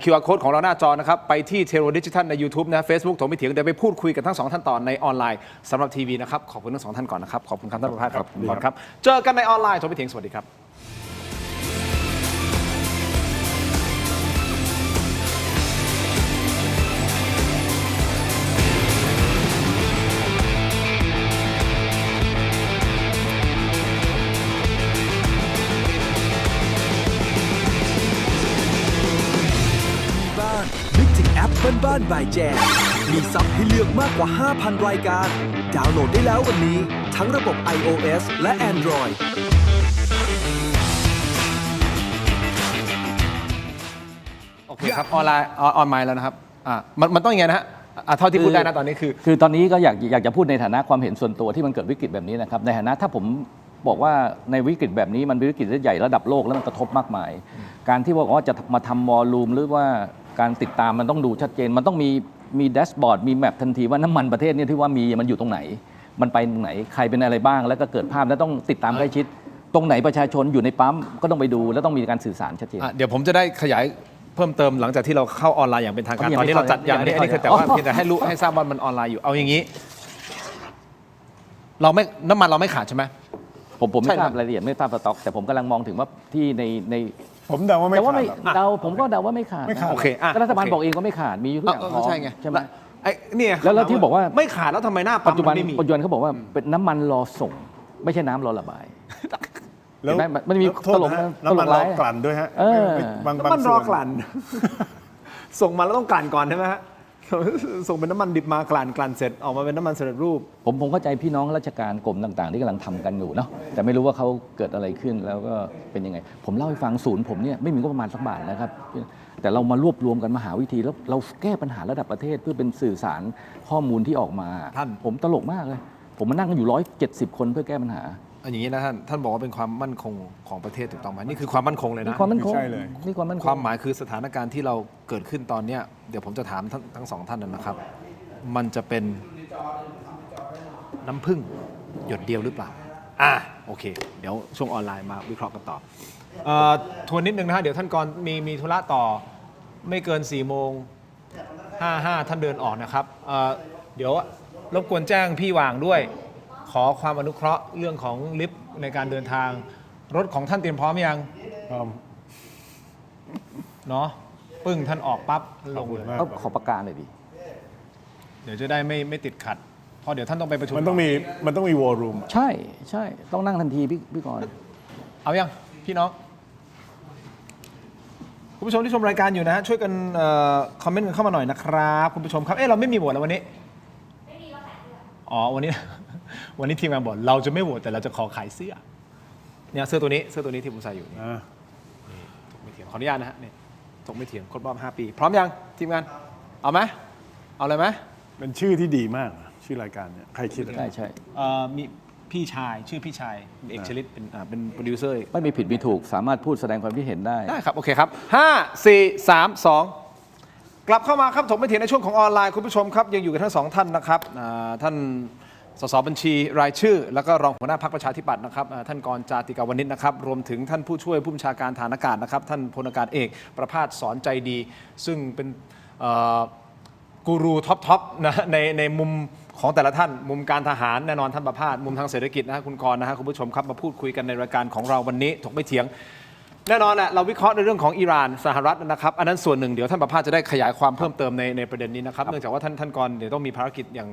QR Code ของเราหน้าจอนะครับไปที่เทโรดิจิทัลใน YouTube นะ Facebook ถกไม่เถียงเดี๋ยวไปพูดคุยกับทั้งสองท่านต่อในออนไลน์สำหรับทีวีนะครับขอบคุณทั้งสองท่านก่อนนะครับขอบคุณครับท่านประภาสครับขอบคุณครับเจอกันในออนไลน์ถกไม่เถียงสวัสดีครับนึกถึงแอปบ้านๆบายแจมีซับให้เลือกมากกว่า 5,000 รายการ ดาวน์โหลดได้แล้ววันนี้ ทั้งระบบ iOS และ Android โอเคครับออนไลน์ออนไลน์แล้วนะครับมันต้องยังไงนะฮะเท่าที่พูดได้นะตอนนี้คือ ตอนนี้ก็อยากจะพูดในฐานะความเห็นส่วนตัวที่มันเกิดวิกฤตแบบนี้นะครับในฐานะถ้าผมบอกว่าในวิกฤตแบบนี้มันเป็นวิกฤตใหญ่ระดับโลกแล้วมันกระทบมากมาย การที่ว่าจะมาทำวอลลุ่มหรือว่าการติดตามมันต้องดูชัดเจนมันต้องมีแดชบอร์ดมีแมปทันทีว่าน้ำมันประเทศนี้ที่ว่ามีมันอยู่ตรงไหนมันไปตรงไหนใครเป็นอะไรบ้างแล้วก็เกิดภาพแล้วต้องติดตามใกล้ชิดตรงไหนประชาชนอยู่ในปั๊มก็ต้องไปดูแล้วต้องมีการสื่อสารชัดเจนเดี๋ยวผมจะได้ขยายเพิ่มเติมหลังจากที่เราเข้าออนไลน์อย่างเป็นทางการตอนนี้เราจัดอย่างนี้อันนี้คือแต่ว่าเพียงแต่ให้ทราบว่ามันออนไลน์อยู่เอาอย่างนี้น้ำมันเราไม่ขาดใช่ไหมผมไม่ทราบรายละเอียดไม่ทราบสต็อกแต่ผมกำลังมองถึงว่าที่ในผมเดาว่าไม่ขาดหรอก ผมก็เดาว่าไม่ขาด ไม่ขาด โอเคก็รัฐบาลบอกเองก็ไม่ขาดมีอยู่ทุกอย่างพร้อม ใช่ไง ใช่ไหม ไอ้เนี่ย แล้วที่บอกว่า ไม่ขาดแล้วทำไมหน้าปั๊ ปั ม จจุบัน มันไม่มี เขาบอกว่าเป็นน้ำมันรอส่ง ไม่ใช่น้ำรอระบาย แล้ว เห็นไหมมันมี โทษนะฮะน้ำมันรอกลั่นด้วยฮะบาง น้ำมันร ส่ อ วน กลั่น ส่งมาแล้วต้องกลั่นก่อนใช่ไหมฮะส่งเป็นน้ำมันดิบมากลั่นเสร็จออกมาเป็นน้ำมันสำเร็จรูป ผมเข้าใจพี่น้องราชการกรมต่างๆ ที่กำลังทำกันอยู่เนาะแต่ไม่รู้ว่าเขาเกิดอะไรขึ้นแล้วก็เป็นยังไง ผมเล่าให้ฟังศูนย์ผมเนี่ยไม่มีงบประมาณสักบาทนะครับแต่เรามารวบรวมกันมาหาวิธีแล้วเราแก้ปัญหาระดับประเทศเพื่อเป็นสื่อสารข้อมูลที่ออกมา ท่าน ผมตลกมากเลยผมมานั่งกันอยู่170 คนเพื่อแก้ปัญหา อย่างนี้นะท่านบอกว่าเป็นความมั่นคงของประเทศถูกต้องไหมนี่คือความมั่นคงเลยนะ ความมั่นคง ใช่เลย นี่ความมั่นคง ความหมายคือสถานการณ์ที่เราเกิดขึ้นตอนเนี้ยเดี๋ยวผมจะถามทั้งสองท่านนะครับ มันจะเป็นน้ำผึ้งหยดเดียวหรือเปล่าโอเค เดี๋ยวช่วงออนไลน์มาวิเคราะห์กันต่อทวนนิดนึงนะฮะเดี๋ยวท่านกรมีธุระต่อไม่เกิน4 โมง 55ท่านเดินออกนะครับเดี๋ยวรบกวนแจ้งพี่วางด้วย ขอความอนุเคราะห์เรื่องของลิฟต์ในการเดินทางรถของท่านเตรียมพร้อมยังเนาะปึ้งท่านออกปั๊บลงเลย ขอประกาศหน่อยดิ เดี๋ยวจะได้ไม่ติดขัดเพราะเดี๋ยวท่านต้องไปประชุม มันต้องมีวอลลุ่ม ใช่ต้องนั่งทันทีพี่กรณ์ เอายังพี่น้องคุณผู้ชมที่ชมรายการอยู่นะฮะช่วยกันคอมเมนต์กันเข้ามาหน่อยนะครับคุณผู้ชมครับเราไม่มีโหวตแล้ววันนี้ไม่มีแล้วค่ะวันนี้ทีมงานบอกเราจะไม่โหวตแต่เราจะขอขายเสื้อเนี่ยเสื้อตัวนี้ที่ผมใส่อยู่นี่ถกไม่เถียงขออนุญาตนะฮะนี่ถกไม่เถียงครบรอบ5 ปีพร้อมยังทีมงานเอาไหมเอาเลยไหม เป็นชื่อที่ดีมากนะชื่อรายการเนี่ยใครคิด ใช่ มีพี่ชายชื่อพี่ชายเอกชลิตเป็นโปรดิวเซอร์ ไม่มีผิดมีถูกสามารถพูดแสดงความคิดเห็นได้ ได้ครับ โอเคครับ 5 4 3 2 กลับเข้ามาครับถกไม่เถียงในช่วงของออนไลน์คุณผู้ชมครับ ยังอยู่กันทั้งสองท่านนะครับท่านสสบัญชีรายชื่อ แล้วก็รองหัวหน้าพรรคประชาธิปัตย์นะครับท่านกรจาติกาวนิชนะครับรวมถึงท่านผู้ช่วยผู้บัญชาการฐานอากาศนะครับท่านพลอากาศเอกประภาสสอนใจดี ซึ่งเป็นกูรูท็อปนะในมุม ของแต่ละท่านมุมการทหารแน่นอนท่านประภาสมุมทางเศรษฐกิจนะฮะคุณกรณ์นะฮะคุณผู้ชมครับมาพูดคุยกันในรายการของเราวันนี้ถกไม่เถียงแน่นอนแหละเราวิเคราะห์ในเรื่องของอิหร่านสหรัฐนะครับอันนั้นส่วนหนึ่งเดี๋ยวท่านประภาสจะได้ขยายความเพิ่มเติมในประเด็นนี้นะครับเนื่องจากว่าท่านกรณ์เดี๋ยวต้องมีภารกิจอย่าง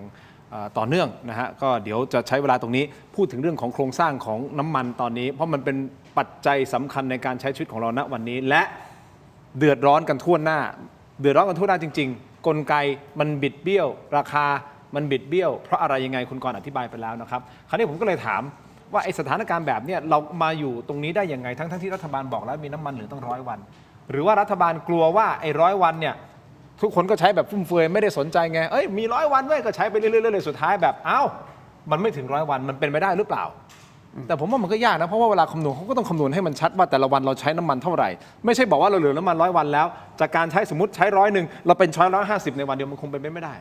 ต่อเนื่องนะฮะก็เดี๋ยวจะใช้เวลาตรงนี้พูดถึงเรื่องของโครงสร้างของน้ำมันตอนนี้เพราะมันเป็นปัจจัยสำคัญในการใช้ชีวิตของเราณวันนี้และเดือดร้อนกันทั่วหน้าจริงๆกลไกมันบิดเบี้ยวราคามันบิดเบี้ยวเพราะอะไรยังไงคุณกรณ์อธิบายไปแล้วนะครับคราวนี้ผมก็เลยถามว่าไอ้สถานการณ์แบบนี้เรามาอยู่ตรงนี้ได้ยังไงทั้งที่รัฐบาลบอกแล้วมีน้ำมันเหลือต้อง100 วันหรือว่ารัฐบาลกลัวว่าไอ้100 วันเนี่ยทุกคนก็ใช้แบบฟุ่มเฟือยไม่ได้สนใจไงมี100 วันเว้ยก็ใช้ไปเรื่อยๆสุดท้ายแบบมันไม่ถึง100 วันมันเป็นไปได้หรือเปล่าแต่ผมว่ามันก็ยากนะเพราะว่าเวลาคำนวณเขาก็ต้องคำนวณให้มันชัดว่าแต่ละวันเราใช้น้ำมันเท่าไหร่ไม่ใช่บอกว่าเราเหลือน้ำมัน100 วันแล้วจากการใช้สมมติใช้100เราเป็นช้อย150ในวันเดียวมันคงเป็นไปไม่ได้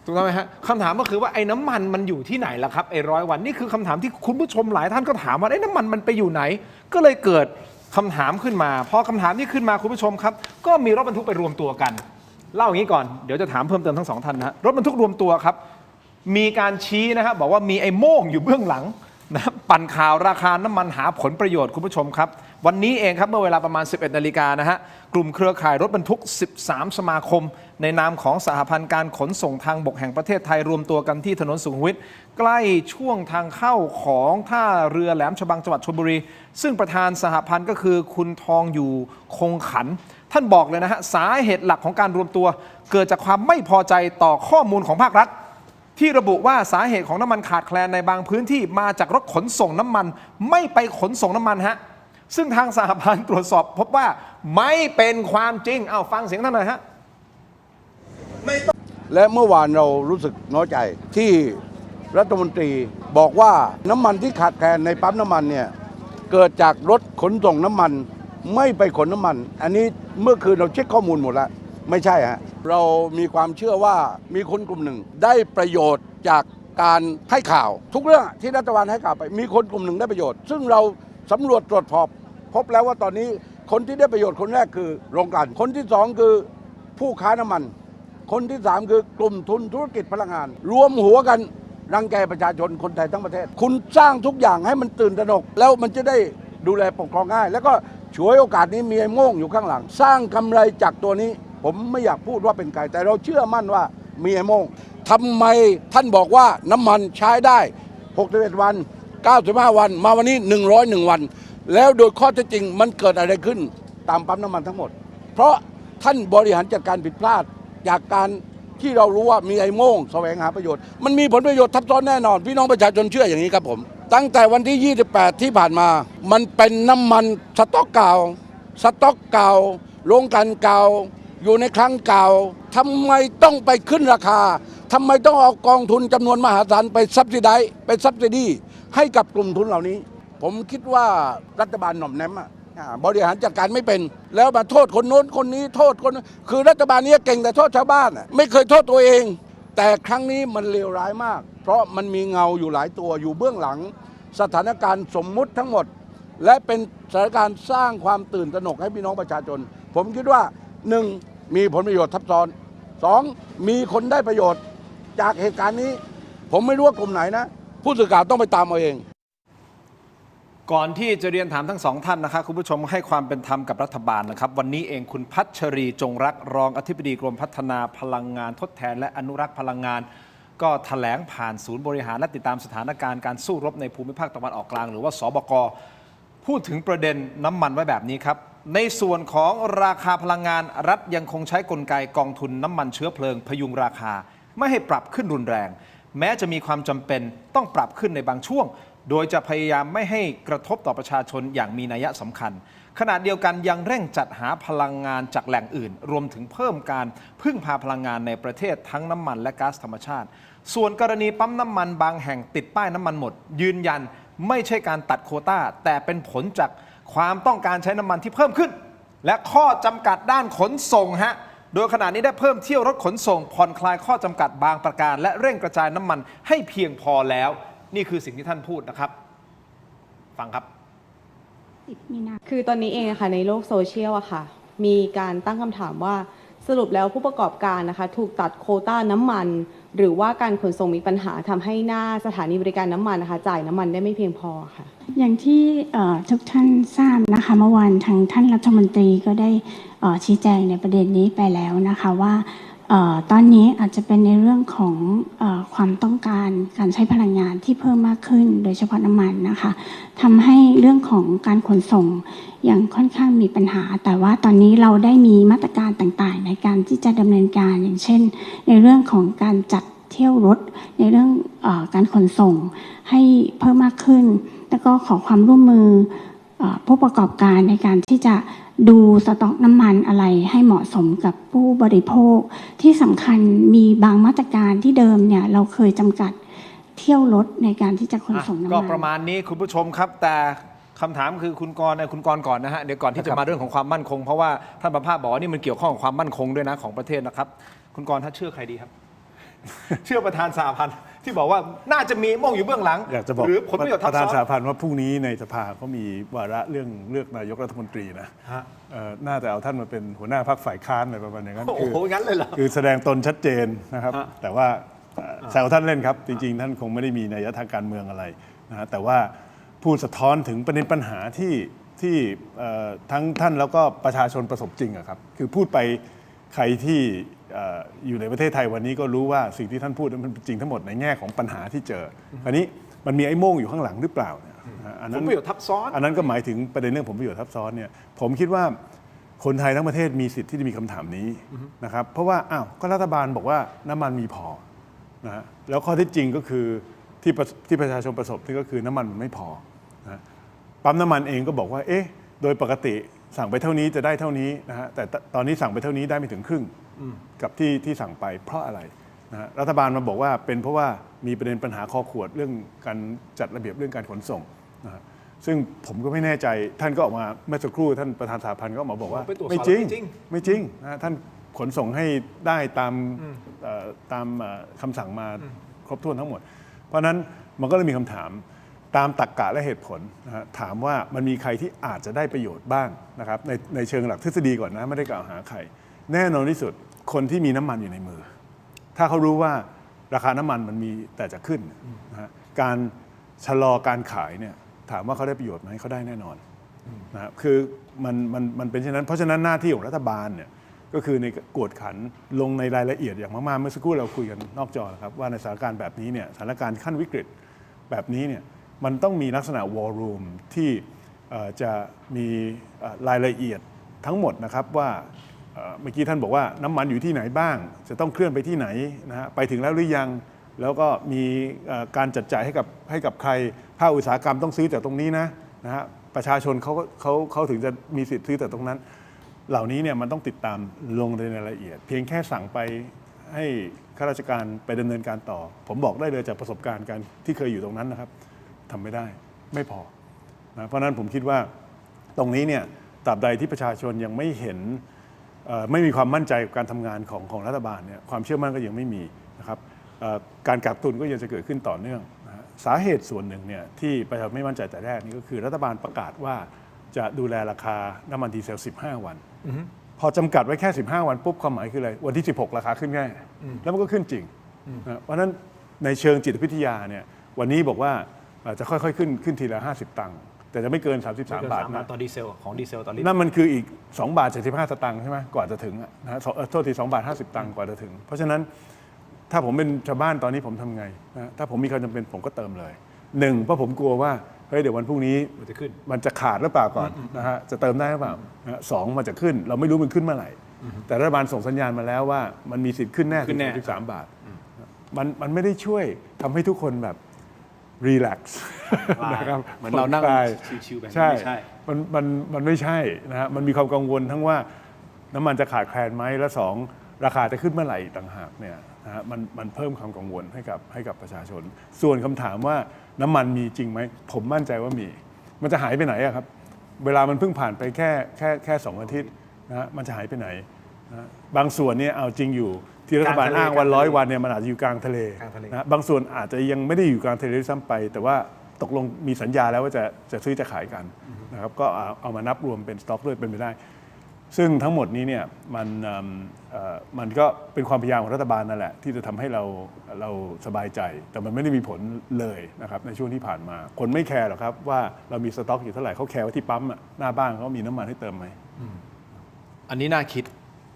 ถูกต้องไหมฮะคำถามก็คือว่าไอ้น้ำมันมันอยู่ที่ไหนล่ะครับไอ้100 วันนี่คือคำถามที่คุณผู้ชมหลายท่านก็ถามว่าไอ้น้ำมันมันไปอยู่ไหนก็เลยเกิดคำถามขึ้นมาพอคำถามนี้ขึ้นมาคุณผู้ชมครับก็มีรถบรรทุกไปรวมตัวกันเล่าอย่างนี้ก่อนเดี๋ยวจะถามเพิ่มเติมทั้งสองท่านนะรถบรรทุกรวมตัวครับมีการชี้นะครับบอกว่ามีไอ้โม่งอยู่เบื้องหลังนะปั่นข่าวราคาน้ำมันหาผลประโยชน์คุณผู้ชมครับวันนี้เองครับเมื่อเวลาประมาณ 11 นาฬิกานะฮะกลุ่มเครือข่ายรถบรรทุก13 สมาคมในนามของสหพันธ์การขนส่งทางบกแห่งประเทศไทยรวมตัวกันที่ถนนสุขุมวิทใกล้ช่วงทางเข้าของท่าเรือแหลมฉบังจังหวัดชลบุรีซึ่งประธานสหพันธ์ก็คือคุณทองอยู่คงขันท่านบอกเลยนะฮะสาเหตุหลักของการรวมตัวเกิดจากความไม่พอใจต่อข้อมูลของภาครัฐที่ระบุว่าสาเหตุของน้ำมันขาดแคลนในบางพื้นที่มาจากรถขนส่งน้ำมันไม่ไปขนส่งน้ำมันฮะซึ่งทางสหพันธ์ตรวจสอบพบว่าไม่เป็นความจริงฟังเสียงท่านหน่อยฮะและเมื่อวานเรารู้สึกน้อยใจที่รัฐมนตรีบอกว่าน้ำมันที่ขาดแคลนในปั๊มน้ำมันเนี่ยเกิดจากรถขนส่งน้ำมันไม่ไปขนน้ำมันอันนี้เมื่อคืนเราเช็คข้อมูลหมดแล้วไม่ใช่ฮะเรามีความเชื่อว่ามีคนกลุ่มหนึ่งได้ประโยชน์จากการให้ข่าวทุกเรื่องที่รัฐบาลให้ข่าวไปมีคนกลุ่มหนึ่งได้ประโยชน์ซึ่งเราสำรวจตรวจสอบพบแล้วว่าตอนนี้คนที่ได้ประโยชน์คนแรกคือโรงกลั่นคนที่สองคือผู้ค้าน้ำมันคนที่สามคือกลุ่มทุนธุรกิจพลังงานรวมหัวกันรังแกประชาชนคนไทยทั้งประเทศคุณสร้างทุกอย่างให้มันตื่นตระหนกแล้วมันจะได้ดูแลปกครองง่ายแล้วก็ฉวยโอกาสนี้มีไอ้โม่งอยู่ข้างหลังสร้างกำไรจากตัวนี้ผมไม่อยากพูดว่าเป็นใครแต่เราเชื่อมั่นว่ามีไอ้โม่งทำไมท่านบอกว่าน้ำมันใช้ได้61 วัน95 วันมาวันนี้101 วันแล้วโดยข้อเท็จจริงมันเกิดอะไรขึ้นตามปั๊มน้ำมันทั้งหมดเพราะท่านบริหารจัดการผิดพลาดจากการที่เรารู้ว่ามีไอ้โม่งแสวงหาประโยชน์มันมีผลประโยชน์ทับซ้อนแน่นอนพี่น้องประชาชนเชื่ออย่างนี้ครับผมตั้งแต่วันที่28ที่ผ่านมามันเป็นน้ำมันสต๊อกเก่าโรงกลั่นเก่าอยู่ในคลังเก่าทำไมต้องไปขึ้นราคาทำไมต้องเอากองทุนจำนวนมหาศาลไปซับซิดี้ให้กับกลุ่มทุนเหล่านี้ผมคิดว่ารัฐบาลหน่อมแนมบริหารจัดการไม่เป็นแล้วมาโทษคนโน้นคนนี้โทษคนคือรัฐบาลนี้เก่งแต่โทษชาวบ้านไม่เคยโทษตัวเองแต่ครั้งนี้มันเลวร้ายมากเพราะมันมีเงาอยู่หลายตัวอยู่เบื้องหลังสถานการณ์สมมุติทั้งหมดและเป็นสถานการณ์สร้างความตื่นตระหนกให้พี่น้องประชาชนผมคิดว่า 1. มีผลประโยชน์ทับซ้อน 2. มีคนได้ประโยชน์จากเหตุการณ์นี้ผมไม่รู้ว่ากลุ่มไหนนะผู้สื่อข่าวต้องไปตามเอาเองก่อนที่จะเรียนถามทั้งสองท่านนะครับคุณผู้ชมให้ความเป็นธรรมกับรัฐบาลนะครับวันนี้เองคุณพัชรีจงรักรองอธิบดีกรมพัฒนาพลังงานทดแทนและอนุรักษ์พลังงานก็แถลงผ่านศูนย์บริหารและติดตามสถานการณ์การสู้รบในภูมิภาคตะวันออกกลางหรือว่าสบกพูดถึงประเด็นน้ำมันไว้แบบนี้ครับในส่วนของราคาพลังงานรัฐยังคงใช้กลไกกองทุนน้ำมันเชื้อเพลิงพยุงราคาไม่ให้ปรับขึ้นรุนแรงแม้จะมีความจำเป็นต้องปรับขึ้นในบางช่วงโดยจะพยายามไม่ให้กระทบต่อประชาชนอย่างมีนัยสำคัญขณะเดียวกันยังเร่งจัดหาพลังงานจากแหล่งอื่นรวมถึงเพิ่มการพึ่งพาพลังงานในประเทศทั้งน้ำมันและก๊าซธรรมชาติส่วนกรณีปั๊มน้ำมันบางแห่งติดป้ายน้ำมันหมดยืนยันไม่ใช่การตัดโควต้าแต่เป็นผลจากความต้องการใช้น้ำมันที่เพิ่มขึ้นและข้อจำกัดด้านขนส่งโดยขณะนี้ได้เพิ่มเที่ยวรถขนส่งผ่อนคลายข้อจำกัดบางประการและเร่งกระจายน้ำมันให้เพียงพอแล้วนี่คือสิ่งที่ท่านพูดนะครับฟังครับคือตอนนี้เองนะคะในโลกโซเชียลอะค่ะมีการตั้งคำถามว่าสรุปแล้วผู้ประกอบการนะคะถูกตัดโควต้าน้ำมัน หรือว่าการขนส่งมีปัญหาทำให้หน้าสถานีบริการน้ำมันนะคะจ่ายน้ำมันได้ไม่เพียงพอค่ะ อย่างที่ทุกท่านทราบนะคะเมื่อวานทางท่านรัฐมนตรีก็ได้ชี้แจงในประเด็นนี้ไปแล้วนะคะว่าตอนนี้อาจจะเป็นในเรื่องของความต้องการการใช้พลังงานที่เพิ่มมากขึ้นโดยเฉพาะน้ำมันนะคะทำให้เรื่องของการขนส่งยังค่อนข้างมีปัญหาแต่ว่าตอนนี้เราได้มีมาตรการต่างๆในการที่จะดำเนินการอย่างเช่นในเรื่องของการจัดเที่ยวรถในเรื่องการขนส่งให้เพิ่มมากขึ้นแล้วก็ขอความร่วมมือผู้ประกอบการในการที่จะดูสต็อกน้ำมันอะไรให้เหมาะสมกับผู้บริโภคที่สำคัญมีบางมาตรการที่เดิมเนี่ยเราเคยจำกัดเที่ยวรถในการที่จะขนส่งน้ำมัน ก็ประมาณนี้คุณผู้ชมครับแต่คำถามคือคุณกรณ์ก่อนนะฮะเดี๋ยวก่อนที่จะมาเรื่องของความมั่นคงเพราะว่าท่านประภาสบอกว่านี่มันเกี่ยวข้องกับความมั่นคงด้วยนะของประเทศนะครับคุณกรณ์ถ้าเชื่อใครดีครับ เชื่อประธานสหพันธ์ที่บอกว่าน่าจะมีมองอยู่เบื้องหลัง อยากจะบอก หรือผลประโยชน์ ป ทับ ระธาน ซ้อน สหพันธ์ว่าพรุ่งนี้ในสภาเขามีวาระเรื่องเลือกนายกรัฐมนตรีนะน่าจะเอาท่านมาเป็นหัวหน้าพรรคฝ่ายค้านอะไรประมาณอย่างนั้น โอ้โหงั้นเลยเหรอ คือแสดงตนชัดเจนนะครับแต่ว่าแซวท่านเล่นครับจริงๆท่านคงไม่ได้มีนัยทางการเมืองอะไรนะฮะแต่ว่าพูดสะท้อนถึงประเด็นปัญหาที่ทั้งท่านแล้วก็ประชาชนประสบจริงอะครับคือพูดไปใครที่อยู่ในประเทศไทยวันนี้ก็รู้ว่าสิ่งที่ท่านพูดนั้นมันเป็นจริงทั้งหมดในแง่ของปัญหาที่เจออันนี้มันมีไอ้โม่งอยู่ข้างหลังหรือเปล่าเนี่ยอัน ผ นั้ ล น ประโยชน์ทับซ้อน อันนั้นก็หมายถึงประเด็นเรื่องผลประโยชน์ทับซ้อนเนี่ยผมคิดว่าคนไทยทั้งประเทศมีสิทธิ์ที่จะมีคำถามนี้นะครับเพราะว่าอ้าวก็รัฐบาลบอกว่าน้ำมันมีพอนะฮะแล้วข้อเท็จจริงก็คือที่ประชาชนประสบนี่ก็คือน้ำมันมันไม่พอนะปั๊มน้ำมันเองก็บอกว่าเอ๊ะโดยปกติสั่งไปเท่านี้จะได้เท่านี้นะฮะแต่ตอนนี้สั่งไปเท่านี้ได้ไม่ถึงครึ่งกับที่สั่งไปเพราะอะไรนะฮะรัฐบาลมาบอกว่าเป็นเพราะว่ามีประเด็นปัญหาคอขวดเรื่องการจัดระเบียบเรื่องการขนส่งนะฮะซึ่งผมก็ไม่แน่ใจท่านก็ออกมาเมื่อสักครู่ท่านประธานสหพันธ์ก็ออกมาบอกว่าไม่จริงนะฮะท่านขนส่งให้ได้ตามคำสั่งมาครบถ้วนทั้งหมดเพราะฉะนั้นมันก็เลยมีคำถามตามตรรกะและเหตุผลนะฮะถามว่ามันมีใครที่อาจจะได้ประโยชน์บ้างนะครับในเชิงหลักทฤษฎีก่อนนะไม่ได้กล่าวหาใครแน่นอนที่สุดคนที่มีน้ำมันอยู่ในมือถ้าเขารู้ว่าราคาน้ำมันมันมีแต่จะขึ้นนะฮะการชะลอการขายเนี่ยถามว่าเขาได้ประโยชน์ไหมเขาได้แน่นอนนะครับคือมันเป็นเช่นนั้นเพราะฉะนั้นหน้าที่ของรัฐบาลเนี่ยก็คือในกวดขันลงในรายละเอียดอย่างมากๆเมื่อสักครู่เราคุยกันนอกจอนะครับว่าในสถานการณ์แบบนี้เนี่ยสถานการณ์ขั้นวิกฤตแบบนี้เนี่ยมันต้องมีลักษณะวอลลุ่มที่จะมีรายละเอียดทั้งหมดนะครับว่าเมื่อกี้ท่านบอกว่าน้ำมันอยู่ที่ไหนบ้างจะต้องเคลื่อนไปที่ไหนนะฮะไปถึงแล้วหรือยังแล้วก็มีการจัดจ่ายให้กับใครภาคอุตสาหกรรมต้องซื้อจากตรงนี้นะฮะประชาชนเขาถึงจะมีสิทธิ์ซื้อจากตรงนั้นเหล่านี้เนี่ยมันต้องติดตามลงในรายละเอียดเพียงแค่สั่งไปให้ข้าราชการไปดำเนินการต่อผมบอกได้เลยจากประสบการณ์การที่เคยอยู่ตรงนั้นนะครับทำไม่ได้ไม่พอนะเพราะนั้นผมคิดว่าตรงนี้เนี่ยตราบใดที่ประชาชนยังไม่เห็นไม่มีความมั่นใจกับการทำงานของรัฐบาลเนี่ยความเชื่อมั่นก็ยังไม่มีนะครับการกักตุนก็ยังจะเกิดขึ้นต่อเนื่องนะสาเหตุส่วนหนึ่งเนี่ยที่ประชาชนไม่มั่นใจแต่แรกนี่ก็คือรัฐบาลประกาศว่าจะดูแลราคาน้ำมันดีเซล15 วันพอจำกัดไว้แค่15 วันปุ๊บความหมายคืออะไรวันที่16ราคาขึ้นแน่แล้วมันก็ขึ้นจริงนะเพราะฉะนั้นในเชิงจิตวิทยาเนี่ยวันนี้บอกว่าจะค่อยๆขึ้นทีละ50 ตังค์แต่จะไม่เกิน33 บาทนะต่อดีเซลของดีเซลต่อลิตรนั่นมันคืออีก2 บาท 75 สตางค์ใช่ไหมกว่าจะถึงนะฮะโทษที2 บาท 50 ตังค์กว่าจะถึงเพราะฉะนั้นถ้าผมเป็นชาวบ้านตอนนี้ผมทำไงนะถ้าผมมีความจำเป็นผมก็เติมเลย1เพราะผมกลัวว่าเฮ้ยเดี๋ยววันพรุ่งนี้มันจะขาดหรือเปล่าก่อนนะฮะจะเติมได้หรือเปล่า2มันจะขึ้นเราไม่รู้มันขึ้นเมื่อไหร่แต่รัฐบาลส่งสัญญาณมาแล้วว่ามันมีสิทธิ์ขึ้นแน่ถึง33 บาทมันไม่ได้ช่วยทำให้ทุกคนแบบรีแลกซ์นะครับ เหมือนเรานั่งชิวๆแบบนี้ ใช่ ไม่ใช่ มันไม่ใช่นะฮะมันมีความกังวลทั้งว่าน้ำมันจะขาดแคลนไหมและ2ราคาจะขึ้นเมื่อไหร่ต่างหากเนี่ยนะฮะมันเพิ่มความกังวลให้กับประชาชนส่วนคำถามว่าน้ำมันมีจริงไหมผมมั่นใจว่ามีมันจะหายไปไหนอะครับเวลามันเพิ่งผ่านไปแค่2 อาทิตย์นะฮะมันจะหายไปไหนนะบางส่วนเนี่ยเอาจริงอยู่ที่รัฐบาลอ้างวัน100 วันเนี่ยมันอาจจะอยู่กลางทะเลนะบางส่วนอาจจะยังไม่ได้อยู่กลางทะเลด้วยซ้ำไปแต่ว่าตกลงมีสัญญาแล้วว่าจะซื้อจะขายกันนะครับก็เอามานับรวมเป็นสต็อกด้วยเป็นไปได้ ซึ่งทั้งหมดนี้เนี่ยมันก็เป็นความพยายามของรัฐบาลนั่นแหละที่จะทำให้เราสบายใจแต่มันไม่ได้มีผลเลยนะครับในช่วงที่ผ่านมาคนไม่แคร์หรอกครับว่าเรามีสต็อกอยู่เท่าไหร่เขาแคร์ว่าที่ปั๊มหน้าบ้านเขามีน้ำมันให้เติมไหม อันนี้น่าคิด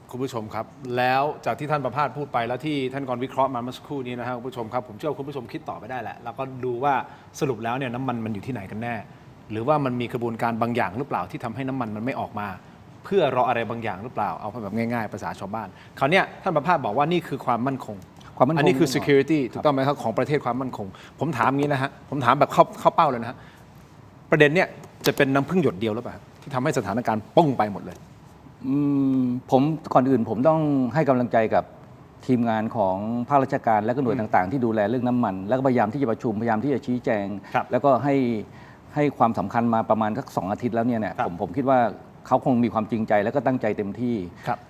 คุณผู้ชมครับแล้วจากที่ท่านประภาสพูดไปแล้วที่ท่านกรวิเคราะห์มาเมื่อสักครู่นี้นะครับคุณผู้ชมครับผมเชื่อว่าคุณผู้ชมคิดต่อไปได้แหละแล้วก็ดูว่าสรุปแล้วเนี่ยน้ำมันอยู่ที่ไหนกันแน่หรือว่ามันมีกระบวนการบางอย่างหรือเปล่าที่ทำให้น้ำมันไม่ออกมา เพื่อรออะไรบางอย่างหรือเปล่าเอาแบบง่ายๆภาษาชาวบ้านคราวนี้ท่านประภาสบอกว่านี่คือความมั่นคงอันนี้คือ security ถูกต้องไหมครับของประเทศความมั่นคงผมถามงี้นะฮะผมถามแบบเข้าเป้าเลยนะฮะประเด็นเนี่ยจะเป็นน้ำพึ่งหยดเดียวหรือเปล่าที่ทำให้สถานการณ์ปุ้งไปหมดเลยผมก่อนอื่นผมต้องให้กำลังใจกับทีมงานของภาคราชการและก็หน่วยต่างๆที่ดูแลเรื่องน้ำมันแล้วก็พยายามที่จะประชุมพยายามที่จะชี้แจงแล้วก็ให้ความสำคัญมาประมาณสัก2 อาทิตย์แล้วเนี่ยผมคิดว่าเขาคงมีความจริงใจแล้วก็ตั้งใจเต็มที่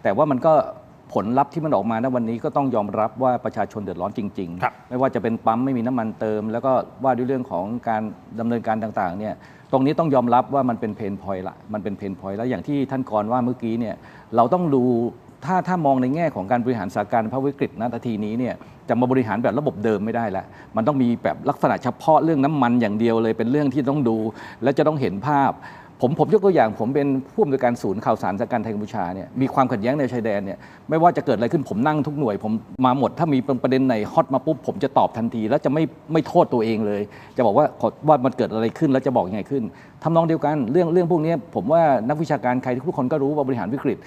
แต่ว่ามันก็ผลลัพธ์ที่มันออกมาณวันนี้ก็ต้องยอมรับว่าประชาชนเดือดร้อนจริงๆไม่ว่าจะเป็นปั๊มไม่มีน้ำมันเติมแล้วก็ว่าด้วยเรื่องของการดำเนินการต่างๆเนี่ยตรงนี้ต้องยอมรับว่ามันเป็นเพนพอยต์ละมันเป็นเพนพอยต์แล้วอย่างที่ท่านกรว่าเมื่อกี้เนี่ยเราต้องดูถ้ามองในแง่ของการบริหารสถานการณ์ภาวะวิกฤตณทีนี้เนี่ยจะมาบริหารแบบระบบเดิมไม่ได้แล้วมันต้องมีแบบลักษณะเฉพาะเรื่องน้ำมันอย่างเดียวเลยเป็นเรื่องที่ต้องดูและจะต้องเห็นภาพผมยกตัวอย่างผมเป็นผู้อำนวยการศูนย์ข่าวสารสถานการณ์ไทยกัมพูชาเนี่ยมีความขัดแย้งในชายแดนเนี่ยไม่ว่าจะเกิดอะไรขึ้นผมนั่งทุกหน่วยผมมาหมดถ้ามีประเด็นไหนฮอตมาปุ๊บผมจะตอบทันทีแล้วจะไม่โทษตัวเองเลยจะบอกว่ามันเกิดอะไรขึ้นแล้วจะบอกยังไงขึ้นทำนองเดียวกันเรื่องพวกนี้ผมว่านักวิชาการใครทุกคนก็รู้ว่าบริหารวิกฤต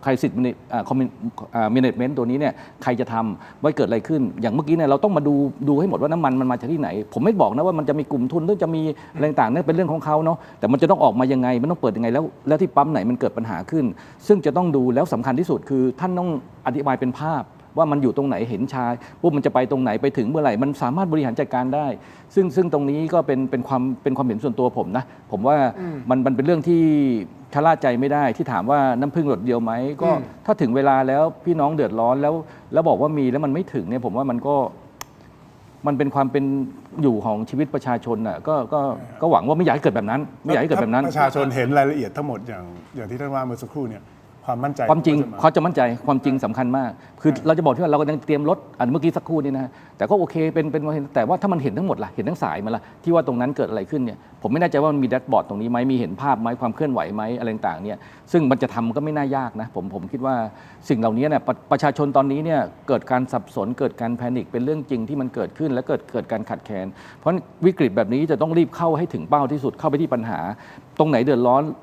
ใครสิทธิ์มิเนจเมนต์ตัวนี้เนี่ยใครจะทำว่าเกิดอะไรขึ้นอย่างเมื่อกี้เนี่ยเราต้องมาดูให้หมดว่าน้ำมันมาจากที่ไหนผมไม่บอกนะว่ามันจะมีกลุ่มทุนหรือจะมีอะไรต่างๆนั่นเป็นเรื่องของเขาเนาะแต่มันจะต้องออกมายังไงมันต้องเปิดยังไงแล้วที่ปั๊มไหนมันเกิดปัญหาขึ้นซึ่งจะต้องดูแล้วสำคัญที่สุดคือท่านต้องอธิบายเป็นภาพว่ามันอยู่ตรงไหนเห็นชายปุ๊บมันจะไปตรงไหนไปถึงเมื่อไหร่มันสามารถบริหารจัดการได้ซึ่งตรงนี้ก็เป็นความเห็นส่วนตัวผมนะผมว่ามันเป็นเรื่องที่ชะล่าใจไม่ได้ที่ถามว่าน้ำพึ่งหยดเดียวไหมก็ถ้าถึงเวลาแล้วพี่น้องเดือดร้อนแล้วบอกว่ามีแล้วมันไม่ถึงเนี่ยผมว่ามันเป็นความเป็นอยู่ของชีวิตประชาชนอ่ะก็หวังว่าไม่อยากให้เกิดแบบนั้นไม่อยากให้เกิดแบบนั้นประชาชนเห็นรายละเอียดทั้งหมดอย่างที่ท่านว่าเมื่อสักครู่เนี่ยความมั่นใจความจริงเขาจะมั่นใจความจริงสำคัญมากคือเราจะบอกที่ว่าเราก็ยังเตรียมรถเมื่อกี้สักครู่นี้นะแต่ก็โอเคเป็นแต่ว่าถ้ามันเห็นทั้งหมดล่ะเห็นทั้งสายมาล่ะที่ว่าตรงนั้นเกิดอะไรขึ้นเนี่ยผมไม่แน่ใจว่ามันมีแดชบอร์ดตรงนี้ไหมมีเห็นภาพไหมความเคลื่อนไหวไหมอะไรต่างๆเนี่ยซึ่งมันจะทำก็ไม่น่ายากนะผมคิดว่าสิ่งเหล่านี้เนี่ยประชาชนตอนนี้เนี่ยเกิดการสับสนเกิดการแพนิคเป็นเรื่องจริงที่มันเกิดขึ้นและเกิดการขัดแคลนเพราะวิกฤตแบบนี้จะต้องรีบเข้าให้ถึงเป้าที่สุดเข้าไปที่ปัญหาตรงไหนเดือดร้อ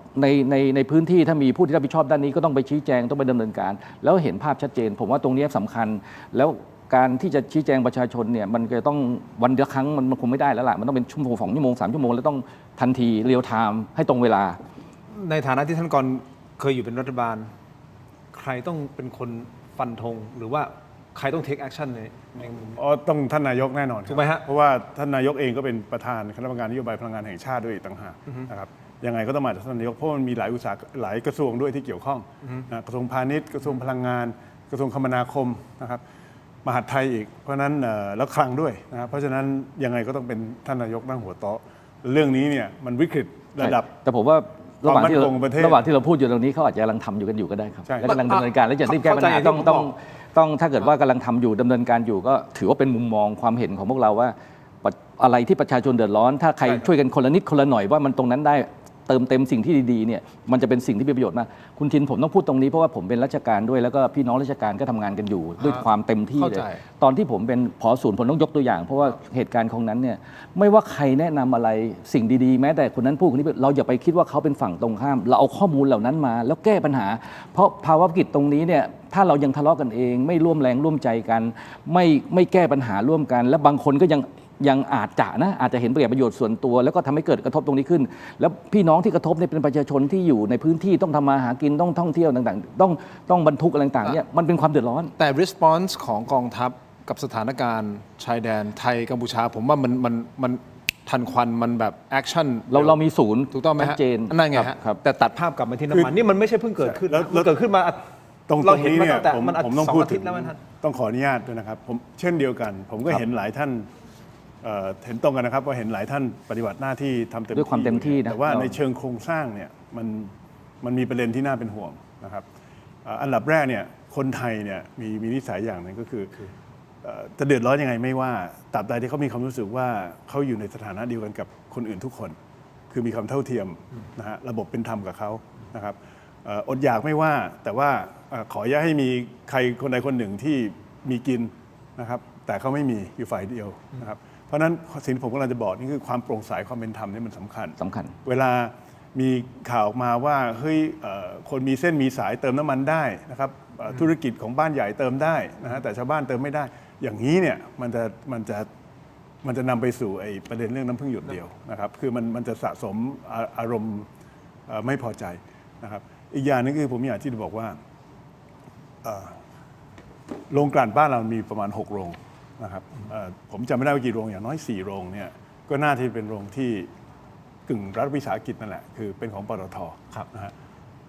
นในพื้นที่ถ้ามีผู้ที่รับผิดชอบด้านนี้ก็ต้องไปชี้แจงต้องไปดำเนินการแล้วเห็นภาพชัดเจนผมว่าตรงนี้สำคัญแล้วการที่จะชี้แจงประชาชนเนี่ยมันจะต้องวันเดียวครั้งมันคงไม่ได้แล้วล่ะมันต้องเป็นชั่วโมง2 ชั่วโมง3 ชั่วโมงแล้วต้องทันทีเรียลไทม์ให้ตรงเวลาในฐานะที่ท่านกรเคยอยู่เป็นรัฐบาลใครต้องเป็นคนฟันธงหรือว่าใครต้องเทคแอคชั่นในต้องท่านนายกแน่นอนถูกไหมฮะเพราะว่าท่านนายกเองก็เป็นประธานคณะกรรมการนโยบายพลังงานแห่งชาติด้วยต่างหากนะครับยังไงก็ต้องมาจากท่านนายกเพราะมันมีหลายกระทรวงด้วยที่เกี่ยวข้องนะกระทรวงพาณิชย์กระทรวงพลังงานกระทรวงคมนาคมนะครับมหาดไทยอีกเพราะนั้นแล้วคลังด้วยนะครับเพราะฉะนั้นยังไงก็ต้องเป็นท่านนายกนั่งหัวโต๊ะเรื่องนี้เนี่ยมันวิกฤตระดับแต่ผมว่าระหว่างที่เราพูดอยู่ตรงนี้เขาอาจจะกำลังทำอยู่กันอยู่ก็ได้ครับและกำลังดำเนินการและจะรีบแก้ปัญหาต้องถ้าเกิดว่ากำลังทำอยู่ดำเนินการอยู่ก็ถือว่าเป็นมุมมองความเห็นของพวกเราว่าอะไรที่ประชาชนเดือดร้อนถ้าใครช่วยกันคนละนิดคนละหน่อยว่ามันตรงนั้นได้เติมเต็มสิ่งที่ดีๆเนี่ยมันจะเป็นสิ่งที่มีประโยชน์มากคุณทินผมต้องพูดตรงนี้เพราะว่าผมเป็นราชการด้วยแล้วก็พี่น้องราชการก็ทำงานกันอยู่ด้วยความเต็มที่เลยตอนที่ผมเป็นผอ.ศูนย์ผมต้องยกตัวอย่างเพราะว่าเหตุการณ์ของนั้นเนี่ยไม่ว่าใครแนะนำอะไรสิ่งดีๆแม้แต่คนนั้นพูดคนนี้เราอย่าไปคิดว่าเขาเป็นฝั่งตรงข้ามเราเอาข้อมูลเหล่านั้นมาแล้วแก้ปัญหาเพราะภาวะวิกฤตตรงนี้เนี่ยถ้าเรายังทะเลาะกันเองไม่ร่วมแรงร่วมใจกันไม่แก้ปัญหาร่วมกันและบางคนก็ยังอาจจะเห็นประโยชน์ส่วนตัวแล้วก็ทำให้เกิดกระทบตรงนี้ขึ้นแล้วพี่น้องที่กระทบเนี่ยเป็นประชาชนที่อยู่ในพื้นที่ต้องทำมาหากินต้องท่องเที่ยวต่างๆต้องบรรทุกอะไรต่างๆเนี่ยมันเป็นความเดือดร้อนแต่ response ของกองทัพกับสถานการณ์ชายแดนไทยกัมพูชาผมว่ามันทันควันมันแบบแอคชั่นเรามีศูนย์ถูกต้องไหมฮะชัดเจนนั่นไงฮะแต่ตัดภาพกลับมาที่น้ำมันนี่มันไม่ใช่เพิ่งเกิดขึ้นมันเกิดขึ้นมาตรงนี้เนี่ยผมต้องพูดถึงต้องขออนุญาตด้วยนะครับผมเช่นเดียวกันผมก็เห็นหลายท่านเห็นตรงกันนะครับว่าเห็นหลายท่านปฏิบัติหน้าที่ทำเต็มที่ด้วยความเต็มที่นะแต่ว่าในเชิงโครงสร้างเนี่ยมันมีประเด็นที่น่าเป็นห่วง นะครับอันดับแรกเนี่ยคนไทยเนี่ยมีนิสัยอย่างหนึงก็คือจะเดือดร้อนยังไงไม่ว่าตราบใดที่เขามีความรู้สึกว่าเขาอยู่ในสถานะเดียวกันกับคนอื่นทุกคนคือมีความเท่าเทียมนะฮะระบบเป็นธรรมกับเขานะครับอดอยากไม่ว่าแต่ว่าขออย่าให้มีใครคนใดคนหนึ่งที่มีกินนะครับแต่เขาไม่มีอยู่ฝ่ายเดียวนะครับเพราะฉะนั้นสิ่งที่ผมกำลังจะบอกนี่คือความโปร่งใสความเป็นธรรมนี่มันสำคัญเวลามีข่าวออกมาว่าเฮ้ยคนมีเส้นมีสายเติมน้ำมันได้นะครับธุรกิจของบ้านใหญ่เติมได้นะฮะแต่ชาวบ้านเติมไม่ได้อย่างนี้เนี่ยมันจะนำไปสู่ไอ้ประเด็นเรื่องน้ำพึ่งหยดเดียวนะครับคือมันจะสะสมอารมณ์ไม่พอใจนะครับอีกอย่างนึงคือผมอยากที่จะบอกว่าโรงกลั่นบ้านเรามีประมาณ6 โรงนะครับผมจำไม่ได้ว่ากี่โรงอย่างน้อย4 โรงเนี่ยก็น่าที่เป็นโรงที่กึ่งรัฐวิสาหกิจนั่นแหละคือเป็นของปตท.นะฮะ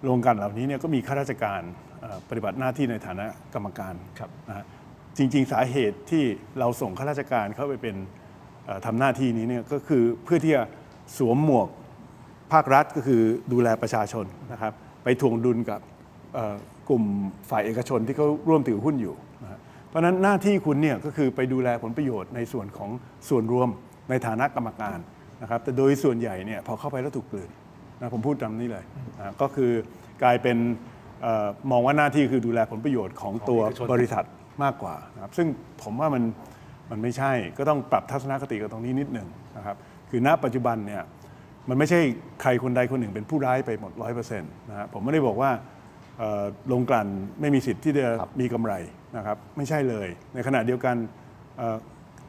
โรงกลั่นเหล่านี้เนี่ยก็มีข้าราชการปฏิบัติหน้าที่ในฐานะกรรมการนะฮะจริงๆสาเหตุที่เราส่งข้าราชการเข้าไปเป็นทำหน้าที่นี้เนี่ยก็คือเพื่อที่จะสวมหมวกภาครัฐก็คือดูแลประชาชนนะครับไปทวงดุลกับกลุ่มฝ่ายเอกชนที่เขาร่วมถือหุ้นอยู่นะฮะเพราะฉะนั้นหน้าที่คุณเนี่ยก็คือไปดูแลผลประโยชน์ในส่วนของส่วนรวมในฐานะกรรมการนะครับแต่โดยส่วนใหญ่เนี่ยพอเข้าไปแล้วถูกกลืนนะผมพูดตามนี้เลยนะก็คือกลายเป็นมองว่าหน้าที่คือดูแลผลประโยชน์ของตัวบริษัทมากกว่านะครับซึ่งผมว่ามันไม่ใช่ก็ต้องปรับทัศนคติกับตรงนี้นิดหนึ่งนะครับคือณปัจจุบันเนี่ยมันไม่ใช่ใครคนใดคนหนึ่งเป็นผู้ร้ายไปหมด 100% นะฮะผมไม่ได้บอกว่าโรงกลั่นไม่มีสิทธิ์ที่จะมีกำไรนะครับไม่ใช่เลยในขณะเดียวกัน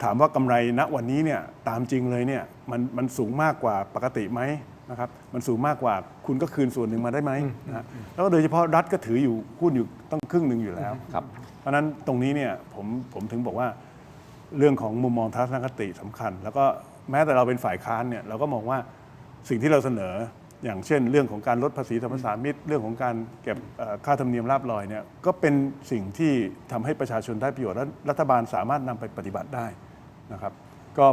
ถามว่ากำไรณวันนี้เนี่ยตามจริงเลยเนี่ยมันสูงมากกว่าปกติไหมนะครับมันสูงมากกว่าคุณก็คืนส่วนหนึ่งมาได้ไหมนะแล้วโดยเฉพาะรัฐก็ถืออยู่หุ้นอยู่ต้องครึ่งหนึ่งอยู่แล้วเพราะฉะนั้นตรงนี้เนี่ยผมถึงบอกว่าเรื่องของมุมมองทัศนคติสำคัญแล้วก็แม้แต่เราเป็นฝ่ายค้านเนี่ยเราก็มองว่าสิ่งที่เราเสนออย่างเช่นเรื่องของการลดภาษีสรรพสามิตเรื่องของการเก็บค่าธรรมเนียมลาภลอยเนี่ยก็เป็นสิ่งที่ทำให้ประชาชนได้ประโยชน์และรัฐบาลสามารถนำไปปฏิบัติได้นะครับก็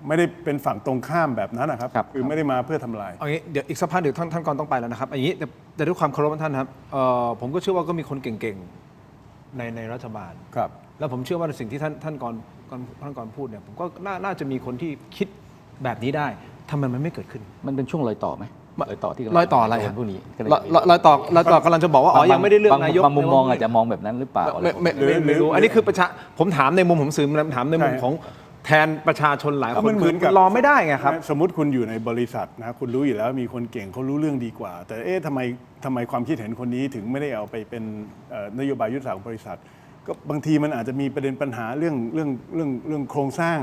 ไม่ได้เป็นฝั่งตรงข้ามแบบนั้นนะครับคือไม่ได้มาเพื่อทำลายเอางี้เดี๋ยวอีกสักพักเดี๋ยวท่านกรต้องไปแล้วนะครับอย่างนี้แต่ด้วยความเคารพท่านครับผมก็เชื่อว่าก็มีคนเก่งๆในรัฐบาลครับแล้วผมเชื่อว่าสิ่งที่ท่านกรพูดเนี่ยผมก็น่าจะมีคนที่คิดแบบนี้ได้ทำไมมันไม่เกิดขึ้นมันเป็นช่วงรอยต่อไหมรอยต่อที่รอยต่ออะไรพวกนี้รอยต่อกำลังจะบอกว่าอ๋อยังไม่ได้เลือกนายกบางมุมมองอาจจะมองแบบนั้นหรือเปล่าไม่รู้อันนี้คือผมถามในมุมผมสื่อถามในมุมของแทนประชาชนหลายคนเหมือนกับรอไม่ได้ไงครับสมมุติคุณอยู่ในบริษัทนะคุณรู้อยู่แล้วมีคนเก่งเขารู้เรื่องดีกว่าแต่ทำไมความคิดเห็นคนนี้ถึงไม่ได้เอาไปเป็นนโยบายยุทธศาสตร์ของบริษัทก็บางทีมันอาจจะมีประเด็นปัญหาเรื่องโครงสร้าง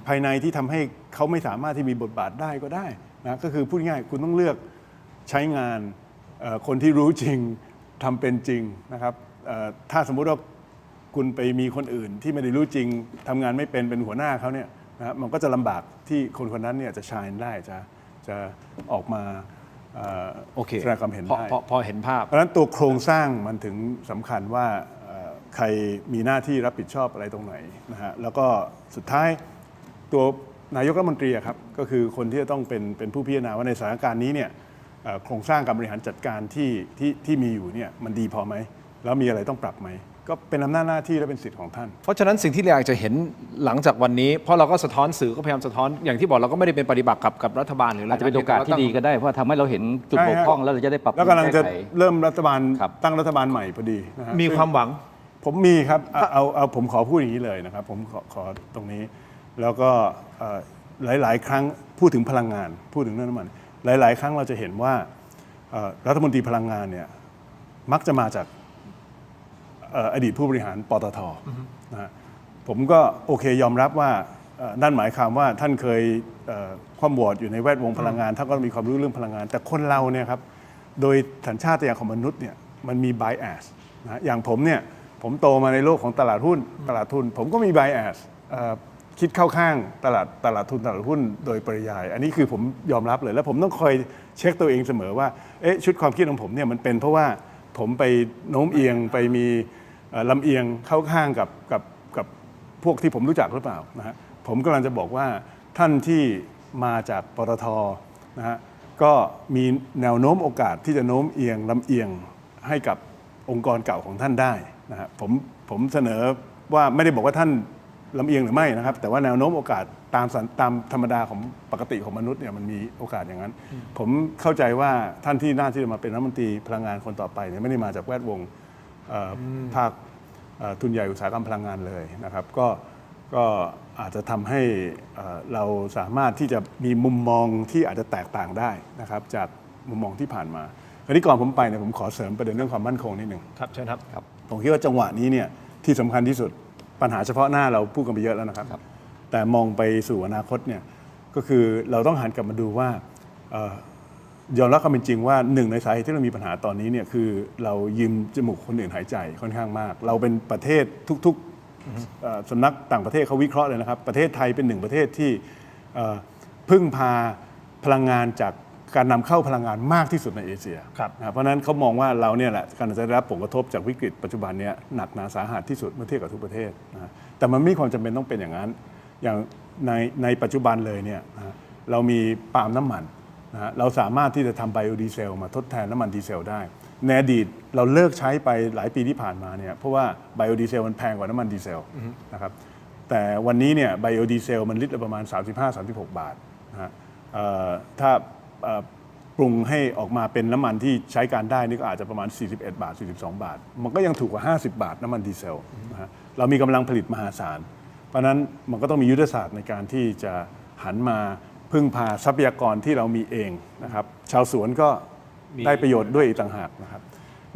ภายในที่ทำให้เขาไม่สามารถที่มีบทบาทได้ก็ได้นะก็คือพูดง่ายคุณต้องเลือกใช้งานคนที่รู้จริงทำเป็นจริงนะครับถ้าสมมุติว่าคุณไปมีคนอื่นที่ไม่ได้รู้จริงทำงานไม่เป็นหัวหน้าเขาเนี่ยนะมันก็จะลำบากที่คนคนนั้นเนี่ยจะชายได้จะออกมาแสดงความเห็นได้พอเห็นภาพเพราะฉะนั้นตัวโครงสร้างมันถึงสำคัญว่าใครมีหน้าที่รับผิดชอบอะไรตรงไหนนะฮะแล้วก็สุดท้ายตัวนายกรัฐมนตรีครับก็คือคนที่จะต้องเป็นผู้พิจารณาว่าในสถานการณ์นี้เนี่ยโครงสร้างการบริหารจัดการที่มีอยู่เนี่ยมันดีพอไหมแล้วมีอะไรต้องปรับไหมก็เป็นอำนาจหน้าที่และเป็นสิทธิ์ของท่านเพราะฉะนั้นสิ่งที่เราอยากจะเห็นหลังจากวันนี้เพราะเราก็สะท้อนสื่อก็พยายามสะท้อนอย่างที่บอกเราก็ไม่ได้เป็นปฏิบัติกับรัฐบาลหรืออาจจะเป็นโอกาสที่ดีก็ได้เพราะทำให้เราเห็นจุดบกพร่องแล้วเราจะได้ปรับแล้วกำลังจะเริ่มรัฐบาลตั้งรัฐบาลใหม่พอดีมีความหวังผมมีครับเอาผมขอพูดอย่างนี้เลยนะครับผมขอตรงนี้แล้วก็หลายๆครั้งพูดถึงพลังงานพูดถึงเรื่องน้ำมันหลายๆครั้งเราจะเห็นว่ารัฐมนตรีพลังงานเนี่ยมักจะมาจากอดีตผู้บริหารปตท.นะฮะผมก็โอเคยอมรับว่านั่นหมายความว่าท่านเคยคว่ำบอดอยู่ในแวดวงพลังงานท่านก็มีความรู้เรื่องพลังงานแต่คนเราเนี่ยครับโดยสัญชาตญาณของมนุษย์เนี่ยมันมี bias นะอย่างผมเนี่ยผมโตมาในโลกของตลาดหุ้นตลาดทุนผมก็มี bias คิดเข้าข้างตลาดทุนตลาดหุ้นโดยปริยายอันนี้คือผมยอมรับเลยแล้วผมต้องคอยเช็คตัวเองเสมอว่าชุดความคิดของผมเนี่ยมันเป็นเพราะว่าผมไปโน้มเอียงไปมีลำเอียงเข้าข้างกับพวกที่ผมรู้จักหรือเปล่านะฮะผมกำลังจะบอกว่าท่านที่มาจากปตท.นะฮะก็มีแนวโน้มโอกาสที่จะโน้มเอียงลำเอียง ให้กับองค์กรเก่าของท่านได้นะครับผมเสนอว่าไม่ได้บอกว่าท่านลำเอียงหรือไม่นะครับแต่ว่าแนวโน้มโอกาสตามธรรมดาของปกติของมนุษย์เนี่ยมันมีโอกาสอย่างนั้น ผมเข้าใจว่าท่านที่น่าที่จะมาเป็นรัฐมนตรีพลังงานคนต่อไปเนี่ยไม่ได้มาจากแวดวงภาคทุนใหญ่อุตสาหกรรมพลังงานเลยนะครับก็อาจจะทำให้เราสามารถที่จะมีมุมมองที่อาจจะแตกต่างได้นะครับจากมุมมองที่ผ่านมาคราวนี้ก่อนผมไปเนี่ยผมขอเสริมประเด็นเรื่องความมั่นคงนิดหนึ่ง ครับเชิญครับ ผมคิดว่าจังหวะนี้เนี่ยที่สำคัญที่สุดปัญหาเฉพาะหน้าเราพูดกันไปเยอะแล้วนะครับแต่มองไปสู่อนาคตเนี่ยก็คือเราต้องหันกลับมาดูว่ายอมรับความเป็นจริงว่าหนึ่งในสาเหตุที่เรามีปัญหาตอนนี้เนี่ยคือเรายืมจมูกคนอื่นหายใจค่อนข้างมาก เราเป็นประเทศทุกๆสำนักต่างประเทศเขาวิเคราะห์เลยนะครับประเทศไทยเป็นหนึ่งประเทศที่พึ่งพาพลังงานจากการนำเข้าพลังงานมากที่สุดในเอเชียเพราะฉะนั้นเขามองว่าเราเนี่ยแหละการจะได้รับผลกระทบจากวิกฤตปัจจุบันนี้หนักหนาสาหัสที่สุดเมื่อเทียบกับทุกประเทศนะแต่มันไม่มีความจำเป็นต้องเป็นอย่างนั้นอย่างในปัจจุบันเลยเนี่ยเรามีปาล์มน้ำมันนะเราสามารถที่จะทำไบโอดีเซลมาทดแทนน้ำมันดีเซลได้ในอดีตเราเลิกใช้ไปหลายปีที่ผ่านมาเนี่ยเพราะว่าไบโอดีเซลมันแพงกว่าน้ำมันดีเซลนะครับแต่วันนี้เนี่ยไบโอดีเซลมันลิตรละประมาณ 35-36 บาทนะถ้าปรุงให้ออกมาเป็นน้ำมันที่ใช้การได้นี่ก็อาจจะประมาณ41 บาท 42 บาทมันก็ยังถูกกว่า50 บาทน้ำมันดีเซลนะฮะเรามีกำลังผลิตมหาศาลเพราะฉะนั้นมันก็ต้องมียุทธศาสตร์ในการที่จะหันมาพึ่งพาทรัพยากรที่เรามีเองนะครับชาวสวนก็ได้ประโยชน์ด้วยอีกต่างหากนะครับ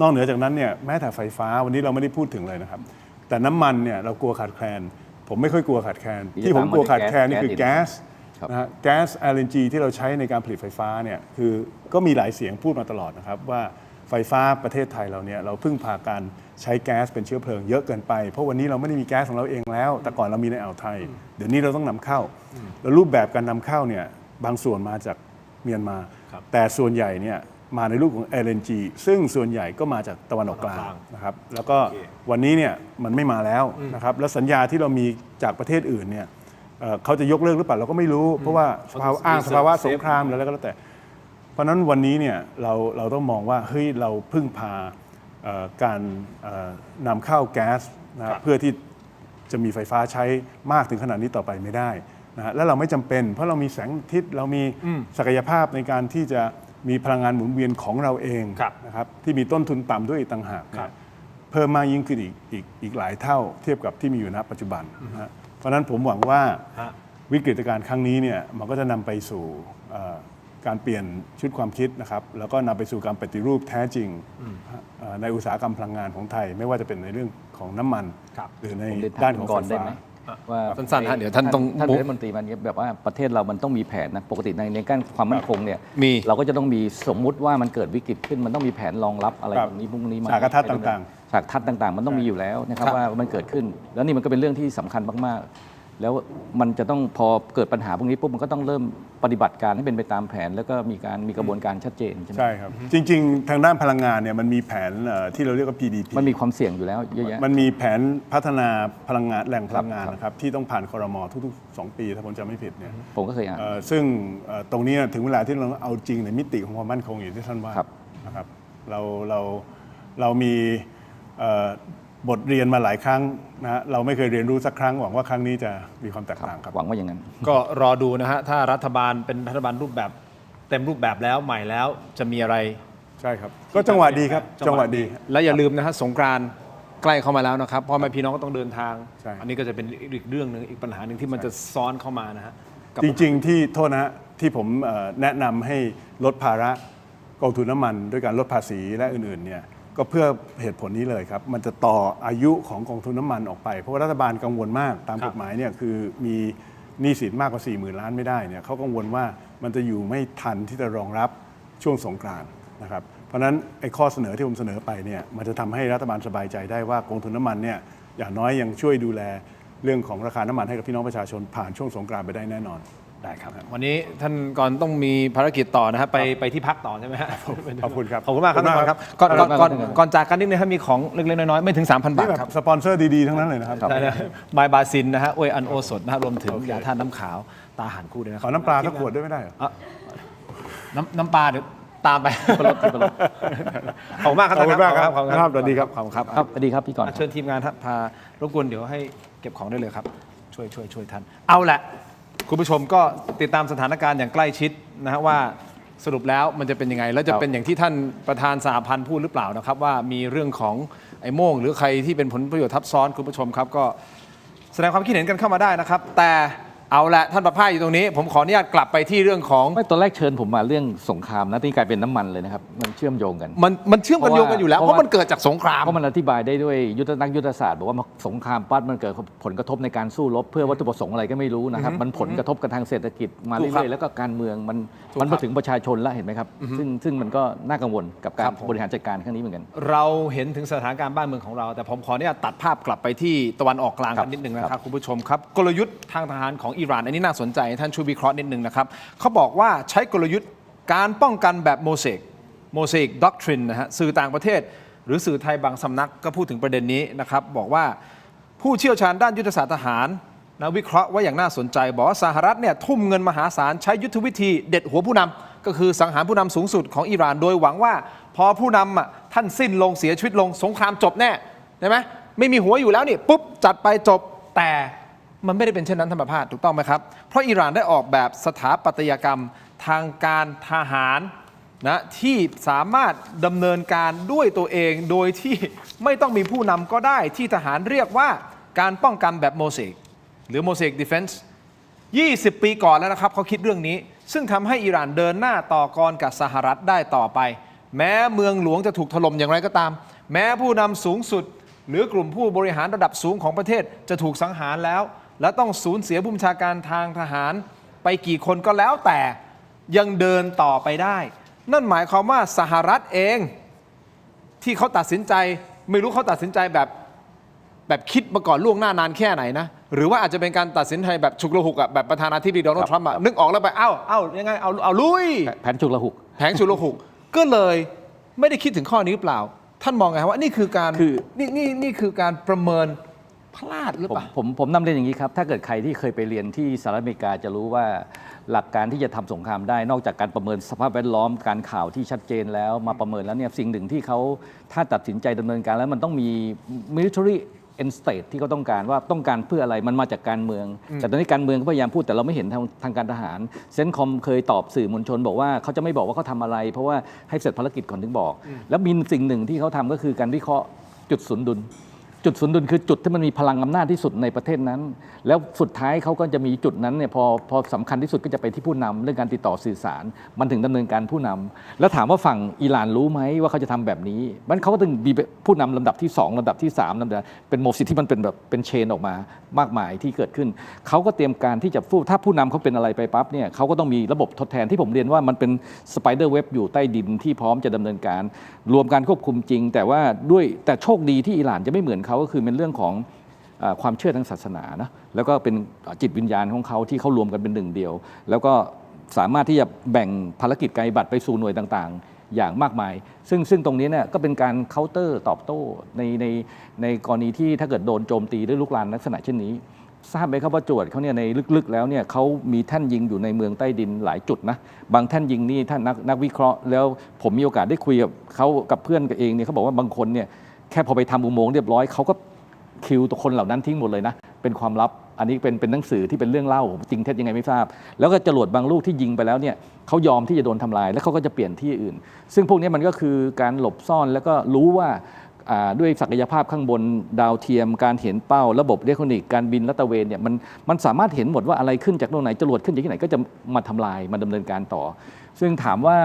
นอกเหนือจากนั้นเนี่ยแม้แต่ไฟฟ้าวันนี้เราไม่ได้พูดถึงเลยนะครับแต่น้ำมันเนี่ยเรากลัวขาดแคลนผมไม่ค่อยกลัวขาดแคลนที่ผมกลัวขาดแคลนนี่คือแก๊สนะฮะแก๊ส LNG ที่เราใช้ในการผลิตไฟฟ้าเนี่ยคือก็มีหลายเสียงพูดมาตลอดนะครับว่าไฟฟ้าประเทศไทยเราเนี่ยเราพึ่งพาการใช้แก๊สเป็นเชื้อเพลิงเยอะเกินไปเพราะวันนี้เราไม่ได้มีแก๊สของเราเองแล้วแต่ก่อนเรามีในอ่าวไทยเดี๋ยวนี้เราต้องนำเข้าแล้วรูปแบบการนำเข้าเนี่ยบางส่วนมาจากเมียนมาแต่ส่วนใหญ่เนี่ยมาในรูปของ LNG ซึ่งส่วนใหญ่ก็มาจากตะวันออกกลางนะครับแล้วก็วันนี้เนี่ยมันไม่มาแล้วนะครับแล้วสัญญาที่เรามีจากประเทศอื่นเนี่ยเขาจะยกเลิกหรือเปล่าเราก็ไม่รู้เพราะว่าสภาวะสงครามแล้วก็แล้วแต่เพราะฉะนั้นวันนี้เนี่ยเราต้องมองว่าเฮ้ยเราพึ่งพาการนำเข้าแก๊สนะเพื่อที่จะมีไฟฟ้าใช้มากถึงขนาดนี้ต่อไปไม่ได้นะและเราไม่จำเป็นเพราะเรามีแสงอาทิตย์เรามีศักยภาพในการที่จะมีพลังงานหมุนเวียนของเราเองนะครับที่มีต้นทุนต่ำด้วยอีกต่างหากเพิ่มมากยิ่งขึ้นอีกหลายเท่าเทียบกับที่มีอยู่ณปัจจุบันนะเพราะฉะนั้นผมหวังว่าวิกฤตการณ์ครั้งนี้เนี่ยมันก็จะนำไปสู่การเปลี่ยนชุดความคิดนะครับแล้วก็นำไปสู่การปฏิรูปแท้จริงในอุตสาหกรรมพลังงานของไทยไม่ว่าจะเป็นในเรื่องของน้ำมันหรือในด้านของไฟฟ้าว่าสั้นๆฮะเดี๋ยวท่านต้องท่านรัฐมนตรีมันแบบว่าประเทศเรามันต้องมีแผนนะปกติในการความมั่นคงเนี่ยเราก็จะต้องมีสมมุติว่ามันเกิดวิกฤตขึ้นมันต้องมีแผนรองรับอะไรแบบนี้พวกนี้มาฉากทัศน์ต่างๆฉากทัศน์ต่างๆมันต้องมีอยู่แล้วนะครับว่ามันเกิดขึ้นแล้วนี่มันก็เป็นเรื่องที่สำคัญมากๆแล้วมันจะต้องพอเกิดปัญหาพวกนี้ปุ๊บมันก็ต้องเริ่มปฏิบัติการให้เป็นไปตามแผนแล้วก็มีกระบวนการชัดเจนใช่ไหมใช่ครับจริงๆทางด้านพลังงานเนี่ยมันมีแผนที่เราเรียกว่า PDP มันมีความเสี่ยงอยู่แล้วเยอะแยะมันมีแผนพัฒนาพลังงานแหล่งพลังงานนะครับที่ต้องผ่านครม.ทุกๆ2 ปีถ้าผมจำไม่ผิดเนี่ยผมก็เคยอ่านซึ่งตรงนี้ถึงเวลาที่เราเอาจริงในมิติของความมั่นคงอย่างที่ท่านว่านะครับเรามีบทเรียนมาหลายครั้งนะเราไม่เคยเรียนรู้สักครั้งหวังว่าครั้งนี้จะมีความแตกต่างครับหวังว่าอย่างนั้นก็รอดูนะฮะถ้ารัฐบาลเป็นรัฐบาลรูปแบบเต็มรูปแบบแล้วใหม่แล้วจะมีอะไรใช่ครับก็จังหวะดีครับจังหวะดีและอย่าลืมนะฮะสงกรานต์ใกล้เข้ามาแล้วนะครับพ่อแม่พี่น้องก็ต้องเดินทางอันนี้ก็จะเป็นอีกเรื่องนึงอีกปัญหาหนึ่งที่มันจะซ้อนเข้ามานะฮะจริงๆที่โทษนะที่ผมแนะนำให้ลดภาระกองทุนน้ำมันด้วยการลดภาษีและอื่นๆเนี่ยก็เพื่อเหตุผลนี้เลยครับมันจะต่ออายุของกองทุนน้ำมันออกไปเพราะว่ารัฐบาลกังวลมากตามกฎหมายเนี่ยคือมีหนี้สินมากกว่า 40,000 ล้านไม่ได้เนี่ยเขากังวลว่ามันจะอยู่ไม่ทันที่จะรองรับช่วงสงกรานต์นะครับเพราะฉะนั้นไอ้ข้อเสนอที่ผมเสนอไปเนี่ยมันจะทำให้รัฐบาลสบายใจได้ว่ากองทุนน้ำมันเนี่ยอย่างน้อยยังช่วยดูแลเรื่องของราคาน้ำมันให้กับพี่น้องประชาชนผ่านช่วงสงกรานต์ไปได้แน่นอนได้ครับวันนี้ท่านก่อนต้องมีภารกิจต่อนะครับไปที่พักต่อใช่ไหมครับขอบคุณครับขอบคุณมากครับก่อนจากกันนิดนึงครับมีของเล็กๆน้อยๆไม่ถึง 3,000 บาทครับสปอนเซอร์ดีๆทั้งนั้นเลยนะครับไมบาซินนะฮะอวยอันโอสดนะครับรวมถึงยาธาตุน้ำขาวตาหันคู่ด้วยนะครัขอน้ำปลาสักขวดด้วยไม่ได้เหรอน้ำปลาเดี๋ยว ตามไป ทิพรส ขอบคุณมากครับ ขอบคุณมากครับ ขอบคุณ ครับสวัสดีครับ ขอบคุณครับ ครับสวัสดีครับพี่กรณ์ เชิญทีมงานครับพารบกวนเดี๋ยวให้เก็บของได้เลยครับช่วยท่านเอาแหละคุณผู้ชมก็ติดตามสถานการณ์อย่างใกล้ชิดนะฮะว่าสรุปแล้วมันจะเป็นยังไงแล้วจะเป็นอย่างที่ท่านประธานสหพันธ์พูดหรือเปล่านะครับว่ามีเรื่องของไอ้โม่งหรือใครที่เป็นผลประโยชน์ทับซ้อนคุณผู้ชมครับก็แสดงความคิดเห็นกันเข้ามาได้นะครับแต่เอาละท่านประภาสอยู่ตรงนี้ผมขออนุญาตกลับไปที่เรื่องของ ไม่ตอนแรกเชิญผมมาเรื่องสงครามนะที่กลายเป็นน้ำมันเลยนะครับมันเชื่อมโยงกัน มันเชื่อมกันโยงกันอยู่แล้วเพราะมันเกิดจากสงคราม เพราะมันอธิบายได้ด้วยนักยุทธศาสตร์บอกว่าสงครามปั๊บมันเกิดผลกระทบในการสู้รบเพื่อวัตถุประสงค์อะไรก็ไม่รู้นะครับมันผลกระทบกันทางเศรษฐกิจมา ถูกครับ เรื่อยๆแล้วก็การเมืองมัน ถูกครับ มาถึงประชาชนแล้วเห็นไหมครับซึ่งมันก็น่ากังวลกับการบริหารจัดการครั้งนี้เหมือนกัน เราเห็นถึงสถานการณ์บ้านเมืองของเราแต่ผมขออนุญาตตัดภาพกลับไปที่ตะวันออกกลางกันนิดนึงนะครับคุณผู้ชมครับกลยุทธ์ทางทหารของอิหร่านอันนี้น่าสนใจท่านช่วยวิเคราะห์นิดนึงนะครับเขาบอกว่าใช้กลยุทธ์การป้องกันแบบโมเสกด็อกทรินนะฮะสื่อต่างประเทศหรือสื่อไทยบางสำนักก็พูดถึงประเด็นนี้นะครับบอกว่าผู้เชี่ยวชาญด้านยุทธศาสตร์ทหารนะวิเคราะห์ว่าอย่างน่าสนใจบอกว่าสหรัฐเนี่ยทุ่มเงินมหาศาลใช้ยุทธวิธีเด็ดหัวผู้นำก็คือสังหารผู้นำสูงสุดของอิหร่านโดยหวังว่าพอผู้นำท่านสิ้นลงเสียชีวิตลงสงครามจบแน่ใช่ไหมไม่มีหัวอยู่แล้วนี่ปุ๊บจัดไปจบแต่มันไม่ได้เป็นเช่นนั้นธรรมภาพถูกต้องไหมครับเพราะอิหร่านได้ออกแบบสถาปัตยกรรมทางการทหารนะที่สามารถดำเนินการด้วยตัวเองโดยที่ไม่ต้องมีผู้นำก็ได้ที่ทหารเรียกว่าการป้องกันแบบโมเสกหรือโมเสกดิเฟนส์20 ปีก่อนแล้วนะครับเขาคิดเรื่องนี้ซึ่งทำให้อิหร่านเดินหน้าต่อกรกับสหรัฐได้ต่อไปแม้เมืองหลวงจะถูกถล่มอย่างไรก็ตามแม้ผู้นำสูงสุดหรือกลุ่มผู้บริหารระดับสูงของประเทศจะถูกสังหารแล้วและต้องสูญเสียผู้บัญชาการทางทหารไปกี่คนก็แล้วแต่ยังเดินต่อไปได้นั่นหมายความว่าสหรัฐเองที่เขาตัดสินใจไม่รู้เขาตัดสินใจแบบคิดมาก่อนล่วงหน้านานแค่ไหนนะหรือว่าอาจจะเป็นการตัดสินใจแบบฉุกละหุกอะแบบประธานาธิบดีโดนัลด์ทรัมป์นึกออกแล้วไปเอ้ายังไงเอาลุยแผนฉุกละหุกก็เลยไม่ได้คิดถึงข้อนี้หรือเปล่าท่านมองไงว่านี่คือการนี่คือการประเมินพลาดหรือเปล่าผมนำเรียนอย่างนี้ครับถ้าเกิดใครที่เคยไปเรียนที่สหรัฐอเมริกาจะรู้ว่าหลักการที่จะทำสงครามได้นอกจากการประเมินสภาพแวดล้อมการข่าวที่ชัดเจนแล้วมาประเมินแล้วเนี่ยสิ่งหนึ่งที่เขาถ้าตัดสินใจดำเนินการแล้วมันต้องมี military end state ที่เขาต้องการว่าต้องการเพื่ออะไรมันมาจากการเมืองแต่ตอนนี้การเมืองก็พยายามพูดแต่เราไม่เห็นทางการทหารเซนคอมเคยตอบสื่อมวลชนบอกว่าเขาจะไม่บอกว่าเขาทำอะไรเพราะว่าให้เสร็จภารกิจก่อนถึงบอกแล้วมีสิ่งหนึ่งที่เขาทำก็คือการวิเคราะห์จุดสมดุลคือจุดที่มันมีพลังอำนาจที่สุดในประเทศนั้นแล้วสุดท้ายเขาก็จะมีจุดนั้นเนี่ยพอสำคัญที่สุดก็จะไปที่ผู้นำเรื่องการติดต่อสื่อสารมันถึงดำเนินการผู้นำแล้วถามว่าฝั่งอิหร่านรู้ไหมว่าเขาจะทำแบบนี้มันเขาก็ต้องมีผู้นำลำดับที่2ลำดับที่3ลำดับเป็นโมซิที่มันเป็นแบบเป็นเชนออกมามากมายที่เกิดขึ้นเขาก็เตรียมการที่จะถ้าผู้นำเขาเป็นอะไรไปปั๊บเนี่ยเขาก็ต้องมีระบบทดแทนที่ผมเรียนว่ามันเป็นสไปเดอร์เว็บอยู่ใต้ดินที่พร้อมจะดำเนินการรวมการควบคุมจริงแต่โชคดีที่อิหร่านจะไม่เหมือนเขาก็คือเป็นเรื่องของความเชื่อทางศาสนานะแล้วก็เป็นจิตวิญญาณของเขาที่เขารวมกันเป็นหนึ่งเดียวแล้วก็สามารถที่จะแบ่งภารกิจการปฏิบัติไปสู่หน่วยต่างๆอย่างมากมายซึ่งตรงนี้เนี่ยก็เป็นการเคาน์เตอร์ตอบโต้ในกรณีที่ถ้าเกิดโดนโจมตีด้วยลุกลามลักษณะเช่นนี้ทราบไหมครับว่าจรวดเขาเนี่ยในลึกๆแล้วเนี่ยเขามีแท่นยิงอยู่ในเมืองใต้ดินหลายจุดนะบางแท่นยิงนี่ท่านนักวิเคราะห์แล้วผมมีโอกาสได้คุยกับเขากับเพื่อนกันเองเนี่ยเขาบอกว่าบางคนเนี่ยแค่พอไปทำอุโมงค์เรียบร้อยเขาก็คิวตัวคนเหล่านั้นทิ้งหมดเลยนะเป็นความลับอันนี้เป็นหนังสือที่เป็นเรื่องเล่าจริงเท็จยังไงไม่ทราบแล้วก็จรวดบางลูกที่ยิงไปแล้วเนี่ยเขายอมที่จะโดนทำลายแล้วเขาก็จะเปลี่ยนที่อื่นซึ่งพวกนี้มันก็คือการหลบซ่อนแล้วก็รู้ว่าด้วยศักยภาพข้างบนดาวเทียมการเห็นเป้าระบบอิเล็กทรอนิกส์การบินและตระเวนเนี่ยมันสามารถเห็นหมดว่าอะไรขึ้นจากตรงไหนจรวดขึ้นจากที่ไหนก็จะมาทำลายมาดำเนินการต่อซึ่งถามว่า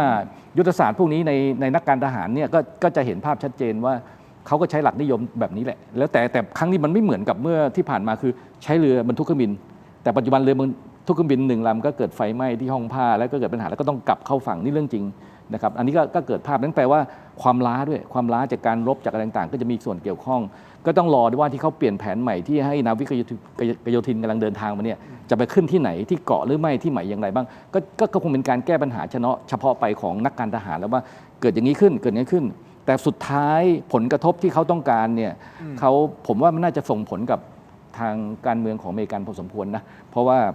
ยุทธศาสตร์พวกนี้ในนักการทหารเนี่ยก็จะเห็นภาพชัดเจนว่าเขาก็ใช้หลักนิยมแบบนี้แหละแล้วแต่ครั้งนี้มันไม่เหมือนกับเมื่อที่ผ่านมาคือใช้เรือบรรทุกเครื่องบินแต่ปัจจุบันเรือบรรทุกเครื่องบิน1 ลำก็เกิดไฟไหม้ที่ห้องผ้าแล้วก็เกิดปัญหาแล้วก็ต้องกลับเข้าฝั่งนี่เรื่องจริงนะครับอันนี้ก็เกิดภาพนั้นแปลว่าความล้าด้วยความล้าจากการรบจากอะไรต่างๆก็จะมีส่วนเกี่ยวข้องก็ต้องรอด้วยว่าที่เขาเปลี่ยนแผนใหม่ที่ให้นาวิกโยธินกำลังเดินทางมาเนี่ยจะไปขึ้นที่ไหนที่เกาะหรือไม่ที่ใหม่อย่างไรบ้างก็คงเป็นการแก้ปัญหาเฉพาะไปของนักการทหารแล้วว่าเกิดอย่างนี้ขึ้นแต่สุดท้ายผลกระทบที่เขาต้องการเนี่ยผมว่ามันน่าจะส่งผลกับทางการเมืองของอเมริกันพอสมควรนะเพราะว่า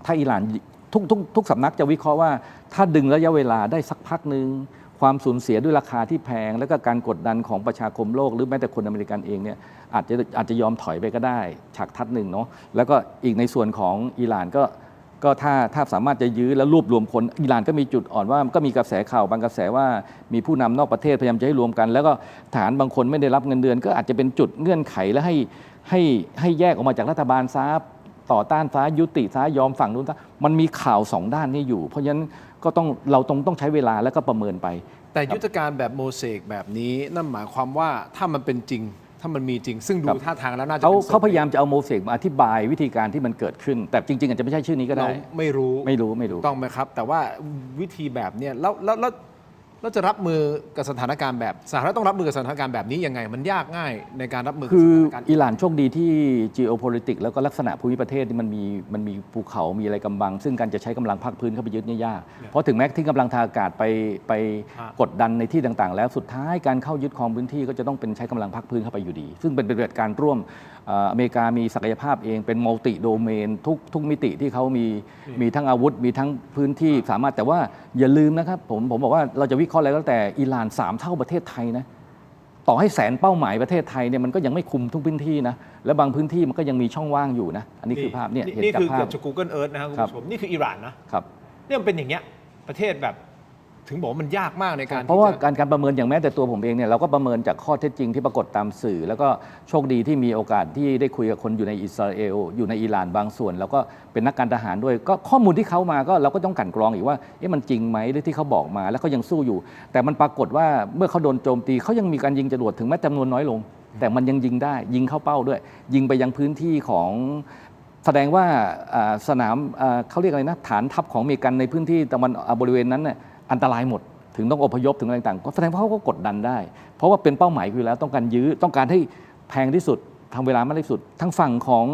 ถ้าอิหร่าน ทุกสำนักจะวิเคราะห์ว่าถ้าดึงระยะเวลาได้สักพักหนึ่งความสูญเสียด้วยราคาที่แพงแล้วก็การกดดันของประชาคมโลกหรือแม้แต่คนอเมริกันเองเนี่ยอาจจะยอมถอยไปก็ได้ฉากทัศน์หนึ่งเนาะแล้วก็อีกในส่วนของอิหร่านก็ถ้าสามารถจะยื้อและรวบรวมคนอิหร่านก็มีจุดอ่อนว่าก็มีกระแสข่าวบางกระแสว่ามีผู้นำนอกประเทศพยายามจะให้รวมกันแล้วก็ทหารบางคนไม่ได้รับเงินเดือนก็อาจจะเป็นจุดเงื่อนไขและให้แยกออกมาจากรัฐบาลซะต่อต้านซะยุติซะยอมฝั่งนู้นซะมันมีข่าว2ด้านนี้อยู่เพราะฉะนั้นก็ต้องใช้เวลาแล้วก็ประเมินไปแต่ยุทธการแบบโมเสกแบบนี้นั่นหมายความว่าถ้ามันเป็นจริงถ้ามันมีจริงซึ่งดูท่าทางแล้วน่าจะเขาพยายามจะเอาโมเสกมาอธิบายวิธีการที่มันเกิดขึ้นแต่จริงๆอาจจะไม่ใช่ชื่อนี้ก็ได้ไม่รู้ต้องไหมครับแต่ว่าวิธีแบบเนี้ยแล้วจะรับมือกับสถานการณ์แบบสหรัฐต้องรับมือกับสถานการณ์แบบนี้ยังไงมันยากง่ายในการรับมือคืออิหร่านโชคดีที่ geopolitics แล้วก็ลักษณะภูมิประเทศที่มันมีภูเขามีอะไรกำบังซึ่งการจะใช้กำลังภาคพื้นเข้าไปยึดเนี่ยยากเพราะถึงแม้ที่กำลังทางอากาศไปกดดันในที่ต่างๆแล้วสุดท้ายการเข้ายึดครองพื้นที่ก็จะต้องเป็นใช้กำลังภาคพื้นเข้าไปอยู่ดีซึ่งเป็นปฏิบัติการร่วมอเมริกามีศักยภาพเองเป็นมัลติโดเมนทุกมิติที่เขามีทั้งอาวุธมีทั้งพื้นที่สามารถแต่ว่าอย่าลืมนะครับผมบอกว่าเราจะวิเคราะห์อะไรก็แต่อิหร่าน3 เท่าประเทศไทยนะต่อให้100,000 เป้าหมายประเทศไทยเนี่ยมันก็ยังไม่คุมทุกพื้นที่นะและบางพื้นที่มันก็ยังมีช่องว่างอยู่นะอันนี้คือภาพเนี่ยนี่คือเกิดจาก Google Earth นะครับคุณผู้ชมนี่คืออิหร่านนะครับเนี่ยมันเป็นอย่างเงี้ยประเทศแบบถึงบอกมันยากมากในการเพราะว่าการประเมินอย่างแม้แต่ตัวผมเองเนี่ยเราก็ประเมินจากข้อเท็จจริงที่ปรากฏตามสื่อแล้วก็โชคดีที่มีโอกาสที่ได้คุยกับคนอยู่ในอิสราเอลอยู่ในอิหร่านบางส่วนแล้วก็เป็นนักการทหารด้วยก็ข้อมูลที่เขามาก็เราก็ต้องกลั่นกรองอีกว่ามันจริงไหมหรือที่เขาบอกมาแล้วเขายังสู้อยู่แต่มันปรากฏว่าเมื่อเขาโดนโจมตีเขายังมีการยิงจรวดถึงแม้จำนวนน้อยลงแต่มันยังยิงได้ยิงเข้าเป้าด้วยยิงไปยังพื้นที่ของแสดงว่าสนามเขาเรียกอะไรนะฐานทัพของอเมริกันในพื้นที่ตะวันบริเวณนั้นเนี่ยอันตรายหมดถึงต้องอพยพถึงอะไรต่างๆก็แสดงว่าเขาก็กดดันได้เพราะว่าเป็นเป้าหมายอยู่แล้วต้องการยื้อต้องการให้แพงที่สุดทำเวลามากที่สุดทั้งฝั่งขอ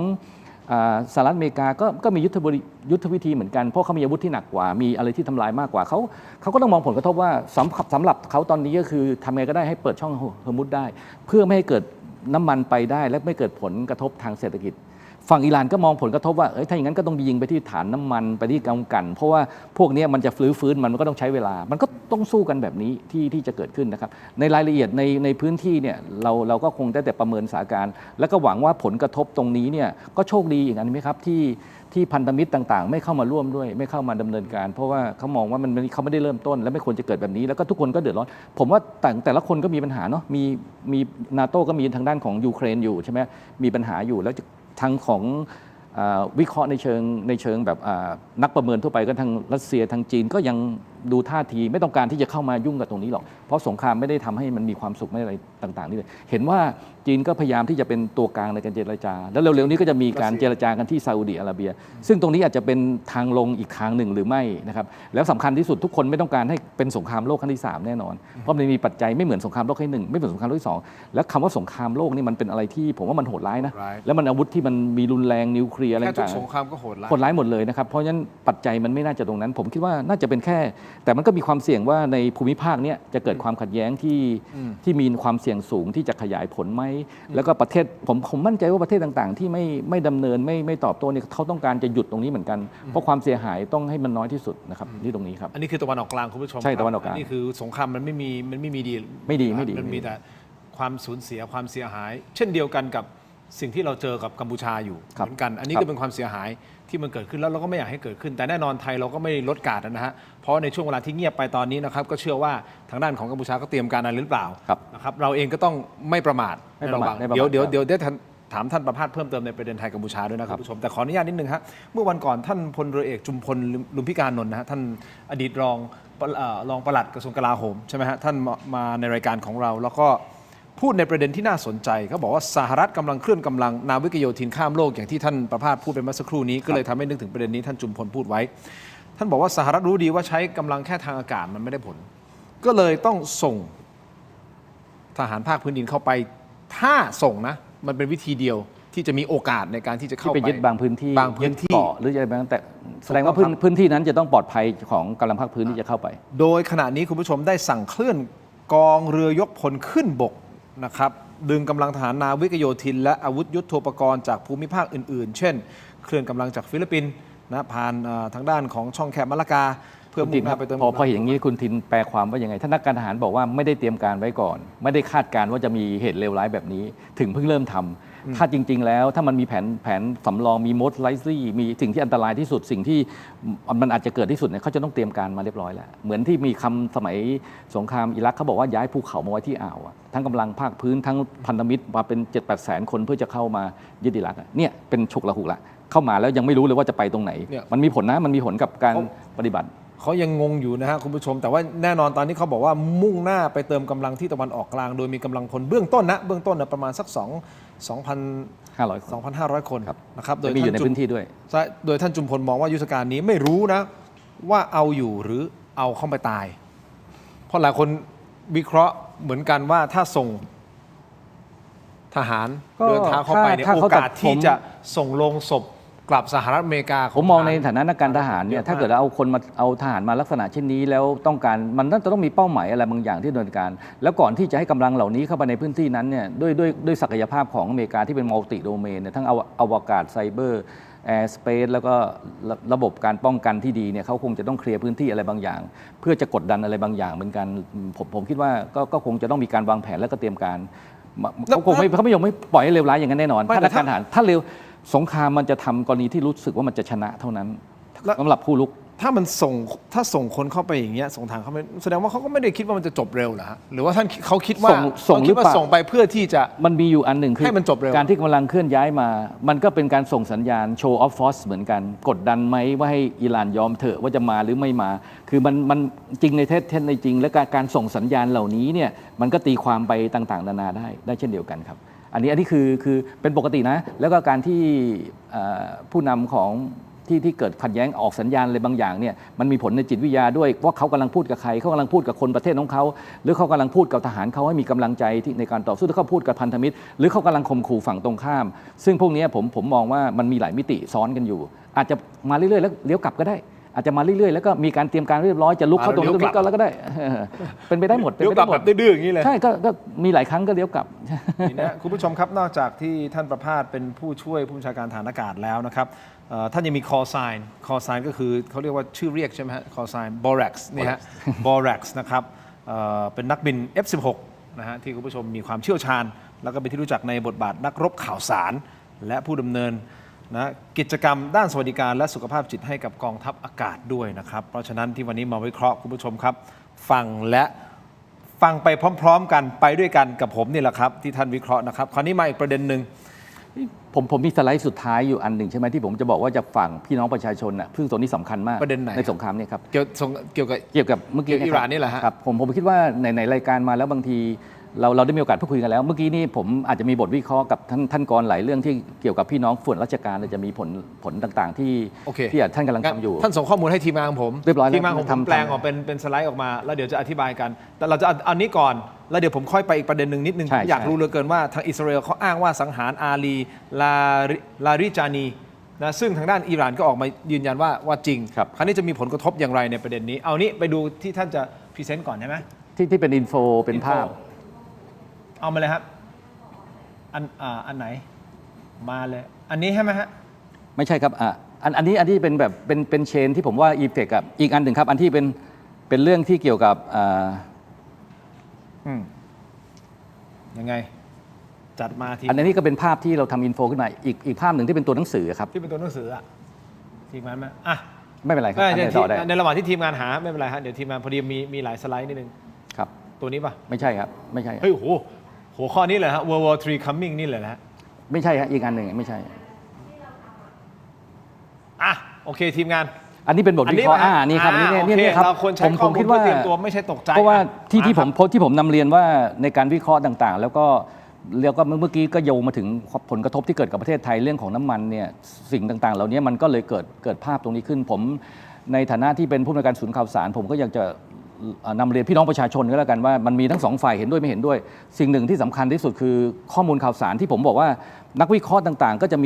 งสหรัฐอเมริกาก็มียุทธวิธีเหมือนกันเพราะเขามีอาวุธที่หนักกว่ามีอะไรที่ทำลายมากกว่าเขาก็ต้องมองผลกระทบว่าสำหรับเขาตอนนี้ก็คือทำไงก็ได้ให้เปิดช่องเฮอร์มุซได้เพื่อไม่ให้เกิดน้ำมันไปได้และไม่เกิดผลกระทบทางเศรษฐกิจฝั่งอิหร่านก็มองผลกระทบว่าถ้าอย่างนั้นก็ต้องยิงไปที่ฐานน้ำมันไปที่กำกันเพราะว่าพวกนี้มันจะฟื้นมันก็ต้องใช้เวลามันก็ต้องสู้กันแบบนี้ที่จะเกิดขึ้นนะครับในรายละเอียดในพื้นที่เนี่ยเราก็คงได้แต่ประเมินสถานการณ์แล้วก็หวังว่าผลกระทบตรงนี้เนี่ยก็โชคดีอีกอันไหมครับที่พันธมิตรต่างๆไม่เข้ามาร่วมด้วยไม่เข้ามาดำเนินการเพราะว่าเขามองว่าเขาไม่ได้เริ่มต้นและไม่ควรจะเกิดแบบนี้แล้วก็ทุกคนก็เดือดร้อนผมว่าแต่ละคนก็มีปัญหาเนาะมีนาโต้ก็มีทางด้านของยูเครนอยู่ใช่ไหมมีปัญหาอยู่แล้วทางของวิเคราะห์ในเชิงแบบนักประเมินทั่วไปก็ทางรัสเซียทางจีนก็ยังดูท่าทีไม่ต้องการที่จะเข้ามายุ่งกับตรงนี้หรอกเพราะสงครามไม่ได้ทำให้มันมีความสุขไม่อะไรต่างๆนี่เลยเห็นว่าจีนก็พยายามที่จะเป็นตัวกลางในการเจรจาแล้วเร็วๆนี้ก็จะมีการเจรจากันที่ซาอุดิอาระเบียซึ่งตรงนี้อาจจะเป็นทางลงอีกทางหนึ่งหรือไม่นะครับแล้วสำคัญที่สุดทุกคนไม่ต้องการให้เป็นสงครามโลกครั้งที่3แน่นอนเพราะมันมีปัจจัยไม่เหมือนสงครามโลกครั้งที่1ไม่เหมือนสงครามโลกที่2แล้วคำว่าสงครามโลกนี่มันเป็นอะไรที่ผมว่ามันโหดร้ายนะแล้วมันอาวุธที่มันมีรุนแรงนิวเคลียร์อะไรต่างๆสงครามก็โหดร้ายหมดเลยนะครับเพราะฉะนั้นปัจจัยมันไม่น่าจะตรงนั้นผมคิดว่าน่าจะเป็นแค่แต่มันก็มีความเสี่ยงว่าในภูมิภาคนี้จะเกิดความขัดแย้งที่มีความเสี่ยงสูงที่จะขยายผลไหมแล้วก็ประเทศผมมั่นใจว่าประเทศต่างๆที่ไม่ดำเนินไม่ตอบโต้เนี่ยเขาต้องการจะหยุดตรงนี้เหมือนกันเพราะความเสียหายต้องให้มันน้อยที่สุดนะครับที่ตรงนี้ครับอันนี้คือตะวันออกกลางคุณผู้ชมใช่ตะวันออกกลางนี่คือสงครามมันไม่มีดีไม่ดีมันมีแต่ความสูญเสียความเสียหายเช่นเดียวกันกับสิ่งที่เราเจอกับกัมพูชาอยู่เหมือนกันอันนี้ก็เป็นความเสียหายที่มันเกิดขึ้นแล้วเราก็ไม่อยากให้เกิดขึ้นแต่แน่นอนไทยเราก็ไม่ลดการนะฮะเพราะในช่วงเวลาที่เงียบไปตอนนี้นะครับก็เชื่อว่าทางด้านของกัมพูชาก็เตรียมการอะไรหรือเปล่านะครับเราเองก็ต้องไม่ประมาทเดี๋ยวได้ถามท่านประภาสเพิ่มเติมในประเด็นไทยกัมพูชาด้วยนะครับผู้ชมแต่ขออนุญาตนิดนึงฮะเมื่อวันก่อนท่านพลเรือเอกจุมพลลุมพิการนนท์นะฮะท่านอดีตรองปลัดกระทรวงกลาโหมใช่ไหมฮะท่านมาในรายการของเราแล้วก็พูดในประเด็นที่น่าสนใจเขาบอกว่าสหรัฐกำลังเคลื่อนกำลังนาวิกโยธินข้ามโลกอย่างที่ท่านประภาสพูดไปเมื่อสักครู่นี้ก็เลยทำให้นึกถึงประเด็นนี้ท่านจุมพลพูดไว้ท่านบอกว่าสหรัฐรู้ดีว่าใช้กำลังแค่ทางอากาศมันไม่ได้ผลก็เลยต้องส่งทหารภาคพื้นดินเข้าไปถ้าส่งนะมันเป็นวิธีเดียวที่จะมีโอกาสในการที่จะเข้าไปยึดบางพื้นที่เกาะหรืออะไรบางแต่แสดงว่าพื้นที่นั้นจะต้องปลอดภัยของกำลังภาคพื้นที่จะเข้าไปโดยขณะนี้คุณผู้ชมได้สั่งเคลื่อนกองเรือยกพลขึ้นบกนะครับดึงกำลังทหารนาวิกโยธินและอาวุธยุทโธปกรณ์จากภูมิภาคอื่นๆเช่นเคลื่อนกำลังจากฟิลิปปินส์ นะผ่านทางด้านของช่องแคบมะละกาเพื่อมุ่งหน้าไปเติม พอเห็นอย่างนี้คุณทินแปลความว่ายังไงท่านนักการทหารบอกว่าไม่ได้เตรียมการไว้ก่อน ไม่ได้คาดการณ์ว่าจะมีเหตุเลวร้ายแบบนี้ ถึงเพิ่งเริ่มทำถ้าจริง ๆ แล้วถ้ามันมีแผนสำรองมีมดไลซี่มีสิ่งที่อันตรายที่สุดสิ่งที่มันอาจจะเกิดที่สุดเนี่ยเขาจะต้องเตรียมการมาเรียบร้อยแล้วเหมือนที่มีคำสมัยสงครามอิรักเขาบอกว่าย้ายภูเขามาไว้ที่อ่าวทั้งกำลังภาคพื้นทั้งพันธมิตรมาเป็น 7-8 แสนคนเพื่อจะเข้ามายึดอิรักเนี่ยเป็นฉุกละหุกละเข้ามาแล้วยังไม่รู้เลยว่าจะไปตรงไหนมันมีผลนะมันมีผลกับการปฏิบัติเขายังงงอยู่นะฮะคุณผู้ชมแต่ว่าแน่นอนตอนนี้เขาบอกว่ามุ่งหน้าไปเติมกำลังที่ตะวันออกกลางโดยมีกำลังพลเบื้องต้นประมาณสัก 2,500 คนนะครับโดยมีอยู่ในพื้นที่ด้วยโดยท่านจุมพลมองว่ายุทธการนี้ไม่รู้นะว่าเอาอยู่หรือเอาเข้าไปตายเพราะหลายคนวิเคราะห์เหมือนกันว่าถ้าส่งทหารเดินทางเข้าไปเนี่ยโอกาสที่จะส่งลงศพกลับสหรัฐอเมริกาผมมองในฐานะนักการทหารเนี่ยถ้าเกิดเอาทหารมาลักษณะเช่นนี้แล้วต้องการมันน่าจะต้องมีเป้าหมายอะไรบางอย่างที่ดำเนินการแล้วก่อนที่จะให้กำลังเหล่านี้เข้าไปในพื้นที่นั้นเนี่ยด้วยศักยภาพของอเมริกาที่เป็นมัลติโดเมนเนี่ยทั้งอวกาศไซเบอร์แอร์สเปซแล้วก็ระบบการป้องกันที่ดีเนี่ยเขาคงจะต้องเคลียร์พื้นที่อะไรบางอย่างเพื่อจะกดดันอะไรบางอย่างเหมือนกันผมคิดว่าก็คงจะต้องมีการวางแผนและก็เตรียมการเขาไม่ยอมไม่ปล่อยให้เลวร้ายอย่างนั้นแน่นอนถ้านักการทหารถ้าเร็วสงครามมันจะทำกรณีที่รู้สึกว่ามันจะชนะเท่านั้นสำหรับผู้ลุกถ้าส่งคนเข้าไปอย่างเงี้ยส่งทางเข้าไปแสดงว่าเขาก็ไม่ได้คิดว่ามันจะจบเร็วเหรอฮะหรือว่าท่านเขาคิดว่าส่งไปเพื่อที่จะมันมีอยู่อันหนึ่งคือให้มันจบเร็วการที่กำลังเคลื่อนย้ายมามันก็เป็นการส่งสัญญาณโชว์ออฟฟอร์สเหมือนกันกดดันไหมว่าให้อิหร่านยอมเถอะว่าจะมาหรือไม่มาคือมันจริงในเท็จในจริงและการส่งสัญญาณเหล่านี้เนี่ยมันก็ตีความไปต่างๆนานาได้เช่นเดียวกันครับอันนี้คือเป็นปกตินะแล้วก็การที่ผู้นำของที่เกิดขัดแย้งออกสัญญาณอะไรบางอย่างเนี่ยมันมีผลในจิตวิทยาด้วยว่าเขากำลังพูดกับใครเขากำลังพูดกับคนประเทศของเขาหรือเขากำลังพูดกับทหารเขาให้มีกำลังใจที่ในการต่อสู้หรือเขาพูดกับพันธมิตรหรือเขากำลังข่มขู่ฝั่งตรงข้ามซึ่งพวกนี้ผมมองว่ามันมีหลายมิติซ้อนกันอยู่อาจจะมาเรื่อยๆแล้วเลี้ยวกลับก็ได้อาจจะมาเรื่อยๆแล้วก็มีการเตรียมการเรียบร้อยจะลุกเข้าตรงนี้ก็แล้วก็ได้เป็นไปได้หมดเลี้ยวกลับแบบดื้อๆอย่างนี้เลยใช่ก็มีหลายครั้งก็เลี้ยวกลับนี่นะคุณผู้ชมครับนอกจากที่ท่านประภาสเป็นผู้ช่วยผู้บัญชาการฐานอากาศแล้วนะครับท่านยังมี call sign ก็คือเขาเรียกว่าชื่อเรียกใช่ไหมฮะ call sign Borax นี่ฮะ Borax นะครับเป็นนักบิน F-16 นะฮะที่คุณผู้ชมมีความเชี่ยวชาญแล้วก็เป็นที่รู้จักในบทบาทนักรบข่าวสารและผู้ดำเนินนะกิจกรรมด้านสวัสดิการและสุขภาพจิตให้กับกองทัพอากาศด้วยนะครับเพราะฉะนั้นที่วันนี้มาวิเคราะห์คุณผู้ชมครับฟังไปพร้อมๆกันไปด้วยกันกับผมนี่แหละครับที่ท่านวิเคราะห์นะครับคราวนี้มาอีกประเด็นหนึ่งผมมีสไลด์สุดท้ายอยู่อันหนึ่งใช่ไหมที่ผมจะบอกว่าจะฝั่งพี่น้องประชาชนน่ะซึ่งตัวนี้สำคัญมากประเด็นไหนในสงครามเนี่ยครับเกี่ยวกับเมื่อกี้อิหร่านนี่แหละครับผมคิดว่าในรายการมาแล้วบางทีเราได้มีโอกาสพูดคุยกันแล้วเมื่อกี้นี่ผมอาจจะมีบทวิเคราะห์กับท่านกรหลายเรื่องที่เกี่ยวกับพี่น้องส่วนราชการจะมีผลต่างๆที่ท่านกำลังทำอยู่ท่านส่งข้อมูลให้ทีมงานของผมเรียบร้อยแล้วทีมงานของผมแปลงออกเป็นสไลด์ออกมาแล้วเดี๋ยวจะอธิบายกันแต่เราจะอันนี้ก่อนแล้วเดี๋ยวผมค่อยไปอีกประเด็นหนึ่งนิดนึงอยากรู้เหลือเกินว่าทางอิสราเอลเขาอ้างว่าสังหารอาลีลาริจานีนะซึ่งทางด้านอิหร่านก็ออกมายืนยันว่าจริงคราวนี้จะมีผลกระทบอย่างไรในประเด็นนี้เอานี้ไปดูที่ท่านจะพรีเซนต์ก่อนใช่ไหมที่เป็นอินโฟเป็นภาพเอามาเลยครับอันไหนมาเลยอันนี้ใช่ไหมฮะไม่ใช่ครับอันนี้เป็นแบบเป็นเชนที่ผมว่าอีเฟกกับอีกอันหนึ่งครับอันที่เป็นเรื่องที่เกี่ยวกับยังไงจัดมาทีอันนี้ก็เป็นภาพที่เราทำอินโฟขึ้นมาอีกภาพหนึ่งที่เป็นตัวหนังสือครับที่เป็นตัวหนังสือทีมงานไหมไม่เป็นไรครับในระหว่างที่ทีมงานหาไม่เป็นไรฮะเดี๋ยวทีมงานพอดีมีหลายสไลด์นิดนึงครับตัวนี้ป่ะไม่ใช่ครับไม่ใช่เฮ้ยหัวข้อนี้เลยฮะ World War 3 coming นี่เลยนะฮะไม่ใช่ฮะอีกอันหนึ่งไม่ใช่โอเคทีมงานอันนี้เป็นบทวิเคราะห์นี่ครับนี่ครับผมคิดว่าเตรียมตัวไม่ใช่ตกใจเพราะว่าที่ผมนำเรียนว่าในการวิเคราะห์ต่างๆแล้วก็เมื่อกี้ก็โยงมาถึงผลกระทบที่เกิดกับประเทศไทยเรื่องของน้ำมันเนี่ยสิ่งต่างๆเหล่านี้มันก็เลยเกิดภาพตรงนี้ขึ้นผมในฐานะที่เป็นผู้อำนวยการศูนย์ข่าวสารผมก็อยากจะนำเรียนพี่น้องประชาชนก็แล้วกันว่ามันมีทั้งสองฝ่ายเห็นด้วยไม่เห็นด้วยสิ่งหนึ่งที่สำคัญที่สุดคือข้อมูลข่าวสารที่ผมบอกว่านักวิเคราะห์ต่างๆก็จะ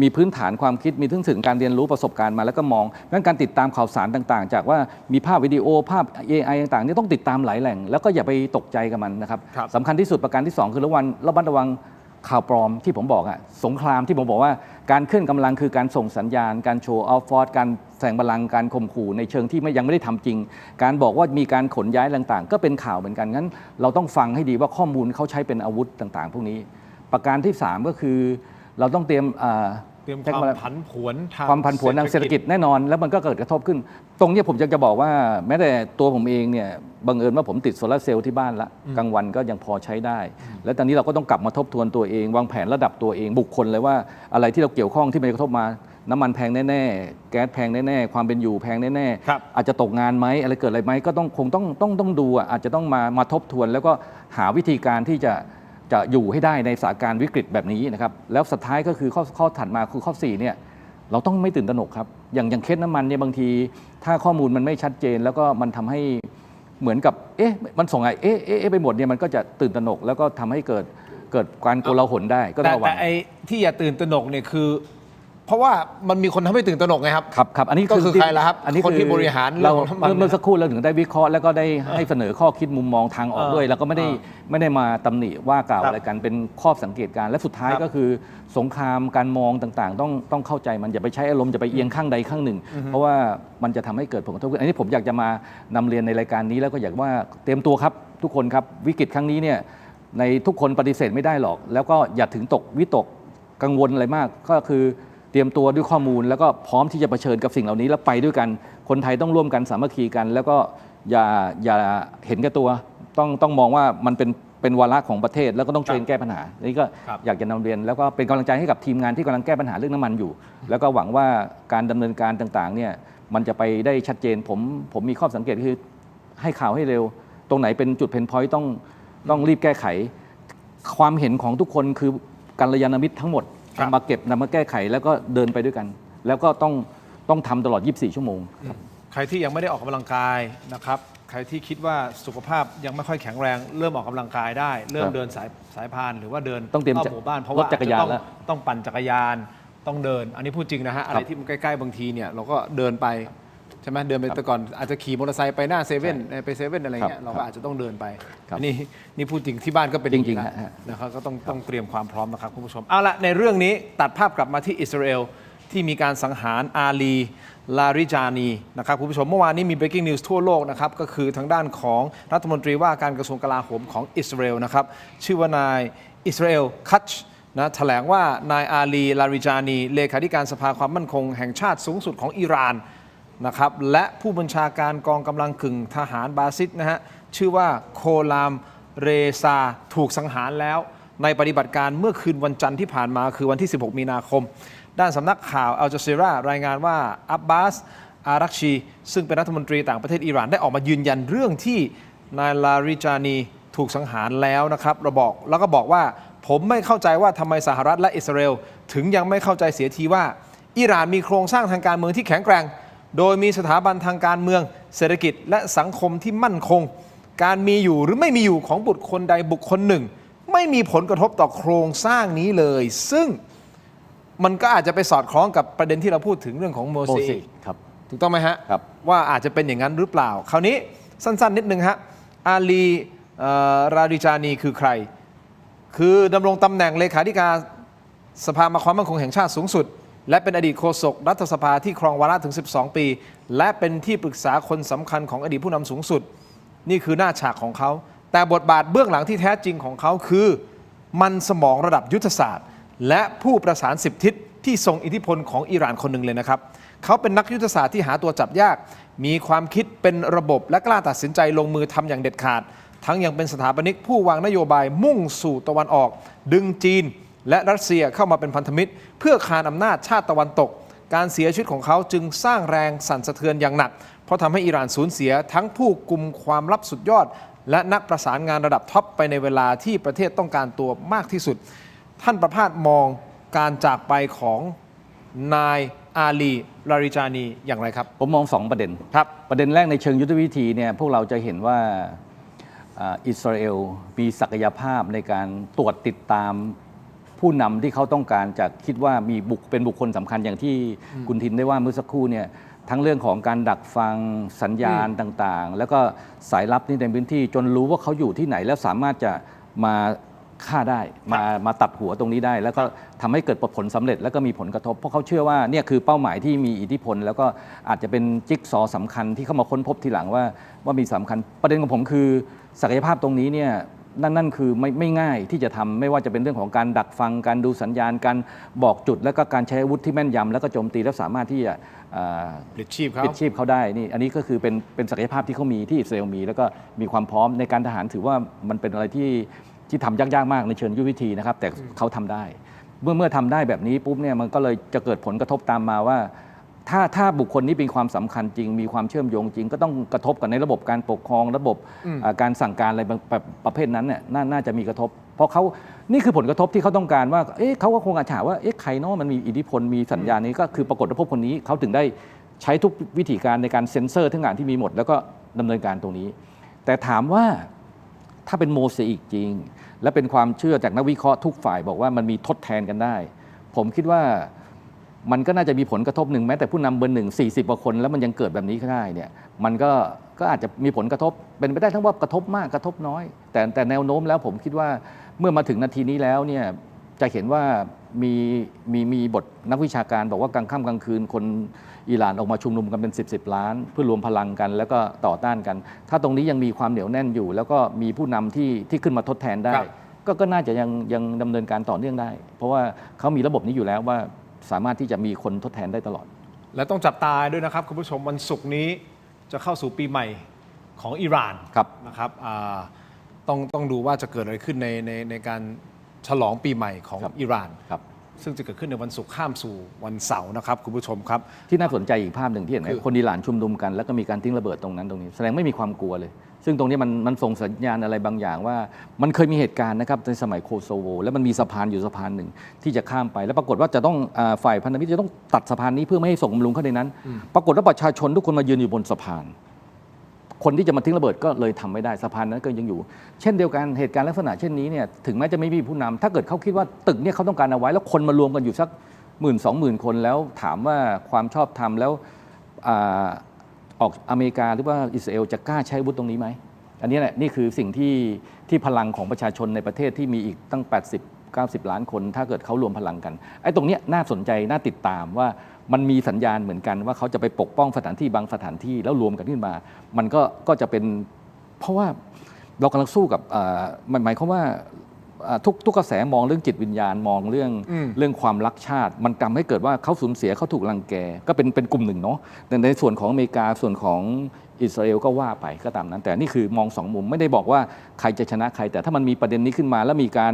มีพื้นฐานความคิดมีถึงการเรียนรู้ประสบการณ์มาแล้วก็มองงั้นการติดตามข่าวสารต่างๆจากว่ามีภาพวิดีโอภาพ AI ต่างๆนี่ต้องติดตามหลายแหล่งแล้วก็อย่าไปตกใจกับมันนะครับสำคัญที่สุดประการที่2คือระมัดระวังข่าวปลอมที่ผมบอกสงครามที่ผมบอกว่า การเคลื่อนกำลังคือการส่งสัญญาณการโชว์ออฟฟอร์ดการแสดงพลังการข่มขู่ในเชิงที่ยังไม่ได้ทำจริงการบอกว่ามีการขนย้ายต่างๆก็เป็นข่าวเหมือนกันงั้นเราต้องฟังให้ดีว่าข้อมูลเขาใช้เป็นอาวุธต่างๆพวกนี้ประการที่3ก็คือเราต้องเตรียมความผันผวนทาง ความผันผวนทางเศรษฐกิจแน่นอนแล้วมันก็เกิดกระทบขึ้น ตรงนี้ผมจะบอกว่าแม้แต่ตัวผมเองเนี่ยบังเอิญว่าผมติดโซลาร์เซลล์ที่บ้านละกลางวันก็ยังพอใช้ได้ แล้วตอนนี้เราก็ต้องกลับมาทบทวนตัวเองวางแผนระดับตัวเองบุคคลเลยว่าอะไรที่เราเกี่ยวข้องที่มันกระทบมาน้ำมันแพงแน่ๆแก๊สแพงแน่ๆความเป็นอยู่แพงแน่ๆอาจจะตกงานไหมอะไรเกิดอะไรไหมก็คงต้องดูอาจจะต้องมาทบทวนแล้วก็หาวิธีการที่จะอยู่ให้ได้ในสถานการณ์วิกฤตแบบนี้นะครับแล้วสุดท้ายก็คือข้อถัดมาคือข้อ4เนี่ยเราต้องไม่ตื่นตระหนกครับอย่างเคสน้ำมันเนี่ยบางทีถ้าข้อมูลมันไม่ชัดเจนแล้วก็มันทำให้เหมือนกับมันส่งไงไปหมดเนี่ยมันก็จะตื่นตระหนกแล้วก็ทำให้เกิดการโกลาหลได้ก็ต้องระวัง แต่ไอ้ที่อย่าตื่นตระหนกเนี่ยคือเพราะว่ามันมีคนทำให้ตื่นตระหนกไงครับครับอันนี้ก็คือใครล่ะครับคนที่บริหารเราเมื่อสักครู่เราถึงได้วิเคราะห์แล้วก็ได้ให้เสนอข้อคิดมุมมองทางออกด้วยแล้วก็ไม่ได้มาตำหนิว่ากล่าวอะไรกันเป็นข้อสังเกตการณ์และสุดท้ายก็คือสงครามการมองต่างๆต้องเข้าใจมันอย่าไปใช้อารมณ์จะไปเอียงข้างใดข้างหนึ่งเพราะว่ามันจะทำให้เกิดผลกระทบอันนี้ผมอยากจะมานำเรียนในรายการนี้แล้วก็อยากว่าเตรียมตัวครับทุกคนครับวิกฤตครั้งนี้เนี่ยในทุกคนปฏิเสธไม่ได้หรอกแล้วก็อย่าถึงตกวิตกกังวลอะไรมากก็คือเตรียมตัวด้วยข้อมูลแล้วก็พร้อมที่จะเผชิญกับสิ่งเหล่านี้แล้วไปด้วยกันคนไทยต้องร่วมกันสามัคคีกัน แล้วก็อย่าเห็นแก่ตัวต้องมองว่ามันเป็นวาระของประเทศแล้วก็ต้องช่วยแก้ปัญหานี่ก็อยากจะนำเรียนแล้วก็เป็นกำลังใจให้กับทีมงานที่กำลังแก้ปัญหาเรื่องน้ำมันอยู่แล้วก็หวังว่าการดำเนินการต่างๆเนี่ยมันจะไปได้ชัดเจนผมมีข้อสังเกตคือให้ข่าวให้เร็วตรงไหนเป็นจุดเพนพอยต์ต้องรีบแก้ไขความเห็นของทุกคนคือกัลยาณมิตรทั้งหมดนำมาเก็บนำมาแก้ไขแล้วก็เดินไปด้วยกันแล้วก็ต้องทำตลอด 24 ชั่วโมงใครที่ยังไม่ได้ออกกำลังกายนะครับใครที่คิดว่าสุขภาพยังไม่ค่อยแข็งแรงเริ่มออกกำลังกายได้เริ่มเดินสายพานหรือว่าเดินต้องเตรียมหมู่บ้านเพราะว่าจักรยานแล้วต้องปั่นจักรยานต้องเดินอันนี้พูดจริงนะฮะอะไรที่มันใกล้ๆบางทีเนี่ยเราก็เดินไปใช่ไหมเดินไปแต่ก่อนอาจจะขี่มอเตอร์ไซค์ไปหน้าเซเว่นไปเซเว่นอะไรเงี้ยเราก็อาจจะต้องเดินไปนี่พูดจริงที่บ้านก็เป็นจริงๆนะครับก็ต้องเตรียมความพร้อมนะครับคุณผู้ชมเอาละในเรื่องนี้ตัดภาพกลับมาที่อิสราเอลที่มีการสังหารอาลีลาริจานีนะครับคุณผู้ชมเมื่อวานนี้มี breaking news ทั่วโลกนะครับก็คือทางด้านของรัฐมนตรีว่าการกระทรวงกลาโหมของอิสราเอลนะครับชื่อว่านายอิสราเอลคัชนะแถลงว่านายอาลีลาริจานีเลขาธิการสภาความมั่นคงแห่งชาติสูงสุดของอิหร่านนะครับและผู้บัญชาการกองกำลังกึ่งทหารบาซิดนะฮะชื่อว่าโคลามเรซาถูกสังหารแล้วในปฏิบัติการเมื่อคืนวันจันทร์ที่ผ่านมาคือวันที่ 16 มีนาคมด้านสำนักข่าวอัลจาซีรารายงานว่าอับบาสอารักชีซึ่งเป็นรัฐมนตรีต่างประเทศอิหร่านได้ออกมายืนยันเรื่องที่นายลาริจานีถูกสังหารแล้วนะครับแล้วก็บอกว่าผมไม่เข้าใจว่าทำไมสหรัฐและอิสราเอลถึงยังไม่เข้าใจเสียทีว่าอิหร่านมีโครงสร้างทางการเมืองที่แข็งแกร่งโดยมีสถาบันทางการเมืองเศรษฐกิจและสังคมที่มั่นคงการมีอยู่หรือไม่มีอยู่ของบุคคลใดบุคคลหนึ่งไม่มีผลกระทบต่อโครงสร้างนี้เลยซึ่งมันก็อาจจะไปสอดคล้องกับประเด็นที่เราพูดถึงเรื่องของโมเสสครับถูกต้องไหมฮะว่าอาจจะเป็นอย่างนั้นหรือเปล่าคราวนี้สั้นๆนิดนึงฮะอาลีราริจานีคือใครคือดำรงตำแหน่งเลขาธิการสภาความมั่นคงแห่งชาติสูงสุดและเป็นอดีตโฆษกรัฐสภาที่ครองวาระถึง12 ปีและเป็นที่ปรึกษาคนสำคัญของอดีตผู้นำสูงสุดนี่คือหน้าฉากของเขาแต่บทบาทเบื้องหลังที่แท้จริงของเขาคือมันสมองระดับยุทธศาสตร์และผู้ประสาน10 ทิศที่ทรงอิทธิพลของอิหร่านคนหนึ่งเลยนะครับเขาเป็นนักยุทธศาสตร์ที่หาตัวจับยากมีความคิดเป็นระบบและกล้าตัดสินใจลงมือทำอย่างเด็ดขาดทั้งยังเป็นสถาปนิกผู้วางนโยบายมุ่งสู่ตะวันออกดึงจีนและรัสเซียเข้ามาเป็นพันธมิตรเพื่อคานอำนาจชาติตะวันตกการเสียชีวิตของเขาจึงสร้างแรงสั่นสะเทือนอย่างหนักเพราะทำให้อิหร่านสูญเสียทั้งผู้กุมความลับสุดยอดและนักประสานงานระดับท็อปไปในเวลาที่ประเทศต้องการตัวมากที่สุดท่านประภาสมองการจากไปของนายอาลีลาริจานีอย่างไรครับผมมอง2ประเด็นครับประเด็นแรกในเชิงยุทธวิธีเนี่ยพวกเราจะเห็นว่าอิสราเอลมีศักยภาพในการตรวจติดตามผู้นำที่เขาต้องการจะคิดว่ามีเป็นบุคคลสำคัญอย่างที่คุณทินได้ว่าเมื่อสักครู่เนี่ยทั้งเรื่องของการดักฟังสัญญาณต่างๆแล้วก็สายลับนี่ในพื้นที่จนรู้ว่าเขาอยู่ที่ไหนแล้วสามารถจะมา ฆ่าได้มาตัดหัวตรงนี้ได้ แล้วก็ทำให้เกิดผลสำเร็จแล้วก็มีผลกระทบเพราะเขาเชื่อว่าเนี่ยคือเป้าหมายที่มีอิทธิพลแล้วก็อาจจะเป็นจิ๊กซอว์สำคัญที่เข้ามาค้นพบทีหลังว่ามีสำคัญประเด็นของผมคือศักยภาพตรงนี้เนี่ยนั่นคือไม่ง่ายที่จะทำไม่ว่าจะเป็นเรื่องของการดักฟังการดูสัญญาณการบอกจุดแล้วก็การใช้อาวุธที่แม่นยำแล้วก็โจมตีแล้วสามารถที่จะปลิดชีพเขาได้นี่อันนี้ก็คือเป็นศักยภาพที่เขามีที่อิสราเอลมีแล้วก็มีความพร้อมในการทหารถือว่ามันเป็นอะไรที่ทำยากมากในเชิงยุทธวิธีนะครับแต่เขาทำได้เมื่อทำได้แบบนี้ปุ๊บเนี่ยมันก็เลยจะเกิดผลกระทบตามมาว่าถ้าบุคคลนี้เป็นความสำคัญจริงมีความเชื่อมโยงจริงก็ต้องกระทบกับในระบบการปกครองระบบการสั่งการอะไรประเภทนั้นเนี่ยน่าจะมีกระทบเพราะเขานี่คือผลกระทบที่เขาต้องการว่าเขาก็คงอาจจะว่าใครเนาะมันมีอิทธิพลมีสัญญาณนี้ก็คือปรากฏว่าพวกคนนี้เขาถึงได้ใช้ทุกวิธีการในการเซ็นเซอร์ทั้งงานที่มีหมดแล้วก็ดำเนินการตรงนี้แต่ถามว่าถ้าเป็นโมเสอิกจริงและเป็นความเชื่อจากนักวิเคราะห์ทุกฝ่ายบอกว่ามันมีทดแทนกันได้ผมคิดว่ามันก็น่าจะมีผลกระทบหนึ่งแม้แต่ผู้นำเบอร์หนึ่ง40 กว่าคนแล้วมันยังเกิดแบบนี้ก็ได้เนี่ยมันก็อาจจะมีผลกระทบเป็นไปได้ทั้งว่ากระทบมากกระทบน้อยแต่แนวโน้มแล้วผมคิดว่าเมื่อมาถึงนาทีนี้แล้วเนี่ยจะเห็นว่ามีบทนักวิชาการบอกว่ากลางค่ำกลางคืนคนอิหร่านออกมาชุมนุมกันเป็น10 ล้านเพื่อรวมพลังกันแล้วก็ต่อต้านกันถ้าตรงนี้ยังมีความเหนียวแน่นอยู่แล้วก็มีผู้นำที่ขึ้นมาทดแทนได้ก็น่าจะยังดำเนินการต่อเนื่องได้เพราะว่าเขามีระบบนี้อยู่แล้วว่าสามารถที่จะมีคนทดแทนได้ตลอดและต้องจับตาด้วยนะครับคุณผู้ชมวันศุกร์นี้จะเข้าสู่ปีใหม่ของอิหร่านนะครับต้องดูว่าจะเกิดอะไรขึ้นในการฉลองปีใหม่ของอิหร่านซึ่งจะเกิดขึ้นในวันศุกร์ข้ามสู่วันเสาร์นะครับคุณผู้ชมครับที่น่าสนใจอีกภาพหนึ่งที่เห็นไหมคนอิหร่านชุมนุมกันแล้วก็มีการทิ้งระเบิดตรงนี้แสดงไม่มีความกลัวเลยซึ่งตรงนี้มันส่งสัญญาณอะไรบางอย่างว่ามันเคยมีเหตุการณ์นะครับในสมัยโคโซโวแล้วมันมีสะพานอยู่สะพานหนึ่งที่จะข้ามไปแล้วปรากฏว่าจะต้องฝ่ายพันธมิตรจะต้องตัดสะพานนี้เพื่อไม่ให้ส่งบำรุงเข้าในนั้นปรากฏว่าประชาชนทุกคนมายืนอยู่บนสะพานคนที่จะมาทิ้งระเบิดก็เลยทำไม่ได้สะพานนั้นก็ยังอยู่เช่นเดียวกันเหตุการณ์ลักษณะเช่นนี้เนี่ยถึงแม้จะไม่มีผู้นำถ้าเกิดเขาคิดว่าตึกเนี่ยเขาต้องการเอาไว้แล้วคนมารวมกันอยู่สัก10,000-20,000 คนแล้วถามว่าความชอบธรรมแล้วออกอเมริกาหรือว่าอิสราเอลจะกล้าใช้อาวุธตรงนี้ไหมอันนี้แหละนี่คือสิ่งที่พลังของประชาชนในประเทศที่มีอีกตั้ง80-90 ล้านคนถ้าเกิดเขารวมพลังกันไอ้ตรงนี้น่าสนใจน่าติดตามว่ามันมีสัญญาณเหมือนกันว่าเขาจะไปปกป้องสถานที่บางสถานที่แล้วรวมกันขึ้นมามันก็จะเป็นเพราะว่าเรากำลังสู้กับหมายความว่าทุกกระแสมองเรื่องจิตวิญญาณมองเรื่องความรักชาติมันทำให้เกิดว่าเขาสูญเสียเขาถูกรังแกก็เป็นกลุ่มหนึ่งเนาะแต่ในส่วนของอเมริกาส่วนของอิสราเอลก็ว่าไปก็ตามนั้นแต่นี่คือมองสองมุมไม่ได้บอกว่าใครจะชนะใครแต่ถ้ามันมีประเด็นนี้ขึ้นมาแล้วมีการ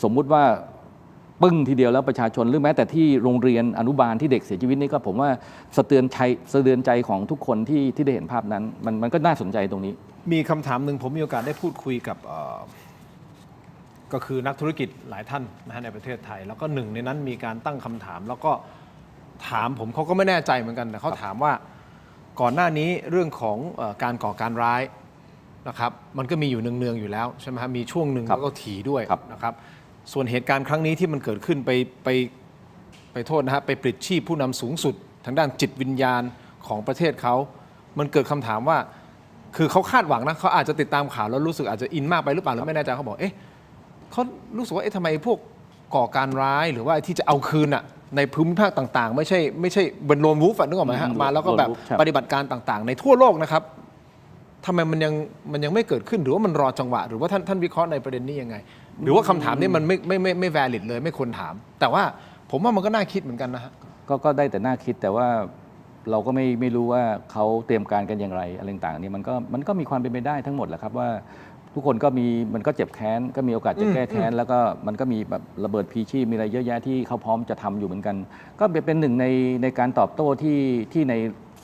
สมมุติว่าปึ้งทีเดียวแล้วประชาชนหรือแม้แต่ที่โรงเรียนอนุบาลที่เด็กเสียชีวิตนี่ก็ผมว่าสะเทือนใจของทุกคนที่ได้เห็นภาพนั้นมันก็น่าสนใจตรงนี้มีคำถามหนึ่งผมมีโอกาสได้พูดคุยกับก็คือนักธุรกิจหลายท่านนะฮะในประเทศไทยแล้วก็หนึ่งในนั้นมีการตั้งคำถามแล้วก็ถามผมเขาก็ไม่แน่ใจเหมือนกันแต่เขาถามว่าก่อนหน้านี้เรื่องของการก่อการร้ายนะครับมันก็มีอยู่เนืองๆอยู่แล้วใช่ไหมครับมีช่วงหนึ่งแล้วก็ถี่ด้วยนะครับส่วนเหตุการณ์ครั้งนี้ที่มันเกิดขึ้นไปโทษนะฮะไปปลิดชีพผู้นำสูงสุดทางด้านจิตวิญญาณของประเทศเขามันเกิดคำถามว่าคือเขาคาดหวังนะเขาอาจจะติดตามข่าวแล้วรู้สึกอาจจะอินมากไปหรือเปล่าหรือไม่แน่ใจเขาบอกเขารู้สึกว่าทำไมพวกก่อการร้ายหรือว่าที่จะเอาคืนในภูมิภาคต่างๆไม่ใช่บนโลนวูฟนึกออกไหมฮะมาแล้วก็แบบปฏิบัติการต่างๆในทั่วโลกนะครับทำไมมันยังไม่เกิดขึ้นหรือว่ามันรอจังหวะหรือว่าท่านวิเคราะห์ในประเด็นนี้ยังไงหรือว่าคำถามนี้มันไม่ valid เลยไม่ควรถามแต่ว่าผมว่ามันก็น่าคิดเหมือนกันนะฮะก็ได้แต่น่าคิดแต่ว่าเราก็ไม่รู้ว่าเขาเตรียมการกันอย่างไรอะไรต่างๆนี่มันก็มีความเป็นไปได้ทั้งหมดแหละครับว่าทุกคนมันก็เจ็บแค้นก็มีโอกาสจะแก้แค้นแล้วก็มันก็มีแบบระเบิดพีชีพมีอะไรเยอะแยะที่เขาพร้อมจะทำอยู่เหมือนกันก็เป็นหนึ่งในการตอบโต้ที่ใน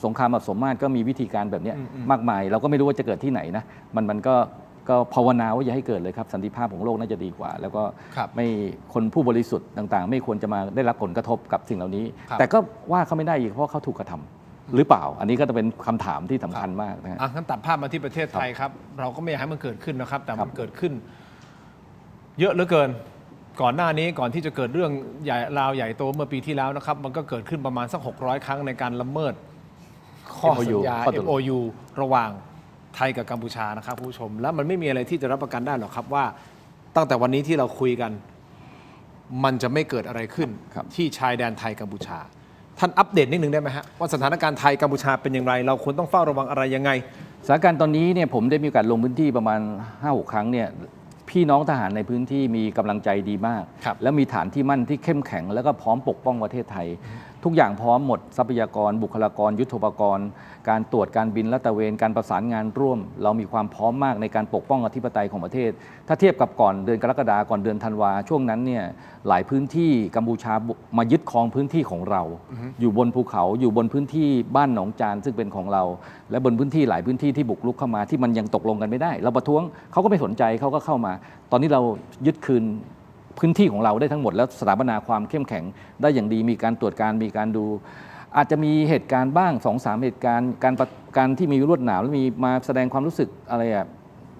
สงครามแบบสมมาตรก็มีวิธีการแบบนี้มากมายเราก็ไม่รู้ว่าจะเกิดที่ไหนนะมันก็ภาวนาว่าอย่าให้เกิดเลยครับสันติภาพของโลกน่าจะดีกว่าแล้วก็ไม่คนผู้บริสุทธิ์ต่างๆไม่ควรจะมาได้รับผลกระทบกับสิ่งเหล่านี้แต่ก็ว่าเขาไม่ได้อีกเพราะเขาถูกกระทำหรือเปล่าอันนี้ก็จะเป็นคำถามที่สำคัญมากนะฮะงั้นตัดภาพมาที่ประเทศไทยครับเราก็ไม่อยากให้มันเกิดขึ้นนะครับแต่มันเกิดขึ้นเยอะเหลือเกินก่อนหน้านี้ก่อนที่จะเกิดเรื่องใหญ่ราวใหญ่โตเมื่อปีที่แล้วนะครับมันก็เกิดขึ้นประมาณสัก600 ครั้งในการละเมิดข้อสัญญา MOU ระหว่างไทยกับกัมพูชานะครับผู้ชมแล้วมันไม่มีอะไรที่จะรับประกันได้หรอกครับว่า ตั้งแต่วันนี้ที่เราคุยกัน มันจะไม่เกิดอะไรขึ้น ครับ ที่ชายแดนไทยกัมพูชา ท่านอัปเดตนิดนึงได้ไหมฮะว่าสถานการณ์ไทยกัมพูชาเป็นอย่างไร เราควรต้องเฝ้าระวังอะไรยังไง สถานการณ์ตอนนี้เนี่ยผมได้มีโอกาสลงพื้นที่ประมาณ 5-6 ครั้งเนี่ยพี่น้องทหารในพื้นที่มีกำลังใจดีมาก ครับ แล้วมีฐานที่มั่นที่เข้มแข็ง แล้วก็พร้อมปกป้องประเทศไทย ทุกอย่างพร้อมหมดทรัพยากร บุคลากร ยุทโธปกรณ์ การตรวจการบินและตระเวนการประสานงานร่วม เรามีความพร้อมมากในการปกป้องอธิปไตยของประเทศ ถ้าเทียบกับก่อนเดือนกรกฎาคมก่อนเดือนธันวาช่วงนั้นเนี่ยหลายพื้นที่กัมพูชามายึดครองพื้นที่ของเรา อยู่บนภูเขาอยู่บนพื้นที่บ้านหนองจานซึ่งเป็นของเรา และบนพื้นที่หลายพื้นที่ที่บุกรุกเข้ามาที่มันยังตกลงกันไม่ได้ เราประท้วงเขาก็ไม่สนใจเขาก็เข้ามา ตอนนี้เรายึดคืนพื้นที่ของเราได้ทั้งหมดแล้วสถาปนาความเข้มแข็งได้อย่างดีมีการตรวจการมีการดู อาจจะมีเหตุการณ์บ้าง 2-3 เหตุการณ์การที่มีลวดหนามแล้วมีมาแสดงความรู้สึกอะไรอะ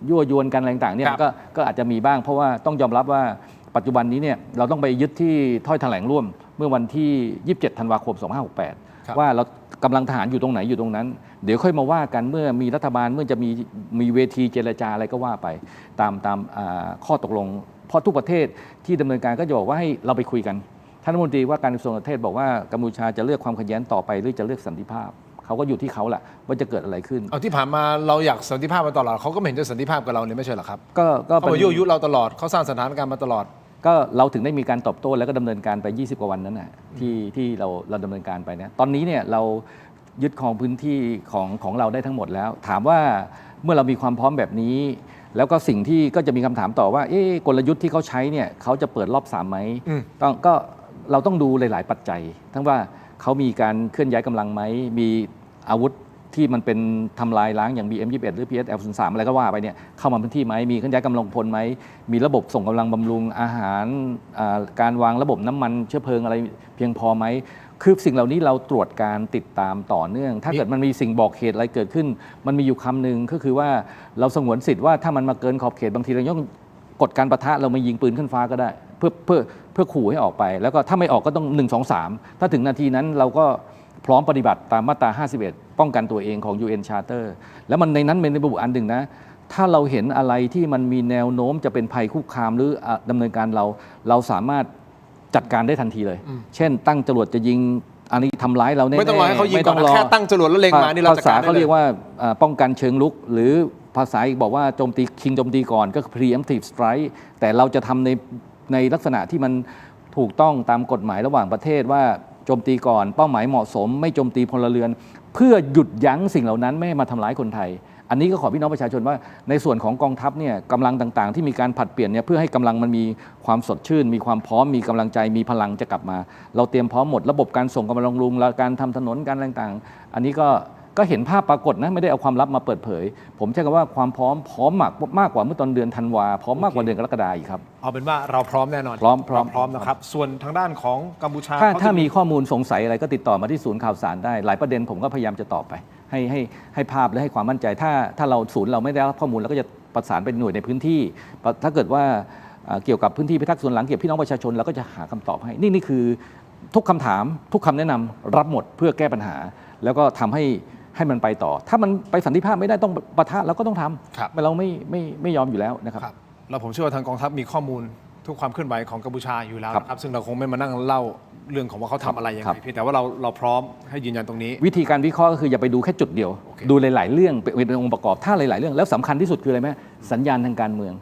ยั่วยวนกันอะไรต่างๆเนี่ยก็อาจจะมีบ้างเพราะว่าต้องยอมรับว่าปัจจุบันนี้เนี่ยเราต้องไปยึดที่ถ้อยแถลงร่วมเมื่อวันที่ 27 ธันวาคม 2568 ว่าเรากำลังทหารอยู่ตรงไหนอยู่ตรงนั้น เดี๋ยวค่อยมาว่ากันเมื่อมีรัฐบาลเมื่อจะมีเวทีเจรจาอะไรก็ว่าไปตามข้อตกลงเพราะทุกประเทศที่ดำเนินการก็จะบอกว่าให้เราไปคุยกันท่านรัฐมนตรีว่าการกระทรวงต่างประเทศบอกว่ากัมพูชาจะเลือกความขัดแย้งต่อไปหรือจะเลือกสันติภาพเขาก็อยู่ที่เขาแหละว่าจะเกิดอะไรขึ้นเอาที่ผ่านมาเราอยากสันติภาพมาตลอดเขาก็ไม่เห็นจะสันติภาพกับเราเนี่ยไม่ใช่เหรอครับ ก็เขามายั่วยุเราตลอดเขาสร้างสถานการณ์มาตลอดก็เราถึงได้มีการตอบโต้แล้วก็ดำเนินการไป20 กว่าวันนั้นนะที่เราดำเนินการไปนะตอนนี้เนี่ยเรายึดครองพื้นที่ของเราได้ทั้งหมดแล้วถามว่าเมื่อเรามีความพร้อมแบบนี้แล้วก็สิ่งที่ก็จะมีคำถามต่อว่ากลยุทธ์ที่เขาใช้เนี่ยเขาจะเปิดรอบ3ไหมก็เราต้องดูหลายๆปัจจัยทั้งว่าเขามีการเคลื่อนย้ายกำลังไหมมีอาวุธที่มันเป็นทำลายล้างอย่าง BM-21 หรือ PSL-03 อะไรก็ว่าไปเนี่ยเข้ามาพื้นที่ไหมมีเคลื่อนย้ายกำลังพลไหมมีระบบส่งกำลังบำรุงอาหารการวางระบบน้ำมันเชื้อเพลิงอะไรเพียงพอไหมคือสิ่งเหล่านี้เราตรวจการติดตามต่อเนื่องถ้าเกิดมันมีสิ่งบอกเหตุอะไรเกิดขึ้นมันมีอยู่คำหนึ่งก็คือว่าเราสงวนสิทธิ์ว่าถ้ามันมาเกินขอบเขตบางทีเราต้องกดการปะทะเรามายิงปืนขึ้นฟ้าก็ได้เพื่อขู่ให้ออกไปแล้วก็ถ้าไม่ออกก็ต้อง1 2 3ถ้าถึงนาทีนั้นเราก็พร้อมปฏิบัติตามมาตรา 51 ป้องกันตัวเองของ UN Charter แล้วมันในนั้นเป็นระบุอันหนึ่งนะถ้าเราเห็นอะไรที่มันมีแนวโน้มจะเป็นภัยคุกคามหรือดำเนินการเราสามารถจัดการได้ทันทีเลยเช่นตั้งจรวดจะยิงอันนี้ทำร้ายเราแน่ๆไม่ต้องรอให้เขายิงก่อนแค่ตั้งจรวดแล้วเล็งมานี่เราจัดการได้เลยภาษาเขาเรียกว่าป้องกันเชิงลุกหรือภาษาอีกบอกว่าโจมตีก่อนก็คือ preemptive strike แต่เราจะทำในลักษณะที่มันถูกต้องตามกฎหมายระหว่างประเทศว่าโจมตีก่อนเป้าหมายเหมาะสมไม่โจมตีพลเรือนเพื่อหยุดยั้งสิ่งเหล่านั้นไม่ให้มาทำร้ายคนไทยอันนี้ก็ขอพี่น้องประชาชนว่าในส่วนของกองทัพเนี่ยกำลังต่างๆที่มีการผลัดเปลี่ยนเนี่ยเพื่อให้กำลังมันมีความสดชื่นมีความพร้อมมีกำลังใจมีพลังจะกลับมาเราเตรียมพร้อมหมดระบบการส่งกำลังบำรุงการทำถนนการต่างๆอันนี้ก็เห็นภาพปรากฏนะไม่ได้เอาความลับมาเปิดเผยผมใช้คำว่าความพร้อมมากกว่าเมื่อตอนเดือนธันวาพร้อมมากกว่าเดือนกรกฎาคมอีกครับเอาเป็นว่าเราพร้อมแน่นอนพร้อมนะครับส่วนทางด้านของกัมพูชาถ้ามีข้อมูลสงสัยอะไรก็ติดต่อมาที่ศูนย์ข่าวสารได้หลายประเด็นผมก็พยายามจะตอบไปให้ภาพและให้ความมั่นใจถ้าเราศูนย์เราไม่ได้รับข้อมูลเราก็จะประสานไปหน่วยในพื้นที่ถ้าเกิดว่าเกี่ยวกับพื้นที่พิทักษ์ส่วนหลังเกี่ยวกับพี่น้องประชาชนเราก็จะหาคำตอบให้นี่คือทุกคำถามทุกคำแนะนำรับหมดเพื่อแก้ปัญหาแล้วก็ทำให้มันไปต่อถ้ามันไปสันติภาพไม่ได้ต้องปะทะเราก็ต้องทำเราไม่ยอมอยู่แล้วนะครับแล้วผมเชื่อว่าทางกองทัพมีข้อมูลทุกความเคลื่อนไหวของกัมพูชาอยู่แล้วครับซึ่งเราคงไม่มานั่งเล่าเรื่องของว่าเขาทำอะไรยังไงเพียงแต่ว่าเราพร้อมให้ยืนยันตรงนี้วิธีการวิเคราะห์ก็คืออย่าไปดูแค่จุดเดียวดูหลายๆเรื่องเป็นองค์ประกอบถ้าหลายๆเรื่องแล้วสำคัญที่สุดคืออะไรไหมสัญญาณทางการเมือง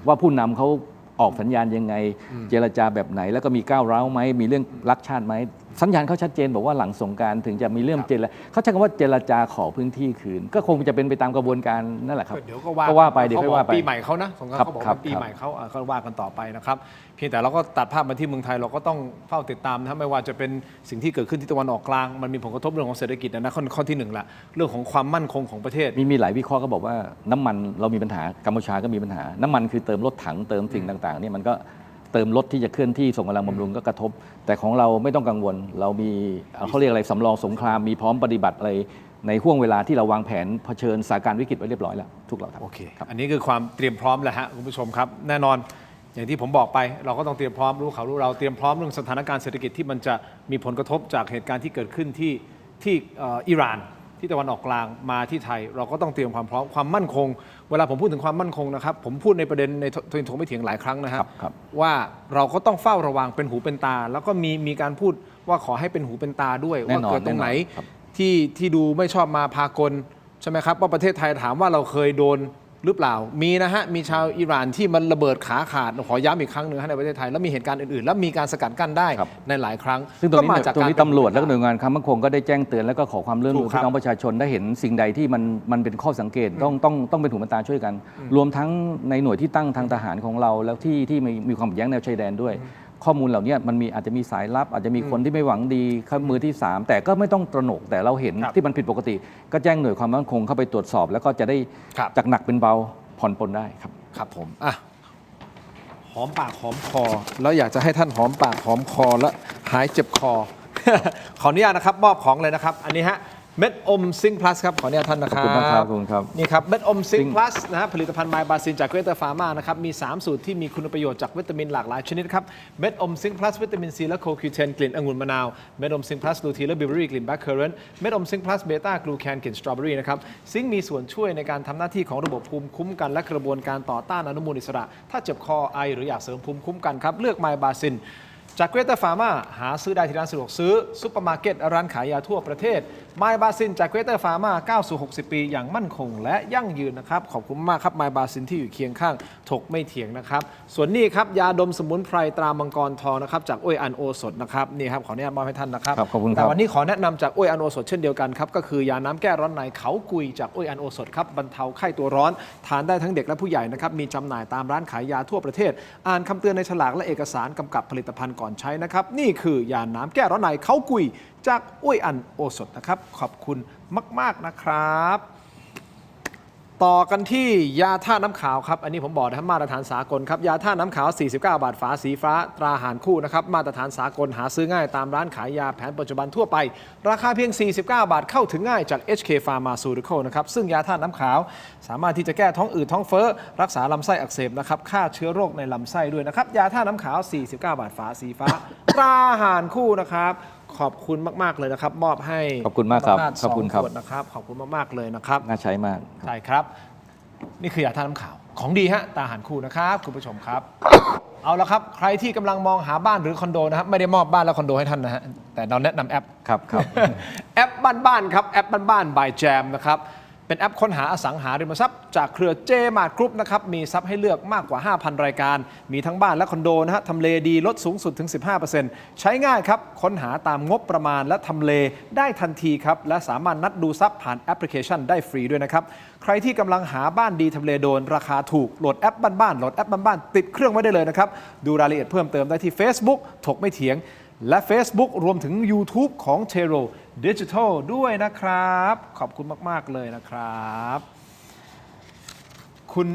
ว่าผู้นำเขาออกสัญญาณยังไงเจรจาแบบไหนแล้วก็มีก้าวร้าวไหมมีเรื่องรักชาติไหมสัญญาณเขาชัดเจนบอกว่าหลังสงกรานต์ถึงจะมีเรื่องเขาใช้คำว่าเจรจาขอพื้นที่คืนก็คงจะเป็นไปตามกระบวนการนั่นแหละครับเดี๋ยวก็ว่าไปเดี๋ยวค่อยว่าไปปีใหม่เขานะสงกรานต์เขาบอกว่าปีใหม่เขาว่ากันต่อไปนะครับเพียงแต่เราก็ตัดภาพมาที่เมืองไทยเราก็ต้องเฝ้าติดตามนะไม่ว่าจะเป็นสิ่งที่เกิดขึ้นที่ตะวันออกกลางมันมีผลกระทบเรื่องของเศรษฐกิจนะข้อที่1ละเรื่องของความมั่นคงของประเทศมีหลายวิเคราะห์ก็บอกว่าน้ำมันเรามีปัญหากัมพูชาก็มีปัญหาน้ำมันคือเติมรถถังเติมสิ่งต่างๆนี่มันก็เติมรถที่จะเคลื่อนที่ส่งกำลังบำรุงก็กระทบแต่ของเราไม่ต้องกังวลเรามีเขาเรียกอะไรสำรองสงครามมีพร้อมปฏิบัติอะไรในห่วงเวลาที่เราวางแผนเผชิญสถานการณ์วิกฤตไว้เรียบร้อยแล้วทุกเราโอเคอันนี้คือความเตรียมพร้อมแหละฮะคุณผู้ชมครับแน่นอนอย่างที่ผมบอกไปเราก็ต้องเตรียมพร้อมรู้เราเตรียมพร้อมเรื่องสถานการณ์เศรษฐกิจที่มันจะมีผลกระทบจากเหตุการณ์ที่เกิดขึ้นที่อิหร่าน ที่ตะวันออกกลางมาที่ไทยเราก็ต้องเตรียมความพร้อมความมั่นคงเวลาผมพูดถึงความมั่นคงนะครับผมพูดในประเด็นในทวินถกไม่เถียงหลายครั้งนะครับว่าเราก็ต้องเฝ้าระวังเป็นหูเป็นตา แล้วก็มีการพูดว่าขอให้เป็นหูเป็นตาด้วยว่าเกิดตรงไหนที่ดูไม่ชอบมาพากลใช่ไหมครับว่าประเทศไทยถามว่าเราเคยโดนหรือเปล่ามีนะฮะมีชาวอิหร่านที่มันระเบิดขาขาดขอย้ำอีกครั้งหนึ่งในประเทศไทยแล้วมีเหตุการณ์อื่นๆแล้วมีการสกัดกั้นได้ในหลายครั้งซึ่งตรงนี้ตำรวจและหน่วยงานความมั่นคงก็ได้แจ้งเตือนแล้วก็ขอความร่วมมือพี่น้องประชาชนได้เห็นสิ่งใดที่มันเป็นข้อสังเกตต้องเป็นหูเป็นตาช่วยกันรวมทั้งในหน่วยที่ตั้งทางทหารของเราแล้วที่มีความขัดแย้งแนวชายแดนด้วยข้อมูลเหล่านี้มันอาจจะมีสายลับอาจจะมีคนที่ไม่หวังดีข้ามือที่3แต่ก็ไม่ต้องตระหนกแต่เราเห็นที่มันผิดปกติก็แจ้งหน่วยความมั่นคงเข้าไปตรวจสอบแล้วก็จะได้จากหนักเป็นเบาผ่อนปลนได้ครับครับผมอ่ะหอมปากหอมคอแล้วอยากจะให้ท่านหอมปากหอมคอและหายเจ็บคอ ขออนุญาตนะครับมอบของเลยนะครับอันนี้ฮะเม็ดอมซิงค์พลัสครับขออนุญาตท่านนะครับขอบคุณครับนี่ครับเม็ดอมซิงค์พลัสนะฮะผลิตภัณฑ์ไมบาซินจากเกรเตอร์ฟาร์มานะครับมี3สูตรที่มีคุณประโยชน์จากวิตามินหลากหลายชนิดครับเม็ดอมซิงค์พลัสวิตามินซีและโคคิวเทนกลิ่นองุ่นมะนาวเม็ดอมซิงค์พลัสลูทีและบิเบอรี่กลิ่นแบล็คเคอร์เรนต์เม็ดอมซิงค์พลัสเบต้ากลูแคนกลิ่นสตรอเบอรี่นะครับซิงค์มีส่วนช่วยในการทำหน้าที่ของระบบภูมิคุ้มกันและกระบวนการต่อต้านอนุมูลอิสระถ้าเจ็บคอไอหรืออยากเสริมภูมิคุ้มกันครับเลือกไมบาซินจากเกรเตอร์ฟาร์มาหาซื้อได้ที่ร้านสะดวกซื้อซุปเปอร์มาร์เก็ตร้านขายยาทั่วประเทศไมบาซินจากเกรเตอร์ฟาร์มาก้าวสู่60 ปีอย่างมั่นคงและยั่งยืนนะครับขอบคุณมากครับไมบาซินที่อยู่เคียงข้างถกไม่เถียงนะครับส่วนนี้ครับยาดมสมุนไพรตรามังกรทองนะครับจากอ้วยอันโอสถนะครับนี่ครับขออนุญาตมอบให้ท่านนะครับขอบคุณครับแต่วันนี้ขอแนะนำจากอ้วยอันโอสถเช่นเดียวกันครับก็คือยาน้ำแก้ร้อนในเขากุยจากอ้วยอันโอสถครับบรรเทาไข้ตัวร้อนทานได้ทั้งเด็กและผู้ใหญ่นะครับมีจำหน่ายตามร้านขายยาทั่วประเทศอ่านคำเตือนในฉลากและเอกสารกำกับผลิตภัณฑ์ก่อนใช้นะครับนี่คือยาน้ำแก้ร้อนในเขากุยจากอ้วยอันโอสถนะครับขอบคุณมากๆนะครับต่อกันที่ยาท่าน้ำขาวครับอันนี้ผมบอกนะครับมาตรฐานสากลครับยาท่าน้ำขาว49 บาทฝาสีฟ้าตราหารคู่นะครับมาตรฐานสากลหาซื้อง่ายตามร้านขายยาแผนปัจจุบันทั่วไปราคาเพียง49 บาทเข้าถึงง่ายจาก HK Pharmaceutical นะครับซึ่งยาท่าน้ำขาวสามารถที่จะแก้ท้องอืดท้องเฟ้อรักษาลำไส้อักเสบนะครับฆ่าเชื้อโรคในลำไส้ด้วยนะครับยาท่าน้ำขาว49 บาทฝาสีฟ้าตราหารคู่นะครับขอบคุณมากๆเลยนะครับมอบให้ขอบคุณมากครับขอบคุณครับนะครับขอบคุณมากๆเลยนะครับน่าใช้มากใช่ครับนี่คือยาท่าน้ำขาวของดีฮะตาหารคู่นะครับคุณผู้ชมครับเอาละครับใครที่กำลังมองหาบ้านหรือคอนโดนะครับไม่ได้มอบบ้านและคอนโดให้ท่านนะฮะแต่เราแนะนำแอปครับ แอปบ้านๆครับแอปบ้านๆ by Jam นะครับเป็นแอปค้นหาอสังหาริมทรัพย์จากเครือ J-Mart Group นะครับมีทรัพย์ให้เลือกมากกว่า 5,000 รายการมีทั้งบ้านและคอนโดนะฮะทำเลดีลดสูงสุดถึง 15% ใช้ง่ายครับค้นหาตามงบประมาณและทำเลได้ทันทีครับและสามารถนัดดูทรัพย์ผ่านแอปพลิเคชันได้ฟรีด้วยนะครับใครที่กำลังหาบ้านดีทำเลโดนราคาถูกโหลดแอปบ้านๆโหลดแอปบ้านๆติดเครื่องไว้ได้เลยนะครับดูรายละเอียดเพิ่มเติมได้ที่ Facebook ถกไม่เถียงและ Facebook รวมถึง YouTube ของ Tero Digital ด้วยนะครับขอบคุณมากๆเลยนะครับคุณ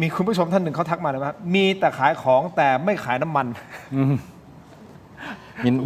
มีคุณผู้ชมท่านหนึ่งเขาทักมาเลยว่ามีแต่ขายของแต่ไม่ขายน้ำมัน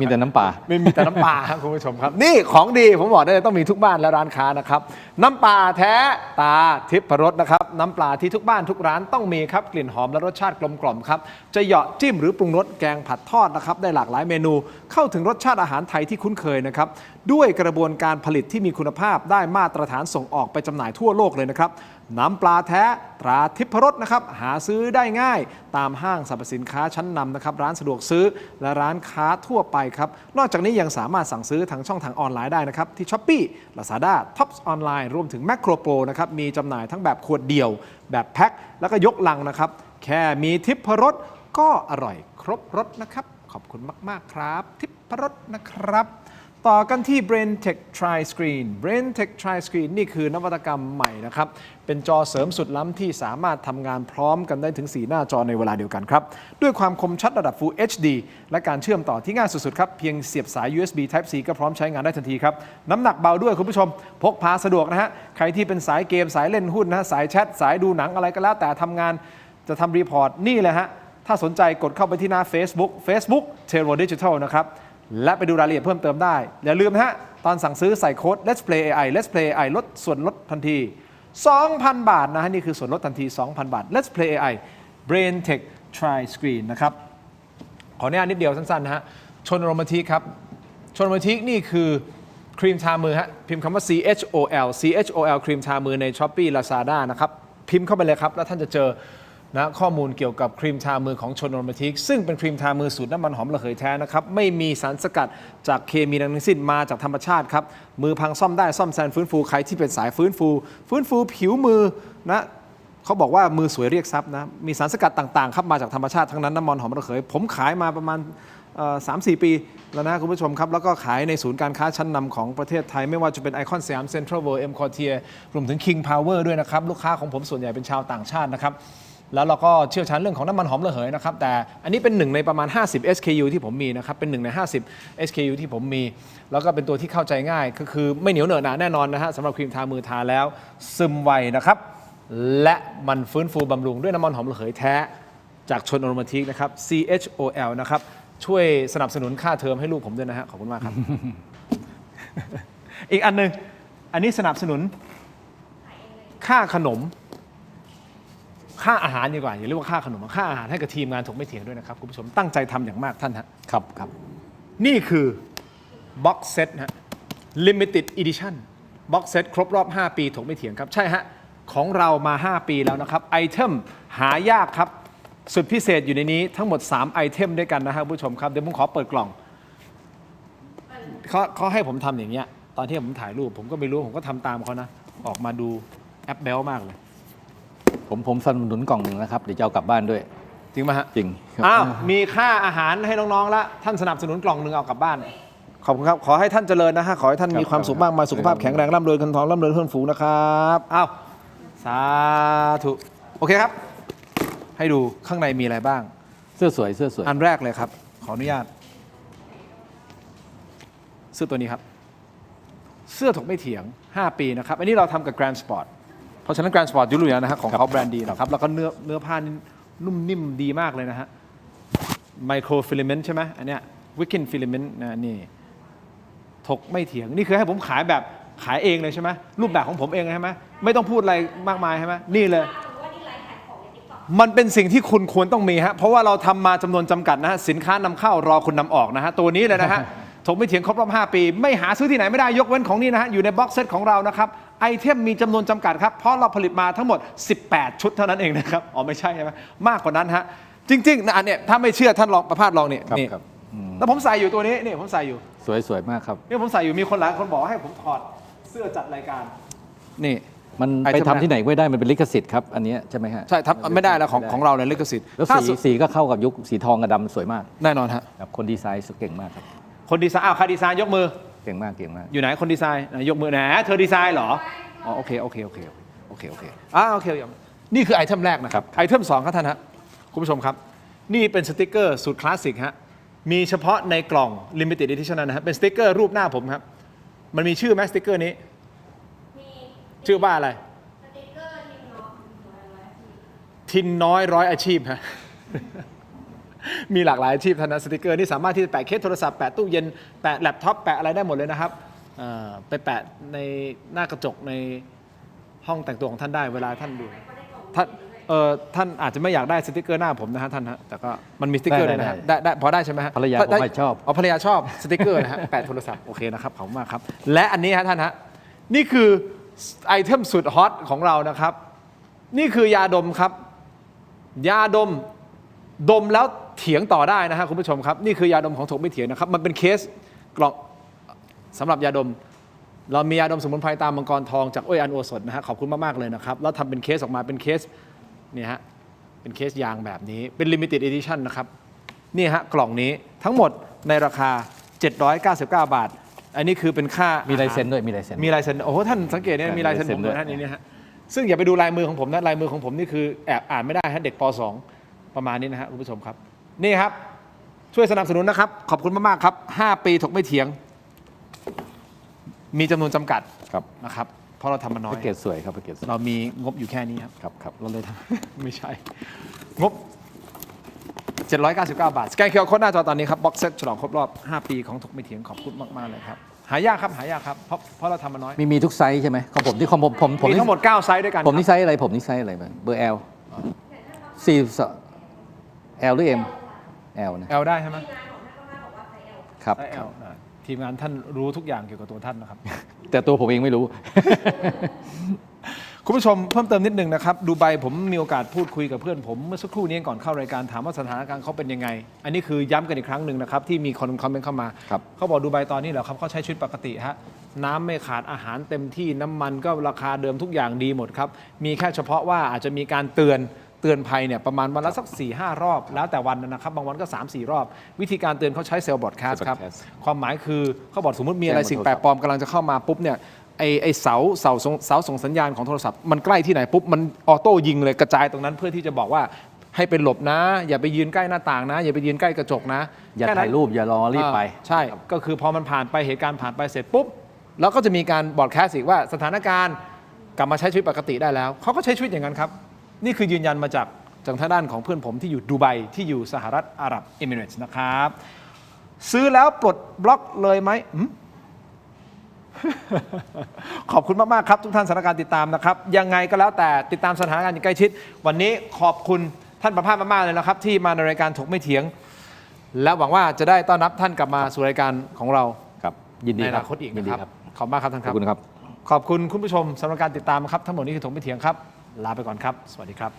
มีแต่น้ำปลาไม่มีแต่น้ำปลาครับคุณผู้ชมครับนี่ของดีผมบอกได้เลยต้องมีทุกบ้านและร้านค้านะครับน้ำปลาแท้ตาทิพรสนะครับน้ำปลาที่ทุกบ้านทุกร้านต้องมีครับกลิ่นหอมและรสชาติกลมกล่อมครับจะเหยาะจิ้มหรือปรุงรสแกงผัดทอดนะครับได้หลากหลายเมนูเข้าถึงรสชาติอาหารไทยที่คุ้นเคยนะครับด้วยกระบวนการผลิตที่มีคุณภาพได้มาตรฐานส่งออกไปจำหน่ายทั่วโลกเลยนะครับน้ำปลาแท้ตราทิพรสนะครับหาซื้อได้ง่ายตามห้างสรรพสินค้าชั้นนำนะครับร้านสะดวกซื้อและร้านค้าทั่วไปครับนอกจากนี้ยังสามารถสั่งซื้อทางช่องทางออนไลน์ได้นะครับที่ Shopee Lazada Tops Online รวมถึง Macro Pro นะครับมีจำหน่ายทั้งแบบขวดเดียวแบบแพ็คแล้วก็ยกลังนะครับแค่มีทิพรสก็อร่อยครบรสนะครับขอบคุณมากๆครับทิพรสนะครับต่อกันที่ Brain Tech Tri Screen Brain Tech Tri Screen นี่คือนวัตกรรมใหม่นะครับเป็นจอเสริมสุดล้ำที่สามารถทำงานพร้อมกันได้ถึง4หน้าจอในเวลาเดียวกันครับด้วยความคมชัดระดับ Full HD และการเชื่อมต่อที่ง่ายสุดๆครับเพียงเสียบสาย USB Type C ก็พร้อมใช้งานได้ทันทีครับน้ำหนักเบาด้วยคุณผู้ชมพกพาสะดวกนะฮะใครที่เป็นสายเกมสายเล่นหุ้นนะสายแชทสายดูหนังอะไรก็แล้วแต่ทำงานจะทำรีพอร์ตนี่เลยฮะถ้าสนใจกดเข้าไปที่หน้า Facebook Tero Digital นะครับและไปดูรายละเอียดเพิ่มเติมได้อย่าลืมนะฮะตอนสั่งซื้อใส่โค้ด Let's Play AI Let's Play AI ลดส่วนลดทันที 2,000 บาทนะฮะนี่คือส่วนลดทันที 2,000 บาท Let's Play AI Brain Tech Tri Screen นะครับขออนุญาตนิดเดียวสั้นๆนะฮะชนโรแมนติกครับชนโรแมนติกนี่คือ ครีมทามือฮะพิมพ์คำว่า CHOL ครีมทามือใน Shopee Lazada นะครับพิมพ์เข้าไปเลยครับแล้วท่านจะเจอนะข้อมูลเกี่ยวกับครีมทามือของชนโอร์มาทิกซึ่งเป็นครีมทามือสูตรน้ำมันหอมระเหยแท้นะครับไม่มีสารสกัดจากเคมีทั้งสิ้นมาจากธรรมชาติครับมือพังซ่อมได้ซ่อมแซมฟื้นฟูใครที่เป็นสายฟื้นฟูผิวมือนะเขาบอกว่ามือสวยเรียกทรัพย์นะมีสารสกัดต่างๆครับมาจากธรรมชาติทั้งนั้นน้ำมันหอมระเหยผมขายมาประมาณ3-4 ปีแล้วนะคุณผู้ชมครับแล้วก็ขายในศูนย์การค้าชั้นนำของประเทศไทยไม่ว่าจะเป็นไอคอนสยามเซ็นทรัลเวิลด์เอ็มคอร์เทียรวมถึง King Power ด้วยนะครับลูกค้าของผมส่วนใหญ่เป็นชาวต่างชาตินะครับแล้วเราก็เชี่ยวชาญเรื่องของน้ำมันหอมระเหยนะครับแต่อันนี้เป็นหนึ่งในประมาณ50 SKU ที่ผมมีนะครับเป็นหนึ่งใน50 SKU ที่ผมมีแล้วก็เป็นตัวที่เข้าใจง่ายก็คือไม่เหนียวเหนอะหนะแน่นอนนะฮะสำหรับครีมทามือทาแล้วซึมไวนะครับและมันฟื้นฟูบำรุงด้วยน้ำมันหอมระเหยแท้จากชนโอโรมาทิกนะครับ CHOL นะครับช่วยสนับสนุนค่าเทอมให้ลูกผมด้วยนะฮะขอบคุณมากครับ อีกอันหนึ่งอันนี้สนับสนุนค่าขนมค่าอาหารดีกว่าอย่าเรียกว่าค่าขนมค่าอาหารให้กับทีมงานถกไม่เถียงด้วยนะครับคุณผู้ชมตั้งใจทำอย่างมากท่านฮะ ครับ นี่คือบ็อกเซตฮะ Limited Edition บ็อกเซตครบรอบ5 ปีถกไม่เถียงครับใช่ฮะของเรามา5 ปีแล้วนะครับไอเทมหายากครับสุดพิเศษอยู่ในนี้ทั้งหมด3ไอเทมด้วยกันนะครับผู้ชมครับเดี๋ยวผมขอเปิดกล่องเขาให้ผมทำอย่างเงี้ยตอนที่ผมถ่ายรูปผมก็ไม่รู้ผมก็ทำตามเขานะออกมาดูแอปเบลมากเลยผมสนับสนุนกล่องหนึ่งนะครับเดี๋ยวจะเอากลับบ้านด้วยจริงไหมฮะจริงอ้าวมีค่าอาหารให้น้องๆแล้วท่านสนับสนุนกล่องหนึ่งเอากลับบ้านขอบคุณครับขอให้ท่านเจริญนะฮะขอให้ท่านมีความสุขมากมายสุขภาพแข็งแรงร่ำรวยเงินทองร่ำรวยเพื่อนฝูงนะครับอ้าวสาธุโอเคครับให้ดูข้างในมีอะไรบ้างเสื้อสวยอันแรกเลยครับขออนุญาตเสื้อตัวนี้ครับเสื้อถกไม่เถียง5 ปีนะครับอันนี้เราทำกับ Grand Sport เพราะฉะนั้น Grand Sport ยุ่งยากนะฮะของเขาแบรนด์ดีนะครับแล้วก็เนื้อผ้านุ่มนิ่มดีมากเลยนะฮะไมโครฟิลาเมนต์ใช่ไหมอันเนี้ยวิกเกนฟิลาเมนต์นะนี่ถกไม่เถียงนี่คือให้ผมขายแบบขายเองเลยใช่ไหมรูปแบบของผมเองใช่ไหมไม่ต้องพูดอะไรมากมายใช่ไหมนี่เลยมันเป็นสิ่งที่คุณควรต้องมีฮะเพราะว่าเราทำมาจำนวนจำกัดนะฮะสินค้านำเข้ารอคุณนำออกนะฮะตัวนี้เลยนะฮะถกไม่เถียงครบรอบ5 ปีไม่หาซื้อที่ไหนไม่ได้ยกเว้นของนี่นะฮะอยู่ในบ็อกเซตของเรานะครับไอเทมมีจำนวนจำกัดครับเพราะเราผลิตมาทั้งหมด18 ชุดเท่านั้นเองนะครับอ๋อไม่ใช่ใช่ไหมมากกว่านั้นฮะจริงๆนะอันเนี้ยถ้าไม่เชื่อท่านลองประพาสลองนี่แล้วผมใส่อยู่ตัวนี้นี่ผมใส่อยู่สวยมากครับนี่ผมใส่อยู่มีคนหลายคนบอกให้ผมถอดเสื้อจัดรายการนี่มันไปทำที่ไหนไม่ได้มันเป็นลิขสิทธิ์ครับอันนี้ใช่ไหมฮะใช่ทำไม่ได้แล้วของเราในลิขสิทธิ์แล้วสีก็เข้ากับยุคสีทองกับดำสวยมากแน่นอนฮะคนดีไซน์เก่งมากครับคนดีไซน์ใครดีไซน์ยกมือเก่งมากอยู่ไหนคนดีไซน์ยกมือนะเธอดีไซน์เหรออ๋อโอเคโอเคนี่คือไอเทมแรกนะครับไอเทม2ครับท่านฮะคุณผู้ชมครับนี่เป็นสติกเกอร์สูตรคลาสสิกฮะมีเฉพาะในกล่อง Limited Edition นะฮะเป็นสติกเกอร์รูปหน้าผมครับมันมีชื่อไหมสติกเกอร์นี้ชื่อว่าอะไรทินน้อยร้อยอาชีพฮะ มีหลากหลายอาชีพท่านนะสติกเกอร์นี่สามารถที่จะแปะเคสโทรศัพท์แปะตู้เย็นแปะแล็ปท็อปแปะอะไรได้หมดเลยนะครับไปแปะในหน้ากระจกในห้องแต่งตัวของท่านได้เวลาท่านดูท่านอาจจะไม่อยากได้สติกเกอร์หน้าผมนะฮะท่านฮะแต่ก็มันมีสติกเกอร์เลยนะฮะได้พอได้ใช่ไหมฮะภรรยาผมไม่ชอบภรรยาชอบสติกเกอร์นะฮะแปะโทรศัพท์โอเคนะครับขอบคุณมากครับและอันนี้ฮะท่านฮะนี่คือไอเทมสุดฮอตของเรานะครับนี่คือยาดมครับยาดมแล้วเถียงต่อได้นะฮะคุณผู้ชมครับนี่คือยาดมของถกไม่เถียงนะครับมันเป็นเคสกล่องสำหรับยาดมเรามียาดมสมุนไพรตามมังกรทองจากอ้อยอันโอสถนะฮะขอบคุณมากๆเลยนะครับแล้วทำเป็นเคสออกมาเป็นเคสนี่ฮะเป็นเคสยางแบบนี้เป็น Limited Edition นะครับนี่ฮะกล่องนี้ทั้งหมดในราคา799 บาทอันนี้คือเป็นค่ามีลายเซ็นด้วยมีลายเซ็นโอ้โหท่านสังเกตเนี่ยมีลายเซ็นผมด้วยนะนี่ฮะซึ่งอย่าไปดูลายมือของผมนะลายมือของผมนี่คือแอบอ่านไม่ได้ฮะเด็กป .2 ประมาณนี้นะฮะคุณผู้ชมครับนี่ครับช่วยสนับสนุนนะครับขอบคุณมากๆครับ5 ปีถกไม่เถียงมีจำนวนจำกัดนะครับเพราะเราทำมาน้อยแพ็กเกจสวยครับแพ็กเกจเรามีงบอยู่แค่นี้ครับเราเลยทำไม่ใช่งบ799 บาทสแกนเคอร์โค้ดหน้าจอตอนนี้ครับบ็อกเซตฉลองครบรอบ5 ปีของถกไม่เถียงขอบคุณมากๆเลยครับหายากครับเพราะเราทำมาน้อยมีทุกไซส์ใช่ไหมของผมที่ผมมีทั้งหมด9ไซส์ด้วยกันผมนี่ไซส์อะไรบ้างเบอร์ L 42 L หรือ M L นะ L ได้ใช่ไหมครับไซส์ L ที ทีมงานท่านรู้ทุกอย่างเกี่ยวกับตัวท่านนะครับ แต่ตัวผมเองไม่รู้ คุณผู้ชมเพิ่มเติมนิดนึงนะครับดูไบผมมีโอกาสพูดคุยกับเพื่อนผมเมื่อสักครู่นี้ก่อนเข้ารายการถามว่าสถานการณ์เขาเป็นยังไง อันนี้คือย้ำกันอีกครั้งหนึ่งนะครับที่มีคนคอมเมนต์เข้ามา ครับ เขาบอกดูไบตอนนี้เหรอครับเขาใช้ชีวิตปกติฮะน้ำไม่ขาดอาหารเต็มที่น้ำมันก็ราคาเดิมทุกอย่างดีหมดครับมีแค่เฉพาะว่าอาจจะมีการเตือนภัยเนี่ยประมาณวันละสัก 4-5 รอบ แล้วแต่วันนะครับบางวันก็ 3-4 รอบ วิธีการเตือนเขาใช้เซลล์บอดแคสต์ครับความหมายคือเขาบอกสมมติมีอะไรสิ่งแปลกปลอมกำลังจะเข้ามาปุ๊บเนี่ยไอ้เสาส่งสัญญาณของโทรศัพท์มันใกล้ที่ไหนปุ๊บมันออโต้ยิงเลยกระจายตรงนั้นเพื่อที่จะบอกว่าให้เป็นหลบนะอย่าไปยืนใกล้หน้าต่างนะอย่าไปยืนใกล้กระจกนะ อย่า แค่นั้น ถ่ายรูปอย่ารอรีบไป ใช่ก็คือพอมันผ่านไปเหตุการณ์ผ่านไปเสร็จปุ๊บแล้วก็จะมีการบอดแคสต์อีกว่าสถานการณ์กลับมาใช้ชีวิตปกติได้แล้วเขาก็ใช้ชีวิตอย่างนั้นครับนี่คือยืนยันมาจากทางด้านของเพื่อนผมที่อยู่ดูไบที่อยู่สหรัฐอาหรับเอมิเรตส์นะครับซื้อแล้วปลดบล็อกเลยไหม ขอบคุณมากๆครับทุกท่านสถานการณ์ติดตามนะครับยังไงก็แล้วแต่ติดตามสถานการณ์อย่างใกล้ชิดวันนี้ขอบคุณท่านประภาสมากๆเลยนะครับที่มาในรายการถกไม่เถียงและหวังว่าจะได้ต้อนรับท่านกลับมาสู่รายการของเรา ครับยินดี ในอ ครับ นาคตอีก ยิ นะ นดี ค ค รั รั บบ ขอบคุณมากครับท่านค ขอ รั บบ คุณครับ ขอบคุณคุณผู้ชมสำหรับการติดตามครับทั้งหมดนี้คือถกไม่เถียงครับลาไปก่อนครับสวัสดีครับ